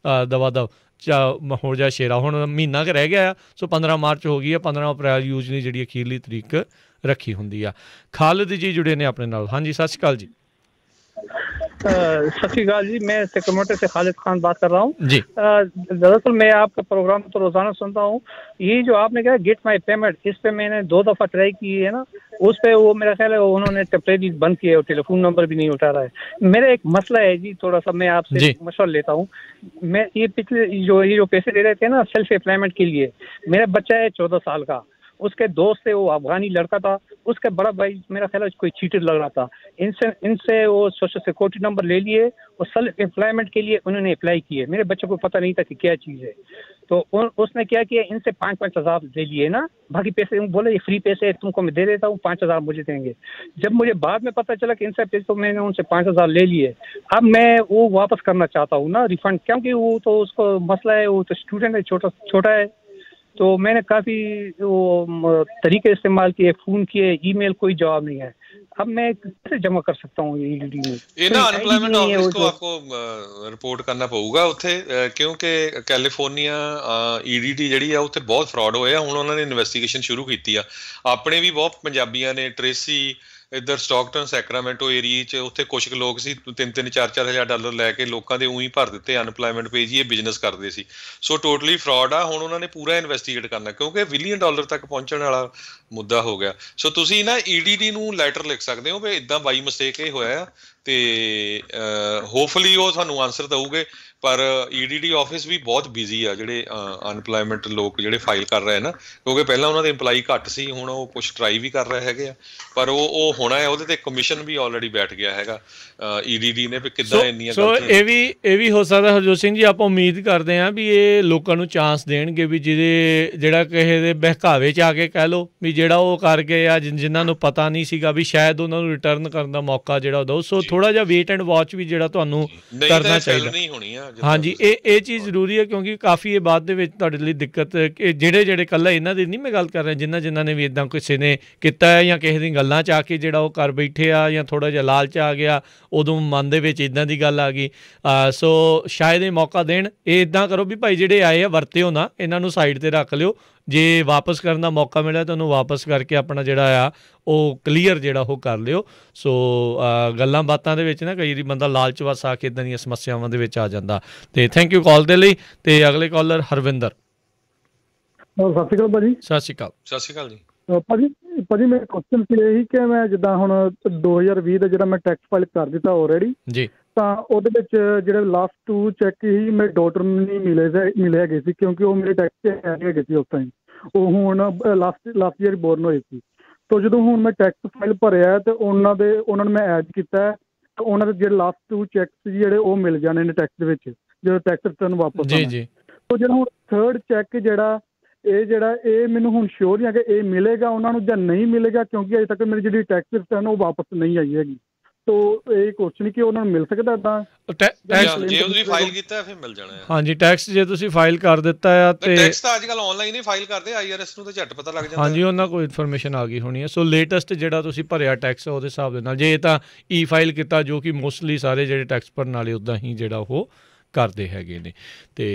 ਦਵਾ ਦਵ ਹੋ ਜਾ ਸ਼ੇਰਾ। ਹੁਣ ਮਹੀਨਾ ਕੁ ਰਹਿ ਗਿਆ ਆ, ਸੋ 15 ਮਾਰਚ ਹੋ ਗਈ ਆ। 15 ਅਪ੍ਰੈਲ ਯੂਜਲੀ ਜਿਹੜੀ ਅਖੀਰਲੀ ਤਰੀਕ ਰੱਖੀ ਹੁੰਦੀ ਆ। ਖਾਲਿਦ ਜੀ ਜੁੜੇ ਨੇ ਆਪਣੇ ਨਾਲ। ਹਾਂਜੀ ਸਤਿ ਸ਼੍ਰੀ ਅਕਾਲ ਜੀ। सत श्रीकाल जी, मैं सेक्रेटरी से खालिद खान बात कर रहा हूँ जी। दरअसल मैं आपका प्रोग्राम तो रोजाना सुनता हूँ। ये जो आपने कहा गेट माई पेमेंट, इस पे मैंने 2 दफ़ा ट्राई की है ना, उस पे वो मेरा ख्याल है उन्होंने टेम्परेरी बंद किया और टेलीफोन नंबर भी नहीं उठा रहा है। मेरा एक मसला है जी, थोड़ा सा मैं आपसे मशवरा लेता हूँ। मैं ये पिछले जो पैसे दे रहे थे ना सेल्फ एम्प्लॉयमेंट के लिए, मेरा बच्चा है 14 साल का, उसके दोस्त है वो अफगानी लड़का था, उसका बड़ा भाई मेरा ख्याल है कोई चीटर लग रहा था। इनसे वो सोशल सिक्योरिटी नंबर ले लिए और सेल्फ एम्प्लॉयमेंट के लिए उन्होंने अप्लाई किए। मेरे बच्चे को पता नहीं था कि क्या चीज़ है, तो उसने क्या किया, इनसे 5-5 हज़ार ले लिए ना, बाकी पैसे बोले ये फ्री पैसे तुमको मैं दे देता हूँ, 5 हज़ार मुझे देंगे। जब मुझे बाद में पता चला कि इनसे पैसे, तो मैंने उनसे 5 हज़ार ले लिए। अब मैं वो वापस करना चाहता हूँ ना रिफंड, क्योंकि वो तो उसको मसला है, वो तो स्टूडेंट है, छोटा है। तो मैंने काफ़ी वो तरीके इस्तेमाल किए, फ़ोन किए, ईमेल, कोई जवाब नहीं है। अब मैं कैसे जमा कर सकता हूँ ये EDD में? ये ना अनएम्प्लॉयमेंट ऑफिस को आपको रिपोर्ट करना पऊगा उत्थे, क्योंकि कैलिफोर्निया EDD ਜਿਹੜੀ ਆ ਉੱਥੇ ਬਹੁਤ ਫਰਾਡ ਹੋਇਆ। ਹੁਣ ਉਹਨਾਂ ਨੇ ਇਨਵੈਸਟੀਗੇਸ਼ਨ ਸ਼ੁਰੂ ਕੀਤੀ ਆ। ਆਪਣੇ ਵੀ ਬਹੁਤ ਪੰਜਾਬੀਆਂ ਨੇ, ਟ੍ਰੇਸੀ ਇੱਧਰ ਸਟਾਕਟਨ ਸੈਕਰਾਮੈਂਟੋ ਏਰੀਏ 'ਚ, ਉੱਥੇ ਕੁਛ ਕੁ ਲੋਕ ਸੀ 3-3, 4-4 ਹਜ਼ਾਰ ਡਾਲਰ ਲੈ ਕੇ ਲੋਕਾਂ ਦੇ ਊਂ ਭਰ ਦਿੱਤੇ ਅਨਪਲਾਇਮੈਂਟ ਪੇਜ ਹੀ, ਇਹ ਬਿਜ਼ਨਸ ਕਰਦੇ ਸੀ। ਸੋ ਟੋਟਲੀ ਫਰਾਡ ਆ। ਹੁਣ ਉਹਨਾਂ ਨੇ ਪੂਰਾ ਇਨਵੈਸਟੀਗੇਟ ਕਰਨਾ, ਕਿਉਂਕਿ $1 ਬਿਲੀਅਨ ਤੱਕ ਪਹੁੰਚਣ ਵਾਲਾ ਮੁੱਦਾ ਹੋ ਗਿਆ। ਸੋ ਤੁਸੀਂ ਨਾ EDD ਨੂੰ ਲੈਟਰ ਲਿਖ ਸਕਦੇ ਹੋ ਵੀ ਇੱਦਾਂ ਬਾਈ ਮਿਸਟੇਕ ਇਹ ਹੋਇਆ, ਤੇ ਹੋਪਫੁਲੀ ਉਹ ਤੁਹਾਨੂੰ ਆਨਸਰ ਦਊਗੇ। ਪਰ EDD ਆਫਿਸ ਵੀ ਬਹੁਤ ਬਿਜ਼ੀ ਆ, ਜਿਹੜੇ ਅਨਪਲਾਇਮੈਂਟ ਲੋਕ ਜਿਹੜੇ ਫਾਈਲ ਕਰ ਰਹੇ ਨਾ, ਕਿਉਂਕਿ ਪਹਿਲਾਂ ਉਹਨਾਂ ਦੇ EMPLOYEE ਘੱਟ ਸੀ, ਹੁਣ ਉਹ ਕੁਛ ਟਰਾਈ ਵੀ ਕਰ ਰਹੇ ਹੈਗੇ ਆ, ਪਰ ਉਹ ਹੋਣਾ ਹੈ। ਉਹਦੇ ਤੇ ਕਮਿਸ਼ਨ ਵੀ ਆਲਰੇਡੀ ਬੈਠ ਗਿਆ ਹੈਗਾ EDD ਨੇ ਵੀ ਕਿੱਦਾਂ ਇੰਨੀਆਂ ਗਲਤੀਆਂ। ਇਹ ਵੀ ਹੋ ਸਕਦਾ ਹਰਜੋਤ ਸਿੰਘ ਜੀ, ਆਪਾਂ ਉਮੀਦ ਕਰਦੇ ਹਾਂ ਵੀ ਇਹ ਲੋਕਾਂ ਨੂੰ ਚਾਂਸ ਦੇਣਗੇ ਵੀ ਜਿਹੜਾ ਕਿਸੇ ਦੇ ਬਹਿਕਾਵੇ 'ਚ ਆ ਕੇ ਕਹਿ ਲਓ ਵੀ ਜਿਹੜਾ ਉਹ ਕਰ ਗਏ ਆ, ਜਿਨ੍ਹਾਂ ਨੂੰ ਪਤਾ ਨਹੀਂ ਸੀਗਾ ਵੀ ਸ਼ਾਇਦ ਉਹਨਾਂ ਨੂੰ ਰਿਟਰਨ ਕਰਨ ਦਾ ਮੌਕਾ ਜਿਹੜਾ ਦਿਓ। ਸੋ ਥੋੜਾ ਜਿਹਾ ਵੇਟ ਐਂਡ ਵਾਚ ਵੀ ਜਿਹੜਾ ਤੁਹਾਨੂੰ ਕਰਨਾ ਚਾਹੀਦਾ। ਹਾਂਜੀ, ਇਹ ਚੀਜ਼ ਜ਼ਰੂਰੀ ਹੈ, ਕਿਉਂਕਿ ਕਾਫੀ ਇਹ ਬਾਅਦ ਦੇ ਵਿੱਚ ਤੁਹਾਡੇ ਲਈ ਦਿੱਕਤ, ਜਿਹੜੇ ਇਕੱਲਾ ਇਹਨਾਂ ਦੀ ਨਹੀਂ ਮੈਂ ਗੱਲ ਕਰ ਰਿਹਾ, ਜਿਨ੍ਹਾਂ ਨੇ ਵੀ ਇੱਦਾਂ ਕਿਸੇ ਨੇ ਕੀਤਾ ਹੈ ਜਾਂ ਕਿਸੇ ਦੀ ਗੱਲਾਂ 'ਚ ਆ ਕੇ ਜਿਹੜਾ ਉਹ ਕਰ ਬੈਠੇ ਆ, ਜਾਂ ਥੋੜ੍ਹਾ ਜਿਹਾ ਲਾਲਚ ਆ ਗਿਆ, ਉਦੋਂ ਮਨ ਦੇ ਵਿੱਚ ਇੱਦਾਂ ਦੀ ਗੱਲ ਆ ਗਈ। ਸੋ ਸ਼ਾਇਦ ਇਹ ਮੌਕਾ ਦੇਣ। ਇਹ ਇੱਦਾਂ ਕਰੋ ਵੀ ਭਾਈ ਜਿਹੜੇ ਆਏ ਆ ਵਰਤਿਓ ਨਾ, ਇਹਨਾਂ ਨੂੰ ਸਾਈਡ 'ਤੇ ਰੱਖ ਲਿਓ। ਜੇ ਵਾਪਸ ਕਰਨ ਦਾ ਮੌਕਾ ਮਿਲਿਆ ਤਾਂ ਉਹਨੂੰ ਵਾਪਸ ਕਰਕੇ ਆਪਣਾ ਜਿਹੜਾ ਆ ਉਹ ਕਲੀਅਰ ਜਿਹੜਾ ਉਹ ਕਰ ਲਿਓ। ਸੋ ਗੱਲਾਂ ਬਾਤਾਂ ਦੇ ਵਿੱਚ ਨਾ ਕਈ ਵਾਰੀ ਬੰਦਾ ਲਾਲਚ ਵਸ ਆ ਕੇ ਇੱਦਾਂ ਦੀਆਂ ਸਮੱਸਿਆਵਾਂ ਦੇ ਵਿੱਚ ਆ ਜਾਂਦਾ। ਤੇ ਥੈਂਕ ਯੂ ਕਾਲ ਦੇ ਲਈ। ਤੇ ਅਗਲੇ ਕਾਲਰ ਹਰਵਿੰਦਰ। ਸਤਿ ਸ਼੍ਰੀ ਅਕਾਲ ਭਾਜੀ। ਸਤਿ ਸ਼੍ਰੀ ਅਕਾਲ। ਸਤਿ ਸ਼੍ਰੀ ਅਕਾਲ ਜੀ। ਭਾਜੀ ਮੇਰਾ ਕੁਐਸਚਨ ਸੀ ਇਹੀ ਕਿ ਮੈਂ ਜਿੱਦਾਂ ਹੁਣ 2020 ਦਾ ਜਿਹੜਾ ਮੈਂ ਟੈਕਸ ਫਾਈਲ ਕਰ ਦਿੱਤਾ ਆਲਰੇਡੀ ਜੀ, ਤਾਂ ਉਹਦੇ ਵਿੱਚ ਜਿਹੜੇ ਲਾਸਟ 2 ਚੈੱਕ ਹੀ ਮੇਰੇ ਡਾਟਰ ਨੂੰ ਨਹੀਂ ਮਿਲੇ ਹੈਗੇ ਸੀ, ਕਿਉਂਕਿ ਉਹ ਮੇਰੇ ਟੈਕਸ 'ਚ ਹੈਗੇ ਸੀ ਉਸ ਟਾਈਮ। ਉਹ ਹੁਣ ਲਾਸਟ ਈਅਰ ਬੋਰਨ ਹੋਏ ਸੀ। ਤੋ ਜਦੋਂ ਹੁਣ ਮੈਂ ਟੈਕਸ ਫਾਈਲ ਭਰਿਆ ਤੇ ਉਹਨਾਂ ਨੂੰ ਮੈਂ ਐਡ ਕੀਤਾ ਤੇ ਉਹਨਾਂ ਦੇ ਜਿਹੜੇ ਲਾਸਟ 2 ਚੈੱਕ ਸੀ ਜਿਹੜੇ ਉਹ ਮਿਲ ਜਾਣੇ ਨੇ ਟੈਕਸ ਦੇ ਵਿੱਚ ਜਦੋਂ ਟੈਕਸ ਰਿਟਰਨ ਵਾਪਸ ਜੀ ਜੀ। ਤੋ ਜਿਹੜਾ ਹੁਣ 3rd ਚੈੱਕ ਜਿਹੜਾ ਇਹ ਮੈਨੂੰ ਹੁਣ ਸ਼ੋਰ ਨਹੀਂ ਹੈ ਕਿ ਇਹ ਮਿਲੇਗਾ ਉਹਨਾਂ ਨੂੰ ਜਾਂ ਨਹੀਂ ਮਿਲੇਗਾ, ਕਿਉਂਕਿ ਅਜੇ ਤੱਕ ਮੇਰੀ ਜਿਹੜੀ ਟੈਕਸ ਰਿਟਰਨ ਉਹ ਵਾਪਸ ਨਹੀਂ ਆਈ ਹੈਗੀ। ਤੋ ਇਹ ਕੁਐਸਚਨ ਕਿ ਉਹਨਾਂ ਨੂੰ ਮਿਲ ਸਕਦਾ ਇਦਾਂ ਜੇ ਤੁਸੀਂ ਫਾਈਲ ਕੀਤਾ ਫਿਰ ਮਿਲ ਜਾਣਾ ਹੈ। ਹਾਂਜੀ, ਟੈਕਸ ਜੇ ਤੁਸੀਂ ਫਾਈਲ ਕਰ ਦਿੱਤਾ ਆ ਤੇ ਟੈਕਸ ਤਾਂ ਅੱਜ ਕੱਲ ਆਨਲਾਈਨ ਹੀ ਫਾਈਲ ਕਰਦੇ, IRS ਨੂੰ ਤਾਂ ਝੱਟ ਪਤਾ ਲੱਗ ਜਾਂਦਾ। ਹਾਂਜੀ, ਉਹਨਾਂ ਕੋਲ ਇਨਫੋਰਮੇਸ਼ਨ ਆ ਗਈ ਹੋਣੀ ਹੈ। ਸੋ ਲੇਟੈਸਟ ਜਿਹੜਾ ਤੁਸੀਂ ਭਰਿਆ ਟੈਕਸ ਉਹਦੇ ਹਿਸਾਬ ਦੇ ਨਾਲ, ਜੇ ਤਾਂ ਈ ਫਾਈਲ ਕੀਤਾ ਜੋ ਕਿ ਮੋਸਟਲੀ ਸਾਰੇ ਜਿਹੜੇ ਟੈਕਸ ਭਰਨ ਵਾਲੇ ਉੱਦਾਂ ਹੀ ਜਿਹੜਾ ਉਹ ਕਰਦੇ ਹੈਗੇ ਨੇ। ਤੇ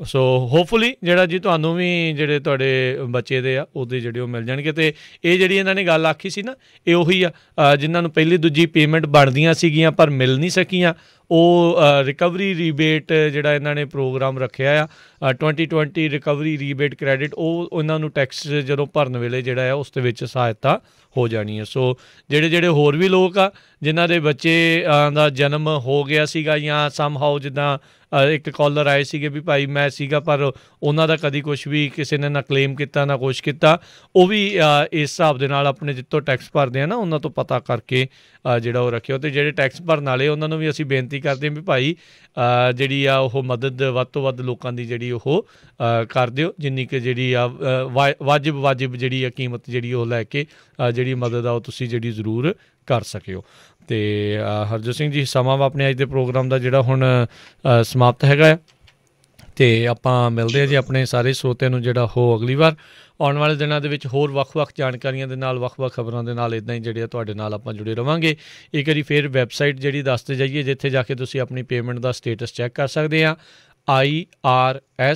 ਸੋ ਹੋਪਫੁਲੀ ਜਿਹੜਾ ਜੀ ਤੁਹਾਨੂੰ ਵੀ ਜਿਹੜੇ ਤੁਹਾਡੇ ਬੱਚੇ ਦੇ ਆ ਉਹਦੇ ਜਿਹੜੇ ਉਹ ਮਿਲ ਜਾਣਗੇ। ਤੇ ਇਹ ਜਿਹੜੀ ਇਹਨਾਂ ਨੇ ਗੱਲ ਆਖੀ ਸੀ ਨਾ, ਇਹ ਉਹੀ ਆ ਜਿਨ੍ਹਾਂ ਨੂੰ ਪਹਿਲੀ ਦੂਜੀ ਪੇਮੈਂਟ ਬਣਦੀਆਂ ਸੀਗੀਆਂ ਪਰ ਮਿਲ ਨਹੀਂ ਸਕੀਆਂ, ਉਹ ਰਿਕਵਰੀ ਰੀਬੇਟ ਜਿਹੜਾ ਇਹਨਾਂ ਨੇ ਪ੍ਰੋਗਰਾਮ ਰੱਖਿਆ ਆ 2020 ਰਿਕਵਰੀ ਰੀਬੇਟ ਕ੍ਰੈਡਿਟ, ਉਹ ਉਹਨਾਂ ਨੂੰ ਟੈਕਸ ਜਦੋਂ ਭਰਨ ਵੇਲੇ ਜਿਹੜਾ ਆ ਉਸ ਦੇ ਵਿੱਚ ਸਹਾਇਤਾ ਹੋ ਜਾਣੀ ਹੈ। ਸੋ ਜਿਹੜੇ ਹੋਰ ਵੀ ਲੋਕ ਆ ਜਿਨ੍ਹਾਂ ਦੇ ਬੱਚੇ ਦਾ ਜਨਮ ਹੋ ਗਿਆ ਸੀਗਾ ਜਾਂ ਸਮਹਾਓ ਜਿੱਦਾਂ ਇੱਕ ਕਾਲਰ ਆਏ ਸੀਗੇ ਵੀ ਭਾਈ ਮੈਂ ਸੀਗਾ ਪਰ ਉਹਨਾਂ ਦਾ ਕਦੀ ਕੁਛ ਵੀ ਕਿਸੇ ਨੇ ਨਾ ਕਲੇਮ ਕੀਤਾ ਨਾ ਕੁਛ ਕੀਤਾ, ਉਹ ਵੀ ਇਸ ਹਿਸਾਬ ਦੇ ਨਾਲ ਆਪਣੇ ਜਿੱਥੋਂ ਟੈਕਸ ਭਰਦੇ ਆ ਨਾ ਉਹਨਾਂ ਤੋਂ ਪਤਾ ਕਰਕੇ ਜਿਹੜਾ ਉਹ ਰੱਖਿਓ। ਅਤੇ ਜਿਹੜੇ ਟੈਕਸ ਭਰਨ ਵਾਲੇ ਉਹਨਾਂ ਨੂੰ ਵੀ ਅਸੀਂ ਬੇਨਤੀ ਕਰਦੇ ਹਾਂ ਵੀ ਭਾਈ ਜਿਹੜੀ ਆ ਉਹ ਮਦਦ ਵੱਧ ਤੋਂ ਵੱਧ ਲੋਕਾਂ ਦੀ ਜਿਹੜੀ ਉਹ ਕਰ ਦਿਓ, ਜਿੰਨੀ ਕਿ ਜਿਹੜੀ ਆ ਵਾਜਿਬ ਜਿਹੜੀ ਆ ਕੀਮਤ ਜਿਹੜੀ ਉਹ ਲੈ ਕੇ ਜਿਹੜੀ ਮਦਦ ਆ ਉਹ ਤੁਸੀਂ ਜਿਹੜੀ ਜ਼ਰੂਰ ਕਰ ਸਕਿਓ। ਅਤੇ ਹਰਜੋਤ ਸਿੰਘ ਜੀ, ਸਮਾਂ ਵਾ ਆਪਣੇ ਅੱਜ ਦੇ ਪ੍ਰੋਗਰਾਮ ਦਾ ਜਿਹੜਾ ਹੁਣ ਸਮਾਪਤ ਹੈਗਾ ਆ, ਅਤੇ ਆਪਾਂ ਮਿਲਦੇ ਹਾਂ ਜੀ ਆਪਣੇ ਸਾਰੇ ਸਰੋਤਿਆਂ ਨੂੰ ਜਿਹੜਾ ਉਹ ਅਗਲੀ ਵਾਰ ਆਉਣ ਵਾਲੇ ਦਿਨਾਂ ਦੇ ਵਿੱਚ ਹੋਰ ਵੱਖ-ਵੱਖ ਜਾਣਕਾਰੀਆਂ ਦੇ ਨਾਲ, ਵੱਖ-ਵੱਖ ਖਬਰਾਂ ਦੇ ਨਾਲ ਇੱਦਾਂ ਹੀ ਜਿਹੜੇ ਤੁਹਾਡੇ ਨਾਲ ਆਪਾਂ ਜੁੜੇ ਰਹਾਂਗੇ। ਇੱਕ ਵਾਰੀ ਫਿਰ ਵੈਬਸਾਈਟ ਜਿਹੜੀ ਦੱਸਦੇ ਜਾਈਏ ਜਿੱਥੇ ਜਾ ਕੇ ਤੁਸੀਂ ਆਪਣੀ ਪੇਮੈਂਟ ਦਾ ਸਟੇਟਸ ਚੈੱਕ ਕਰ ਸਕਦੇ ਆ, IRS.gov।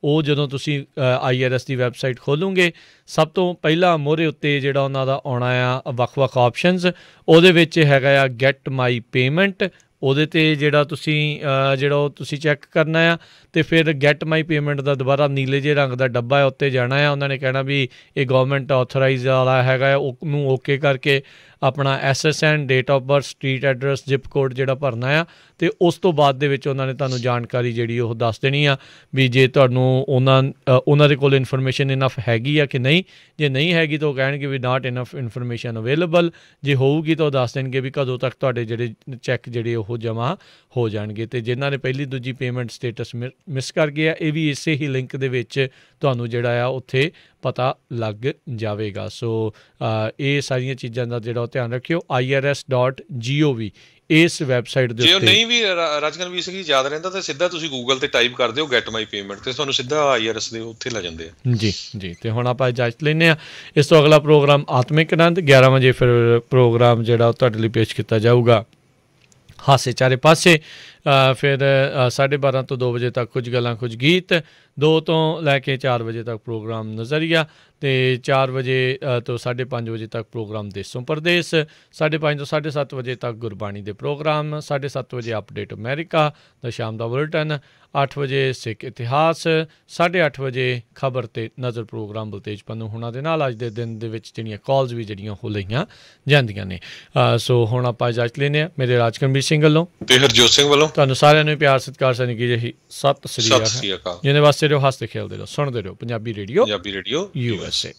ਉਹ ਜਦੋਂ ਤੁਸੀਂ IRS ਦੀ ਵੈਬਸਾਈਟ ਖੋਲ੍ਹੋਗੇ ਸਭ ਤੋਂ ਪਹਿਲਾਂ ਮੋਹਰੇ ਉੱਤੇ ਜਿਹੜਾ ਉਹਨਾਂ ਦਾ ਆਉਣਾ ਆ ਵੱਖ-ਵੱਖ ਆਪਸ਼ਨਸ, ਉਹਦੇ ਵਿੱਚ ਹੈਗਾ ਆ ਗੈਟ ਮਾਈ ਪੇਮੈਂਟ, ਉਹਦੇ 'ਤੇ ਜਿਹੜਾ ਉਹ ਤੁਸੀਂ ਚੈੱਕ ਕਰਨਾ ਆ। ਅਤੇ ਫਿਰ ਗੈਟ ਮਾਈ ਪੇਮੈਂਟ ਦਾ ਦੁਬਾਰਾ ਨੀਲੇ ਜਿਹੇ ਰੰਗ ਦਾ ਡੱਬਾ ਹੈ ਉੱਤੇ ਜਾਣਾ ਆ, ਉਹਨਾਂ ਨੇ ਕਹਿਣਾ ਵੀ ਇਹ ਗਵਰਨਮੈਂਟ ਆਥੋਰਾਈਜ਼ ਵਾਲਾ ਹੈਗਾ ਆ, ਉਹਨੂੰ ਓਕੇ ਕਰਕੇ ਆਪਣਾ SSN, date of birth, street address, zip code ਜਿਹੜਾ ਭਰਨਾ ਆ। ਅਤੇ ਉਸ ਤੋਂ ਬਾਅਦ ਦੇ ਵਿੱਚ ਉਹਨਾਂ ਨੇ ਤੁਹਾਨੂੰ ਜਾਣਕਾਰੀ ਜਿਹੜੀ ਉਹ ਦੱਸ ਦੇਣੀ ਆ ਵੀ ਜੇ ਤੁਹਾਨੂੰ ਉਹਨਾਂ ਦੇ ਕੋਲ ਇਨਫੋਰਮੇਸ਼ਨ ਇਨਫ ਹੈਗੀ ਆ ਕਿ ਨਹੀਂ। ਜੇ ਨਹੀਂ ਹੈਗੀ ਤਾਂ ਉਹ ਕਹਿਣਗੇ ਵੀ ਨਾਟ ਇਨਫ ਇਨਫੋਰਮੇਸ਼ਨ ਅਵੇਲੇਬਲ। ਜੇ ਹੋਊਗੀ ਤਾਂ ਉਹ ਦੱਸ ਦੇਣਗੇ ਵੀ ਕਦੋਂ ਤੱਕ ਤੁਹਾਡੇ ਜਿਹੜੇ ਚੈੱਕ ਜਿਹੜੇ ਉਹ ਜਮ੍ਹਾਂ ਹੋ ਜਾਣਗੇ। ਅਤੇ ਜਿਨ੍ਹਾਂ ਨੇ ਪਹਿਲੀ ਦੂਜੀ ਪੇਮੈਂਟ ਸਟੇਟਸ ਮਿਸ ਕਰ ਗਏ ਆ, ਇਹ ਵੀ ਇਸੇ ਹੀ ਲਿੰਕ ਦੇ ਵਿੱਚ ਤੁਹਾਨੂੰ ਜਿਹੜਾ ਆ ਉੱਥੇ ਪਤਾ ਲੱਗ ਜਾਵੇਗਾ। ਸੋ ਇਹ ਸਾਰੀਆਂ ਚੀਜ਼ਾਂ ਦਾ ਜਿਹੜਾ ਉਹ ਧਿਆਨ ਰੱਖਿਓ। IRS.gov ਇਸ ਵੈਬਸਾਈਟ ਦੇ ਉੱਤੇ। ਜੇ ਉਹ ਨਹੀਂ ਵੀ ਰਾਜਕਰਨ ਵੀਰ ਸਿੰਘ ਜੀ ਯਾਦ ਰਹਿੰਦਾ ਤਾਂ ਸਿੱਧਾ ਤੁਸੀਂ ਗੂਗਲ ਤੇ ਟਾਈਪ ਕਰ ਦਿਓ ਗੈਟ ਮਾਈ ਪੇਮੈਂਟ ਤੇ ਤੁਹਾਨੂੰ ਸਿੱਧਾ IRS ਦੇ ਉੱਥੇ ਲੈ ਜਾਂਦੇ ਆ। ਜੀ ਜੀ। ਤੇ ਹੁਣ ਆਪਾਂ ਇਜਾਜ਼ਤ ਲੈਂਦੇ ਹਾਂ। ਇਸ ਤੋਂ ਅਗਲਾ ਪ੍ਰੋਗਰਾਮ ਆਤਮਿਕ ਆਨੰਦ 11 ਵਜੇ ਫਿਰ ਪ੍ਰੋਗਰਾਮ ਜਿਹੜਾ ਉਹ ਤੁਹਾਡੇ ਲਈ ਪੇਸ਼ ਕੀਤਾ ਜਾਊਗਾ ਹਾਸੇ ਚਾਰੇ ਪਾਸੇ। ਫਿਰ 12:30 ਤੋਂ 2 ਵਜੇ ਤੱਕ ਕੁਝ ਗੱਲਾਂ ਕੁਝ ਗੀਤ, 2 ਤੋਂ ਲੈ ਕੇ 4 ਵਜੇ ਤੱਕ ਪ੍ਰੋਗਰਾਮ ਨਜ਼ਰੀਆ, ਅਤੇ 4 ਵਜੇ ਤੋਂ 5:30 ਵਜੇ ਤੱਕ ਪ੍ਰੋਗਰਾਮ ਦੇਸੋਂ ਪਰਦੇਸ, 5:30 ਤੋਂ 7:30 ਵਜੇ ਤੱਕ ਗੁਰਬਾਣੀ ਦੇ ਪ੍ਰੋਗਰਾਮ, 7:30 ਵਜੇ ਅਪਡੇਟ ਅਮਰੀਕਾ ਦਾ ਸ਼ਾਮ ਦਾ ਬੁਲਟਨ, 8 ਵਜੇ ਸਿੱਖ ਇਤਿਹਾਸ, 8:30 ਵਜੇ ਖਬਰ ਤੇ ਨਜ਼ਰ ਪ੍ਰੋਗਰਾਮ ਬਲਤੇਜ ਪੰਨੂ ਹੋਣਾ ਦੇ ਨਾਲ। ਅੱਜ ਦੇ ਦਿਨ ਦੇ ਵਿੱਚ ਜਿਹੜੀਆਂ ਕਾਲਸ ਵੀ ਜਿਹੜੀਆਂ ਹੋ ਲਈਆਂ ਜਾਂਦੀਆਂ ਨੇ। ਸੋ ਹੁਣ ਆਪਾਂ ਇਜਾਜ਼ਤ ਲੈਂਦੇ ਹਾਂ ਮੇਰੇ ਰਾਜਕਰਮਵੀਰ ਸਿੰਘ ਵੱਲੋਂ ਤੇ ਹਰਜੋਤ ਸਿੰਘ ਵੱਲੋਂ। ਤੁਹਾਨੂੰ ਸਾਰਿਆਂ ਨੂੰ ਪਿਆਰ ਸਤਿਕਾਰ ਸਨ ਕੀ ਜਿਹੀ ਸਤਿ ਸ੍ਰੀ ਅਕਾਲ। ਜਿਹਦੇ ਵਾਸਤੇ ਰਹੋ, ਹੱਸਦੇ ਖੇਡਦੇ ਰਹੋ, ਸੁਣਦੇ ਰਹੋ ਪੰਜਾਬੀ ਰੇਡੀਓ USA।